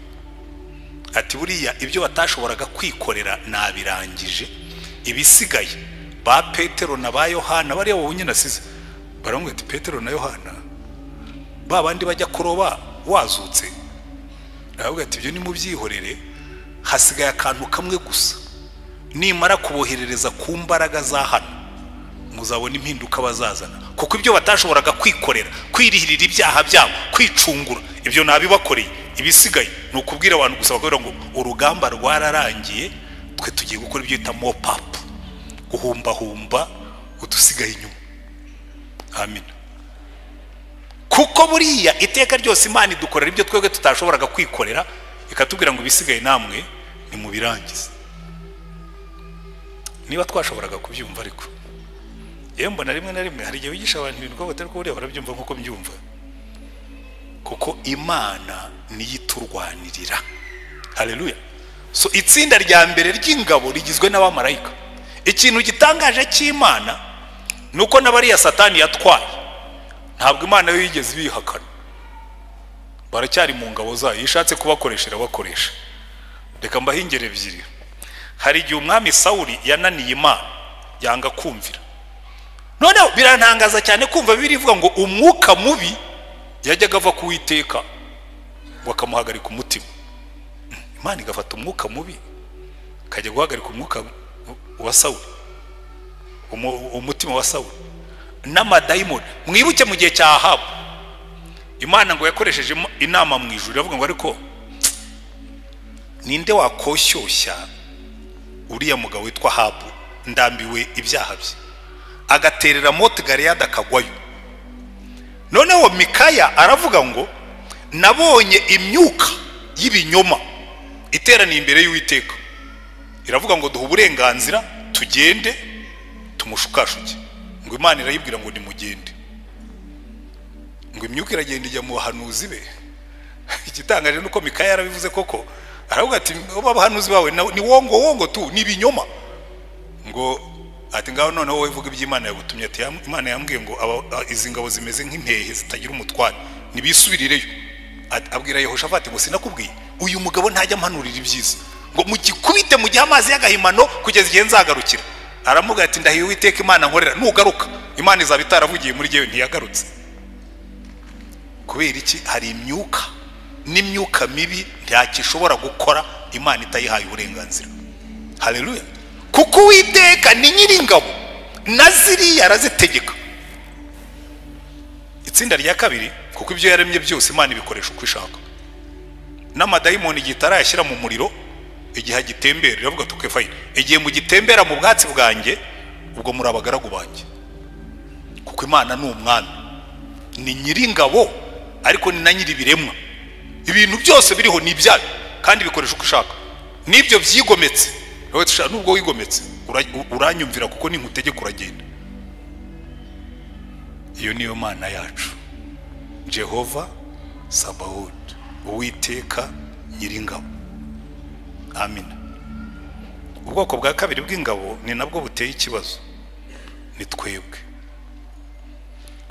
Ati buriya ibyo batashoboraga kwikorera nabirangije, ibisigaye ba Petero na ba Yohana bariya wabonye nasize. Baramwe ati Petero na Yohana babandi bajya kuroba wazutse? Aravuga ati ibyo ni mu byihorere, hasigaye akantu kamwe gusa, nimara kuboherereza ku mbaraga za hano muzabona impinduka bazazana. Kuko ibyo batashoboraga kwikorera, kwirihirira ibyaha byabo, kwicungura, ibyo nabibakoreye. Ibisigaye ni ukubwira abantu gusa bakubwira ngo urugamba rwararangiye, twe tugiye gukora ibyo bita mop up, guhumba humba udusigaye inyuma. Amen. Kuko buriya iteka ryose Imana idukorera ibyo twebwe tutashoboraga kwikorera, ikatubwira ngo ibisigaye namwe ni mu birangiza. Niba twashoboraga kubyumva, ariko yewe mbona rimwe na rimwe hari igihe wigisha abantu ibintu ko batari ko buriya barabyumva nkuko mbyumva. Kuko Imana niyo iturwanirira. Haleluya. So itsinda rya mbere ry'ingabo rigizwe n'abamarayika. Ikintu gitangaje cy'Imana nuko n'abariya Satani yatwaye, ntabwo Imana yo yigeze bihakana. Baracyari mu ngabo zayo, yishatse kubakoresha bakoresha. Reka mbahingere ebyiri. Hari igihe umwami Sawuli yananiye Imana, yanga kumvira. None birantangaza cyane kumva birivuga ngo umwuka mubi yajyaga ava ku Uwiteka wakamuhagarika umutima. Imana igafata umwuka mubi kajya guhagarika umwuka wa Sawuli, umutima wa Sawuli n'amadayimoni. Mwibuke mu gihe cya Ahabu, Imana ngo yakoresheje inama mu ijuru iravuga ngo ariko ninde wakoshyushya uriya mugabo witwa Ahabu, ndambiwe ibyaha bye, agaterera Moti Galeyadi akagwayo. Noneho Mikaya aravuga ngo nabonye imyuka y'ibinyoma iteraniye imbere y'Uwiteka, iravuga ngo duha uburenganzira tugende tumushukashuke. Ngo Imana irayibwira ngo nimugende. Ngo imyuka iragenda ijya mu bahanuzi be. Igitangaje nuko Mikaya yarabivuze koko, aravuga ati abahanuzi bawe ni wongo tu, ni ibinyoma. Ngo ati ngaho noneho wowe vuga iby'Imana yagutumye. Ati Imana yambwiye ngo izi ngabo zimeze nk'impehe zitagira umutware, nibisubirireyo. Abwira Yehoshafati ngo sinakubwiye uyu mugabo ntajya ampanurira ibyiza, ngo mugikubite mu gihe amazi y'agahimano kugeza igihe nzagarukira. Aramuga ati ndahiye Uwiteka Imana nkorera, nugaruka Imana izaba itaravugiye muri jewe. Ntiyagarutse. Kubera iki? Hari imyuka n'imyuka mibi ntakishobora gukora Imana itayihaye uburenganzira. Haleluya. Kuko Uwiteka ni nyiringabo na ziriya arazitegeka. Itsinda rya kabiri, kuko ibyo yaremye byose Imana ibikoresha uko ishaka. N'amadayimoni gitarayashyira mu muriro igihe gitembera, iravuga tukefayine igihe mu gitembera mu bwatsi bwanjye, ubwo muri abagaragu banjye. Kuko Imana ni umwami, ni nyiringabo, ariko ni na nyiribiremwa. Ibintu byose biriho ni ibyayo kandi bikoresha uko ishaka. Nibyo byigometse, wowe tushaka nubwo wigometse uranyumvira kuko ni nkutegeka uragenda. Iyo niyo Mana yacu, Jehova Sabaoth, Uwiteka nyiringabo. Amina. Ubwoko bwa kabiri bw'ingabo ni nabwo buteye ikibazo, ni twebwe.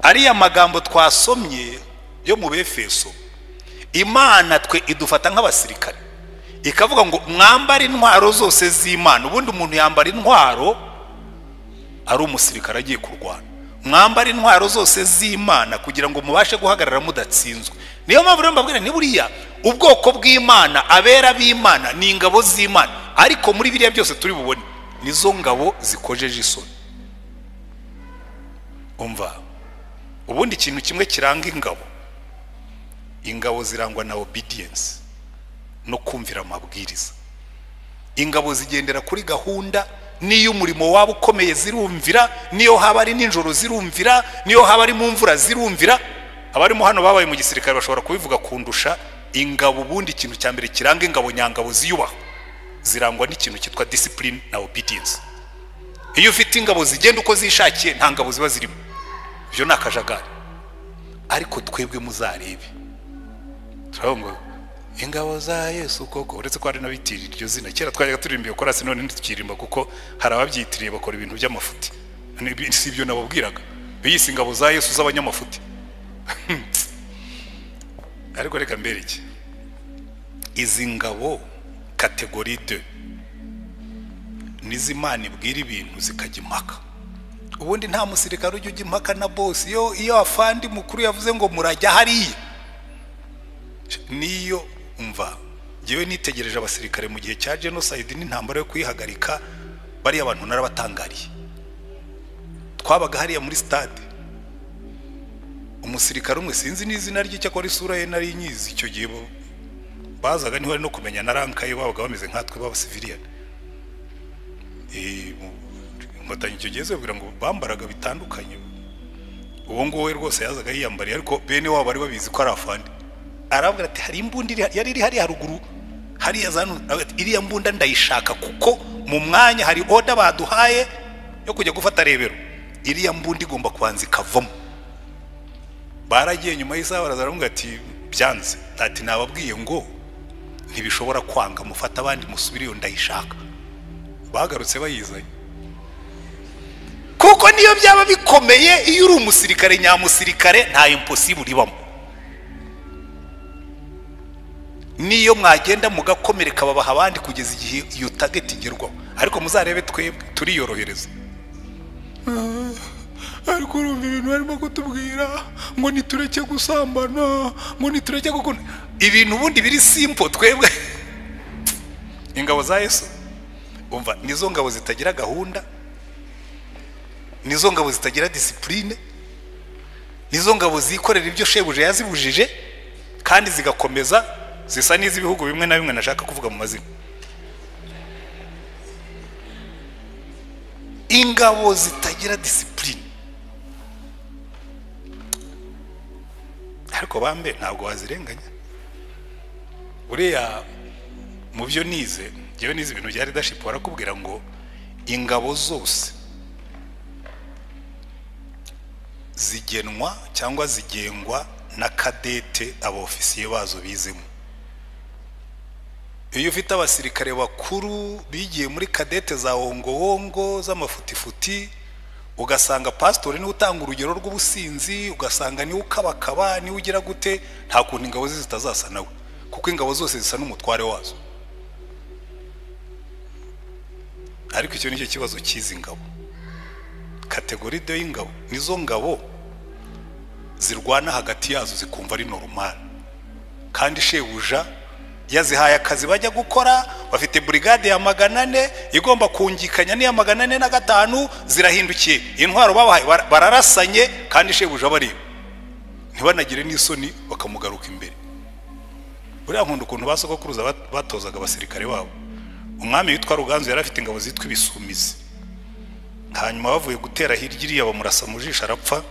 Ariya magambo twasomye yo mu Befeso, Imana twe idufata nk'abasirikare, ikavuga ngo mwambare intwaro zose z'Imana. Ubundi umuntu yambara intwaro ari umusirikare agiye kurwana. Mwambare intwaro zose z'Imana kugira ngo mubashe guhagarara mudatsinzwe. Niyo mpamvu rero mbabwira ni buriya ubwoko bw'Imana, abera b'Imana ni ingabo z'Imana, ariko muri biriya byose turi bubone nizo ngabo zikojeje isoni. Umva, ubundi ikintu kimwe kiranga ingabo zirangwa na obedience, no kumvira amabwiriza. Ingabo zigendera kuri gahunda, niyo umurimo wabo ukomeye zirumvira, niyo haba ari ninjoro zirumvira, niyo haba ari mu mvura zirumvira. Abarimo hano babaye mu gisirikare bashobora kubivuga kundusha. Ingabo ubundi ikintu cya mbere kiranga ingabo nyangabo ziyubaha, zirangwa n'ikintu cyitwa discipline na obedience. Iyo ufite ingabo zigenda uko zishakiye, nta ngabo ziba zirimo, ibyo ni akajagari. Ariko twebwe muzarebe, turabona ingabo za Yesu koko, uretse ko hari n'abitirira iryo zina. Kera twajyaga turirimba korasi, none ntitukirimba kuko hari ababyitiriye bakora ibintu by'amafuti. Si ibyo nababwiraga, biyise ingabo za Yesu z'abanyamafuti. Ariko reka mbereke, izi ngabo kategori 2 nizo Imana ibwira ibintu zikajya impaka. Ubundi nta musirikare ujya impaka na boss. Iyo afandi mukuru yavuze ngo murajya hariya, niyo umva. Jewe nitegereje abasirikare mu gihe cya genocide n'intambara yo kwihagarika, bari abantu narabatangariye. Twabaga hariya muri stade, umusirikare umwe sinzi n'izina rye cyakora isura ye nari nyizi. Icyo gihe bazaga niho ari no kumenya na ranka ye, babaga bameze nkatwe baba civilian. Inkotanyi icyo gihe zibwira ngo bambaraga bitandukanye. Uwo nguwo rwose yazaga yiyambariye, ariko bene wabo bari babizi ko ari afandi. Aravuga ati hari imbundi yari iri hari haruguru, hariya zanu, iriya mbunda ndayishaka kuko mu mwanya hari order baduhaye yo kujya gufata rebero. Iriya mbundi igomba kubanza ikavamo. Baragiye nyuma y'isaha barazavuga ati byanze. Ati nababwiye ngo ntibishobora kwanga, mufata abandi musubiriyo ndayishaka. Bagarutse bayizanye. Kuko niyo byaba bikomeye, iyo uri umusirikare nyamusirikare nta impossible ibamo. Niyo mwagenda mugakomereka babaha abandi kugeza igihe iyo target igerwaho. Ariko muzarebe twebwe turiyorohereza. Ariko urumva ibintu barimo kutubwira ngo nitureke gusambana, ngo nitureke gukunda ibintu ubundi biri simple. Twebwe ingabo za Yesu umva nizo ngabo zitagira gahunda, nizo ngabo zitagira discipline, nizo ngabo zikorera ibyo shebuje yazibujije kandi zigakomeza zisa n'iz'ibihugu bimwe na bimwe nashaka kuvuga mu mazina. Ingabo zitagira discipline. Ariko bambe ntabwo wazirenganya. Uriya mu byo nize, ngewe nize ibintu bya leadership, barakubwira ngo ingabo zose zigenwa cyangwa zigengwa na kadete abofisiye bazo bizemo. Iyo ufite abasirikare bakuru bigiye muri kadete za wongo z'amafutifuti, ugasanga pastori ni utanga urugero rw'ubusinzi, ugasanga ni ukabakaba, ni ugira gute, nta kuntu ingabo zitazasa nawe, kuko ingabo zose zisa n'umutware wazo. Ariko icyo nicyo kibazo cy'izi ngabo. Kategori de y'ingabo nizo ngabo zirwana hagati yazo zikumva ari normal, kandi shebuja yazihaye akazi bajya gukora, bafite brigade ya 400 igomba kungikanya ni ya 405, zirahindukiye intwaro babahaye bararasanye, kandi shebuja bari ntibanagire n'isoni bakamugaruka imbere. Uriya nkunda ukuntu basogokuruza batozaga abasirikare babo. Umwami witwa Ruganzu yari afite ingabo zitwa ibisumizi, hanyuma bavuye gutera hirya iriya bamurasa mu jisho arapfa.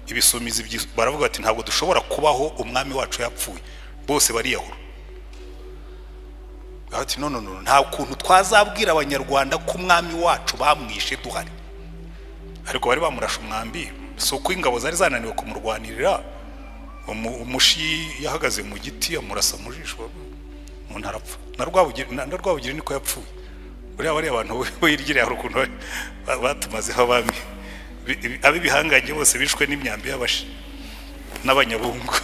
Ibisumizi baravuga ati ntabwo dushobora kubaho umwami wacu yapfuye, bose bariyahura. Ati no nta kuntu twazabwira abanyarwanda ko umwami wacu bamwishe duhari. Ariko bari bamurasha umwambi, so uko ingabo zari zananiwe kumurwanirira, umushi yahagaze mu giti amurasa mu jisho, umuntu arapfa. Na Rwabugiri niko yapfuye. Buriya bari abantu birigiriye urukundo batumazeho abami, abibihanganye bose bishwe n'imyambi y'abashi n'abanyabungu.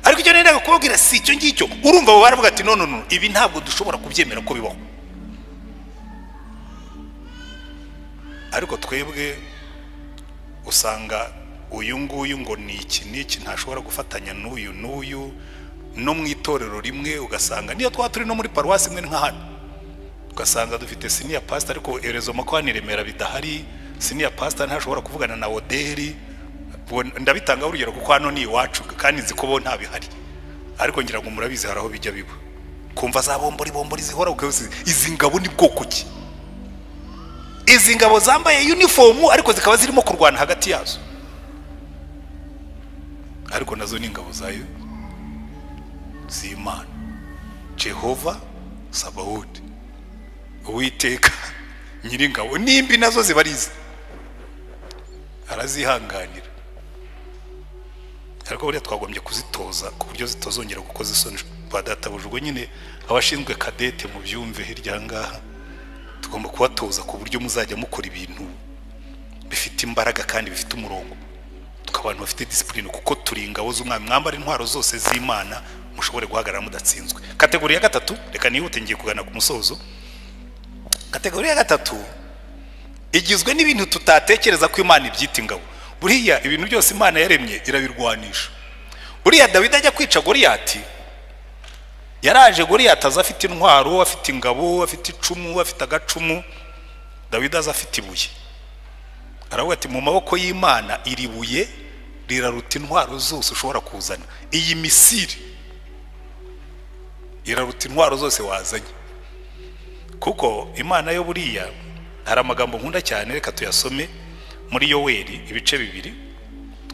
Ariko icyo nenda kubabwira si icyo ngicyo. Urumva baravuga ati no ibi ntabwo dushobora kubyemera ko bibaho. Ariko twebwe usanga uyu nguyu ngo niki ntashobora gufatanya n'uyu no mu itorero rimwe, ugasanga niyo turi no muri paruwasi imwe nka hano, ugasanga dufite senior pastor ariko erezo makwani Remera bidahari, senior pastor ntashobora kuvugana na Oderi. Ndabitanga urugero kuko hano ni iwacu kandi nzi ko bo nta bihari, ariko ngira ngo murabizi haraho bijya biba, kumva za bombori zihora ukavuze izi ngabo ni bwoko ki? Izi ngabo zambaye uniform ariko zikaba zirimo kurwana hagati yazo, ariko nazo ni ingabo zayo z'Imana. Jehova Sabaoth, Uwiteka Nyiringabo, nimbi nazo zibarize arazihanganira. Ariko buriya twagombye kuzitoza ku buryo zitozongera gukoza isoni badatabujwe. Nyine abashinzwe kadete mu byumve hirya ngaha, tugomba kubatoza ku buryo muzajya mukora ibintu bifite imbaraga kandi bifite umurongo, tukabantu bafite discipline, kuko turi ingabo z'umwami. Mwambara intwaro zose z'Imana mushobore guhagarara mudatsinzwe. Kategori ya gatatu, reka nihute ngiye kugana ku musozo. Kategori ya gatatu igizwe n'ibintu tutatekereza ko Imana ibyita ingabo. Buriya ibintu byose Imana yaremye irabirwanisha. Buriya Dawidi ajya kwica Goliyati, yaraje Goliyati aza afite intwaro, afite ingabo, afite icumu, afite agacumu. Dawidi aza afite ibuye, aravuga ati mu maboko y'Imana iri buye riraruta intwaro zose ushobora kuzana. Iyi misiri iraruta intwaro zose wazanye. Kuko Imana yo buriya hari amagambo nkunda cyane, reka tuyasome muri Yoweri ibice 2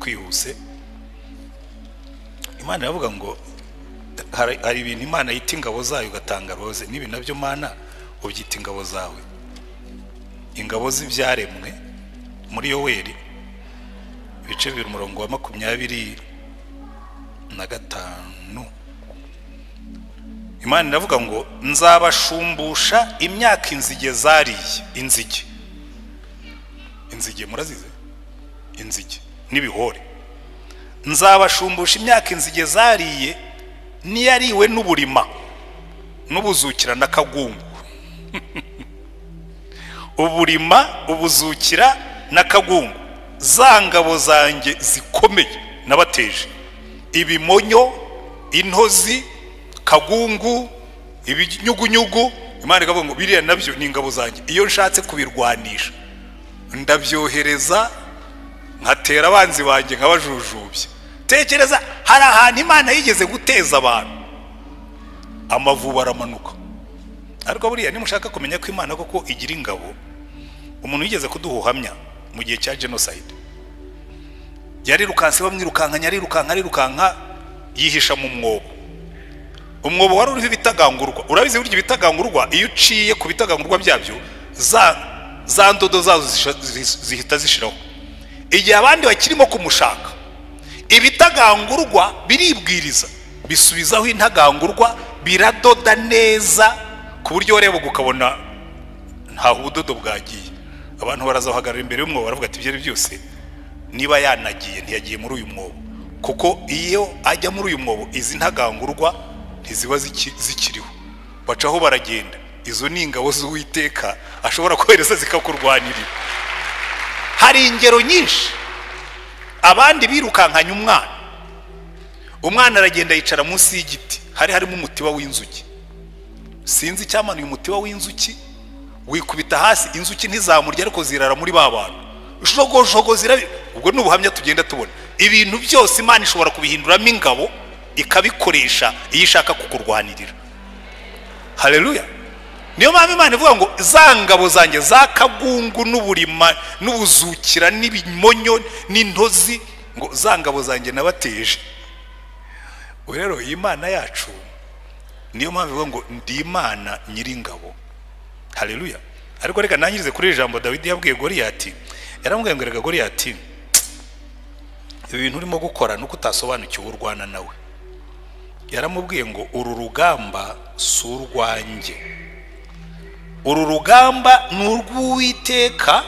twihuse. Imana yavuga ngo hari ibintu Imana yita ingabo zayo ugatanga roze, nibi nabyo Mana ubyita ingabo zawe, ingabo z'ibyaremwe. Muri Yoweri ibice 2 umurongo wa 25, Imana iravuga ngo nzabashumbusha imyaka inzige zariye. Inzige murazize, inzige n'ibihore. Nzabashumbusha imyaka inzige zariye niyariwe n'uburima n'ubuzukira n'akagungu. Uburima, ubuzukira n'akagungu, za ngabo zanjye zikomeye nabateje. Ibimonyo, intozi, kagungu, ibinyugunyugu Imana ikavuga ngo biriya nabyo ni ingabo zanjye, iyo nshatse kubirwanisha ndabyohereza nkatera abanzi banjye nkabajujubye. Tekereza, hari ahantu Imana yigeze guteza abantu amavuba aramanuka. Ariko buriya nimushaka kumenya ko Imana koko igira ingabo, umuntu yigeze kuduhuhamya mu gihe cya genocide, yarirukanse bamwirukankanya, arirukanka yihisha mu mwobo. Umwobo wari uriho ibitagangurwa. Urabizi burya ibitagangurwa iyo uciye ku bitagangurwa byabyo za ndodo zazo zihita zishiraho. Igihe abandi bakirimo kumushaka, ibitagangurwa biribwiriza bisubizaho intagangurwa, biradoda neza ku buryo wareba ukabona nta ubudodo bwagiye. Abantu barazahagarara imbere y'umwobo baravuga ati ibyo byose niba yanagiye ntiyagiye muri uyu mwobo, kuko iyo ajya muri uyu mwobo izi ntagangurwa ntiziba zikiriho, bacaho baragenda. Izo ni ingabo z'Uwiteka ashobora kohereza zikakurwanirira. Hari ingero nyinshi. Abandi birukankanya umwana aragenda yicara munsi y'igiti, harimo umutiba w'inzuki. Sinzi icyamanuye umutiba w'inzuki, wikubita hasi, inzuki ntizamurya ariko zirara muri ba bantu. Jogo zirabi. Ubwo n'ubuhamya tugenda tubona. Ibintu byose Imana ishobora kubihinduramo ingabo ikabikoresha iyo ishaka kukurwanirira. Haleluya. Niyo mpamvu Imana ivuga ngo za ngabo zanjye za kagungu n'uburima n'ubuzukira n'ibimonyo n'intozi, ngo za ngabo zanjye nabateje. Rero Imana yacu niyo mpamvu ivuga ngo ndi Imana nyiringabo. Haleluya. Ariko reka nangirize kuri ijambo Dawidi yabwiye Goliyati. Yaramubwiye ngo rega Goliyati, ibi bintu urimo gukora nuko utasobanukiwe urwana nawe. Yaramubwiye ngo uru rugamba si urwanjye, uru rugamba ni urw'Uwiteka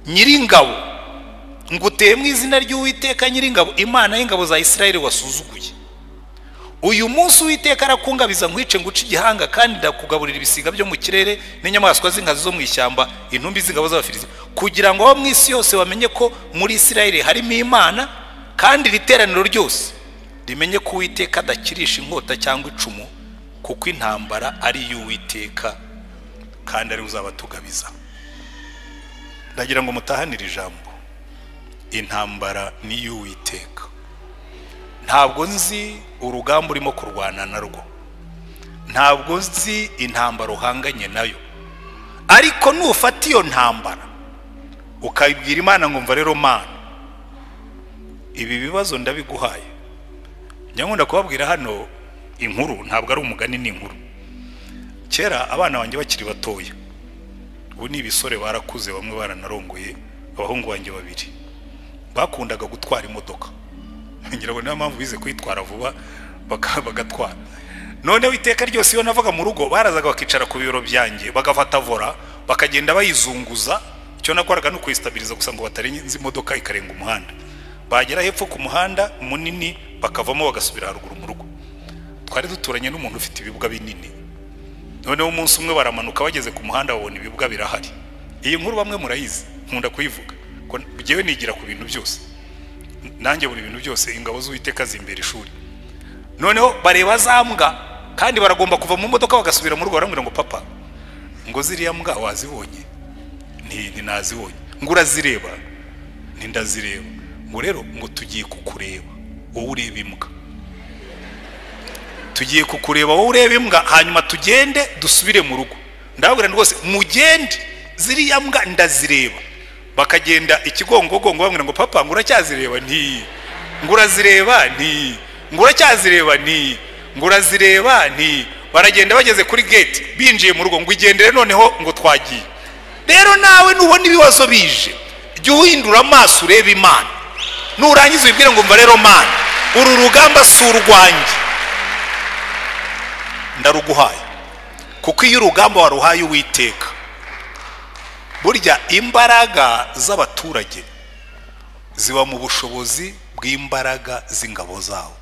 nyiringabo, nguteye mu izina ry'Uwiteka nyiringabo, Imana y'ingabo za Isirayeli wasuzuguye. Uyu munsi Uwiteka arakungabiza nkwice nguce igihanga, kandi ndakugaburira ibisiga byo mu kirere n'inyamaswa z'inkazi zo mu ishyamba, intumbi z'ingabo z'Abafilisiti, kugira ngo abo mu isi yose bamenye ko muri Isirayeli harimo Imana, kandi iteraniro ryose rimenye ko Uwiteka adakirisha inkota cyangwa icumu, kuko intambara ari y'Uwiteka kandi ari uzabatugabiza. Ndagira ngo mutahanire ijambo, intambara ni y'Uwiteka. Ntabwo nzi urugamba urimo kurwana narwo, ntabwo nzi intambara uhanganye nayo, ariko nufata iyo ntambara ukayibwira Imana ngo mva rero Mana, ibi bibazo ndabiguhaye. Nyamunda kubabwira hano inkuru, ntabwo ari umugani, ni inkuru. Kera abana banjye bakiri batoya, ubu ni ibisore barakuze, bamwe baranarongoye, abahungu banjye babiri bakundaga gutwara imodoka. Ngira ngo niyo mpamvu bize kwitwara vuba bagatwara. Noneho iteka ryose iyo navaga mu rugo barazaga bakicara ku biro byanjye, bagafata vora bakagenda bayizunguza. Icyo nakoraga no kuyistabiliza gusa ngo batarenze imodoka ikarenga umuhanda. Bagera hepfo ku muhanda munini bakavamo bagasubira haruguru mu rugo. Twari duturanye n'umuntu ufite ibibwa binini. Noneho umunsi umwe baramanuka, bageze ku muhanda babona ibibwa birahari. Iyi nkuru bamwe murayizi, nkunda kuyivuga ko byewe nigira ku bintu byose. Nanjye buri bintu byose ingabo z'Uwiteka zimbere ishuri. Noneho bareba za mbwa, kandi baragomba kuva mu modoka bagasubira mu rugo, barambwira ngo papa, ngo ziriya mbwa wazibonye? Nti nazibonye. Ngo urazireba? Nti ndazireba. Ngo rero ngo tugiye kukureba wowe ureba imbwa, tugiye kukureba wowe ureba imbwa, hanyuma tugende dusubire mu rugo. Ndababwira rwose mugende, ziriya mbwa ndazireba. Bakagenda ikigongogongo bamwira ngo papa, ngo uracyazireba? Nti ngo urazireba? Nti ngo uracyazireba? Nti ngo urazireba? Nti baragenda bageze kuri gate binjiye mu rugo, ngo igendere noneho ngo twagiye. Rero nawe nubona ibibazo bije, jya uhindura amaso ureba Imana, nurangiza ubibwire ngo mva rero Mana, uru rugamba si urwanjye, ndaruguhaye. Kuko iyo urugamba waruhaye Uwiteka, burya imbaraga z'abaturage ziba mu bushobozi bw'imbaraga z'ingabo zawo.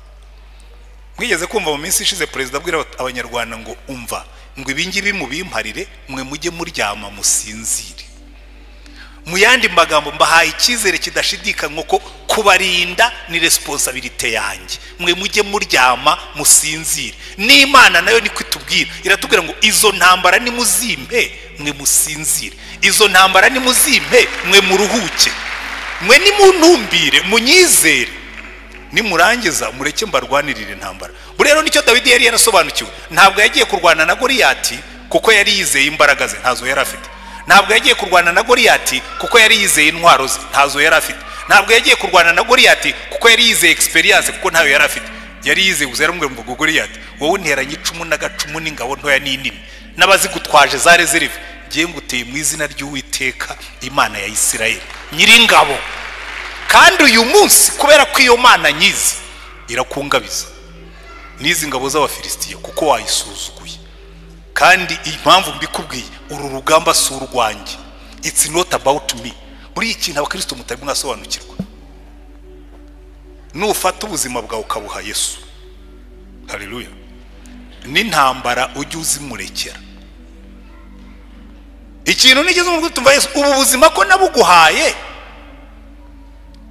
Mwigeze kumva mu minsi ishize perezida abwira abanyarwanda ngo umva, ngo ibingibi mubimparire, mwe mujye muryama musinzire. mu yandi magambo mbahaye icyizere kidashidikanywa ko kubarinda ni responsibility yanjye. Mwe mujye muryama musinzire. N'Imana nayo niko itubwira, iratubwira ngo izo ntambara ni muzimpe mwe musinzire, izo ntambara ni muzimpe mwe muruhuke, mwe ni muntumbire munyizere, nimurangiza mureke mbarwanirire intambara. Rero nicyo Dawidi yari yarasobanukiwe. Ntabwo yagiye kurwana na Goliyati kuko yari yizeye imbaraga ze, ntazo yari afite. Ntabwo yagiye kurwana na Goliyati kuko yari yizeye intwaro ze, ntazo yari afite. Ntabwo yagiye kurwana na Goliyati kuko yari yizeye experience, kuko ntayo yari afite. Yari yizeye gusa yaramubwira ngo Goliyati, wowe nteranye icumu n'agacumu n'ingabo ntoya n'inini n'abazigutwaje za reserve, ngiye nguteye mu izina ry'Uwiteka Imana ya Isirayeli nyiringabo. Kandi uyu munsi kubera ko iyo Mana nyizi irakungabiza n'izi ngabo z'Abafilisitiya kuko wayisuzuguye. Kandi impamvu mbikubwiye, uru rugamba si urwanjye, it's not about me. Buri ikintu abakristo mutari mwasobanukirwa, nufata ubuzima bwawe ukabuha Yesu, haleluya, n'intambara ujye uzimurekera. Ikintu nigeze mu gutumva Yesu, ubu buzima ko nabuguhaye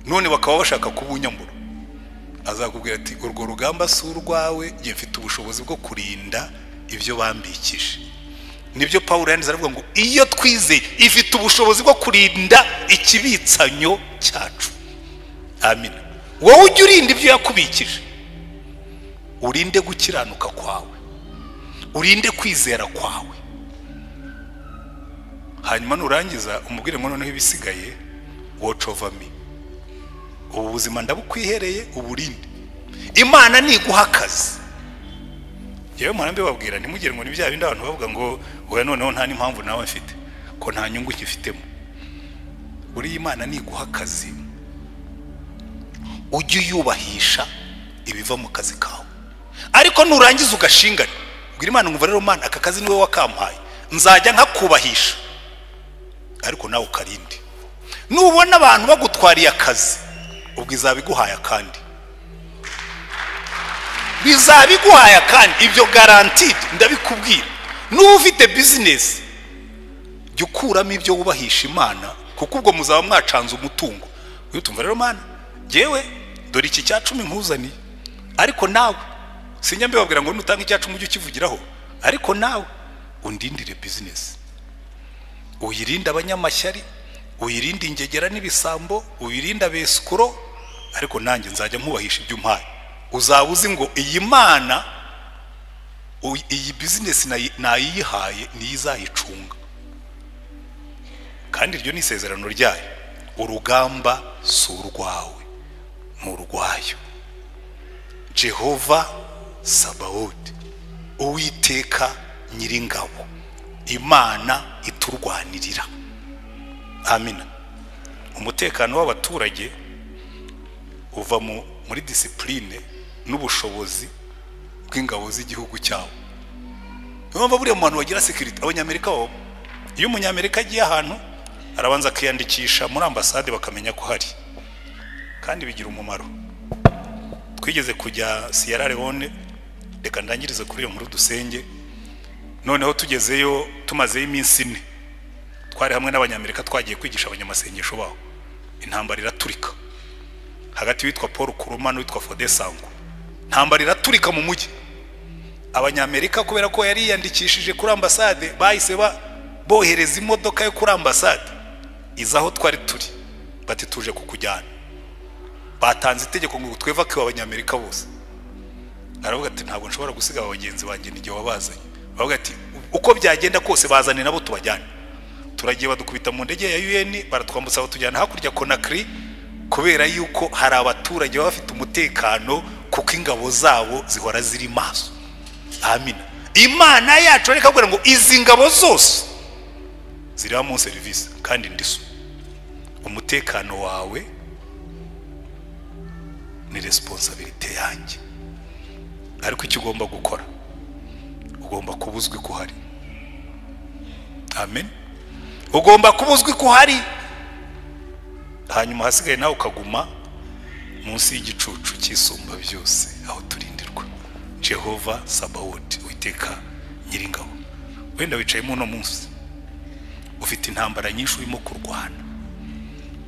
none bakaba bashaka kubunyambura, azakubwira ati urwo rugamba si urwawe, ngiye mfite ubushobozi bwo kurinda ibyo bambikije. Nibyo Paulo yanditse aravuga ngo iyo twizeye ifite ubushobozi bwo kurinda ikibitsanyo cyacu. Amina. Wowe ujye urinda ibyo yakubikije, urinde gukiranuka kwawe, urinde kwizera kwawe. Hanyuma nurangiza umubwire ngo noneho ibisigaye watch over me, ubu buzima ndabukwihereye uburinde. Imana niguha akazi, yewe murambe babwira ntimugire ngo ni bya bindi abantu bavuga ngo oya noneho nta n'impamvu nawe mfite ko nta nyungu kifitemo. Buri Imana niguha akazi ujye uyubahisha ibiva mu kazi kawe, ariko nurangiza ugashingana ubwira Imana ngo rero Mana aka kazi niwe wakampaye, nzajya nkakubahisha ariko nawe ukarinde. Nubona abantu bagutwariye akazi ubwo izabiguhaya kandi bizabiguhaya kandi ibyo guaranteed ndabikubwira. N'ufite business jya ukuramo ibyo wubahisha Imana, kuko ubwo muzaba mwacanze umutungo. Utumva rero Mana jewe dore iki cya 10 nkuzaniye, ariko nawe sinya mbibabwira ngo nutanga icya 10 ujye ukivugiraho, ariko nawe undindire business, uyirinde abanyamashyari, uyirinde ingegera n'ibisambo, uyirinde abesukuro, ariko nanjye nzajya nkubahisha ibyo umpaye. Uzaba uzi ngo iyi Mana iyi business nayihaye niyizayicunga, kandi iryo ni isezerano ryayo. Urugamba si urwawe n'urwayo. Jehova Sabaoth, Uwiteka nyiringabo, Imana iturwanirira. Amina. Umutekano w'abaturage uva muri discipline n'ubushobozi bw'ingabo z'igihugu cyawo. Urumva buriya umuntu wagira security, abanyamerika bo, iyo umunyamerika agiye ahantu arabanza akiyandikisha muri ambasade bakamenya ko hari, kandi bigira umumaro. Twigeze kujya Sierra Leone, reka ndangirize kuri iyo nkuru dusenge. Noneho tugezeyo tumazeyo iminsi 4, twari hamwe n'abanyamerika twagiye kwigisha abanyamasengesho baho. Intambara iraturika hagati witwa Paul Kuruma n'uwitwa Fodesango. Intambara iraturika mu mujyi. Abanyamerika kubera ko yari yandikishije kuri ambasade bahise bohereza imodoka yo kuri ambasade izaho twari turi, bati tuje kukujyana. Batanze itegeko ngo tweva ko abanyamerika bose. Aravuga ati ntabwo nshobora gusiga abagenzi banjye n'igihe wabazanye. Bavuga ati uko byagenda kose bazane nabo tubajyane. Turagiye badukubita mu ndege ya UN, baratwambutsa batujyana hakurya Conakry, kubera yuko hari abaturage bafite umutekano kuko ingabo zabo zihora ziri maso. Amina. Imana yacu reka kugira ngo izi ngabo zose ziri mu service kandi ndiso. Umutekano wawe ni responsibility yanjye, ariko icyo ugomba gukora ugomba kubuzwi ko hari. Amen. Ugomba kubuzwi ko hari, hanyuma hasigaye nawe ukaguma munsi y'igicucu cy'isumba byose aho turindirwa. Jehova Sabaoth, Uwiteka nyiringabo. Wenda wicaye mu no munsi ufite intambara nyinshi urimo kurwana,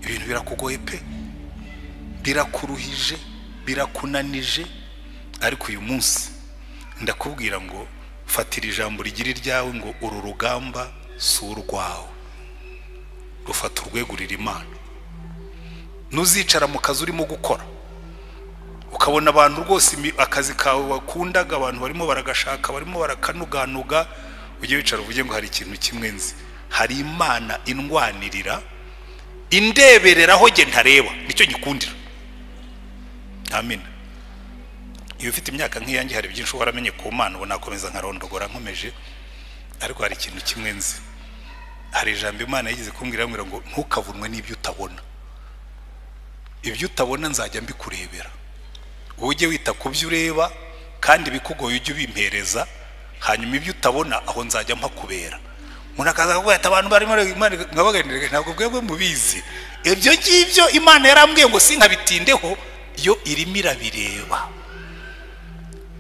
ibintu birakugoye pe, birakuruhije, birakunanije, ariko uyu munsi ndakubwira ngo fatira ijambo rigira iryawe ngo uru rugamba si urwawe, rufata urwegurira Imana. Nuzicara mu kazi urimo gukora ukabona abantu rwose akazi kawe wakundaga abantu barimo baragashaka, barimo barakanuganuga, ujye wicara uvuge ngo hari ikintu kimwe nzi, hari Imana indwanirira indebereraho jye ntareba, nicyo nyikundira. Amen. Iyo ufite imyaka nk'iyanjye hari byinshi waramenye ku Mana, ubona nakomeza nkarondogora nkomeje, ariko hari ikintu kimwe nzi, hari ijambo Imana yagize kumbwira ngo ntukavunwe n'ibyo utabona. Ibyo utabona nzajya mbikurebera, ujye wita ku byo ureba kandi bikugoye ujye ubimpereza, hanyuma ibyo utabona aho nzajya mpakubera. Umuntu akaza kuvuga ati abantu barimo ngabaganira, ntabwo bwebwe mubizi ibyo ngibyo Imana yarambwiye ngo sinkabitindeho, yo irimo irabireba.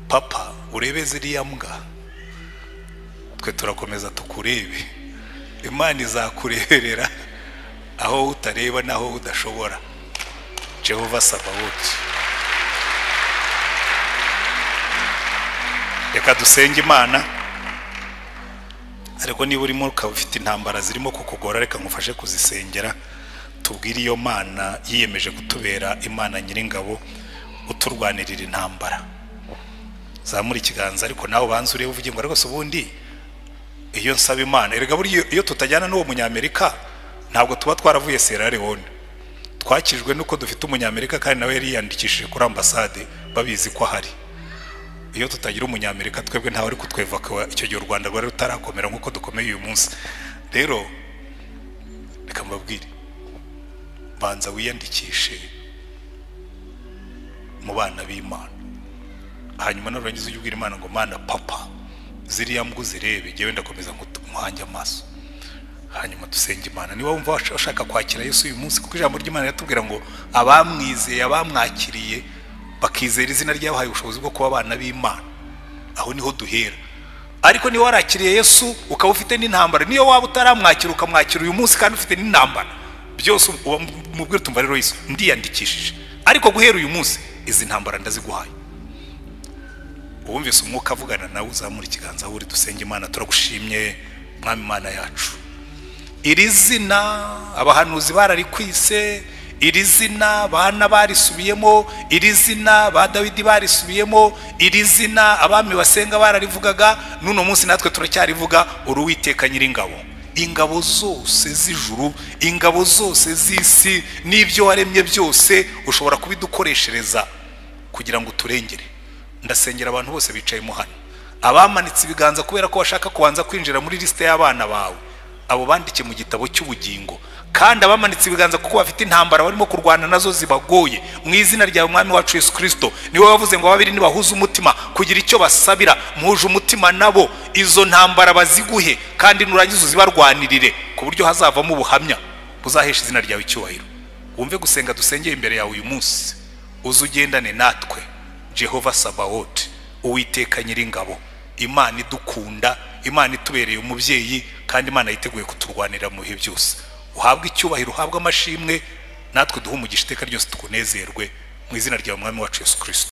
Papa urebe ziriya mbwa, twe turakomeza tukurebe, Imana izakureberera aho utareba naho udashobora. Jehova Sabaoth. Reka dusenge Imana, ariko niba urimo ukaba ufite intambara zirimo kukugora, reka ngufashe kuzisengera. Tubwire iyo Mana yiyemeje kutubera Imana nyiringabo, uturwanirira intambara. Zamura ikiganza ariko nawe banze urebe uvuge ngo ariko ubundi iyo nsaba Imana, erega buri iyo tutajyana n'uwo munyamerika ntabwo tuba twaravuye Sierra Leone. Twakijwe nuko dufite umunyamerika kandi nawe yari yandikishije kuri ambasade babizi ko hari. Iyo tutagira umunyamerika twebwe ntawe ari kutwevaka, icyo gihe u Rwanda rwari rutarakomera nkuko dukomeye uyu munsi. Rero reka mbabwire, banza wiyandikishe mu bana b'Imana, hanyuma narangiza ujye ubwira Imana ngo Mana papa ziriya mbwa zirebe, jyewe ndakomeza nkuhange amaso, hanyuma dusenge Imana. Niba wumva washaka kwakira Yesu uyu munsi, kuko ijambo ry'Imana yatubwira ngo abamwizeye, abamwakiriye bakizera izina ryabahaye ubushobozi bwo kuba abana b'Imana, aho niho duhera. Ariko niba warakiriye Yesu ukaba ufite n'intambara, niyo waba utaramwakira ukamwakira uyu munsi kandi ufite n'intambara, byose mubwire tumva rero Yesu ndiyandikishije, ariko guhera uyu munsi izi ntambara ndaziguhaye. Uwumvise umwuka avugana nawe uzamura ikiganza aho uri, dusenge Imana. Turagushimye Mwami Imana yacu, iri zina abahanuzi bararikwise, iri zina bana barisubiyemo, iri zina ba Dawidi barisubiyemo, iri zina abami basenga bararivugaga, n'uno munsi natwe turacyarivuga, uri Uwiteka nyiringabo. Ingabo zose z'ijuru, ingabo zose z'isi, n'ibyo waremye byose ushobora kubidukoreshereza kugira ngo turengere. Ndasengera abantu bose bicaye mu hano, abamanitse ibiganza kubera ko bashaka kubanza kwinjira muri liste y'abana bawe, abo bandike mu gitabo cy'ubugingo. Kandi abamanitse ibiganza kuko bafite intambara barimo kurwana nazo zibagoye, mu izina rya Umwami wacu Yesu Kristo, niwe wavuze ngo babiri nibahuza umutima kugira icyo basabira, muhuje umutima nabo, izo ntambara baziguhe kandi nurangiza uzibarwanirire ku buryo hazavamo ubuhamya buzahesha izina ryawe icyubahiro. Wumve gusenga dusengeye imbere yawe uyu munsi, uzugendane natwe. Jehova Sabaoth, Uwiteka nyiringabo, Imana idukunda, Imana itubereye umubyeyi, kandi Imana yiteguye kuturwanira mu bihe byose. Uhabwe icyubahiro, uhabwe amashimwe, natwe duhe umugisha iteka ryose tukunezerwe, mu izina rya Umwami wacu Yesu Kristo.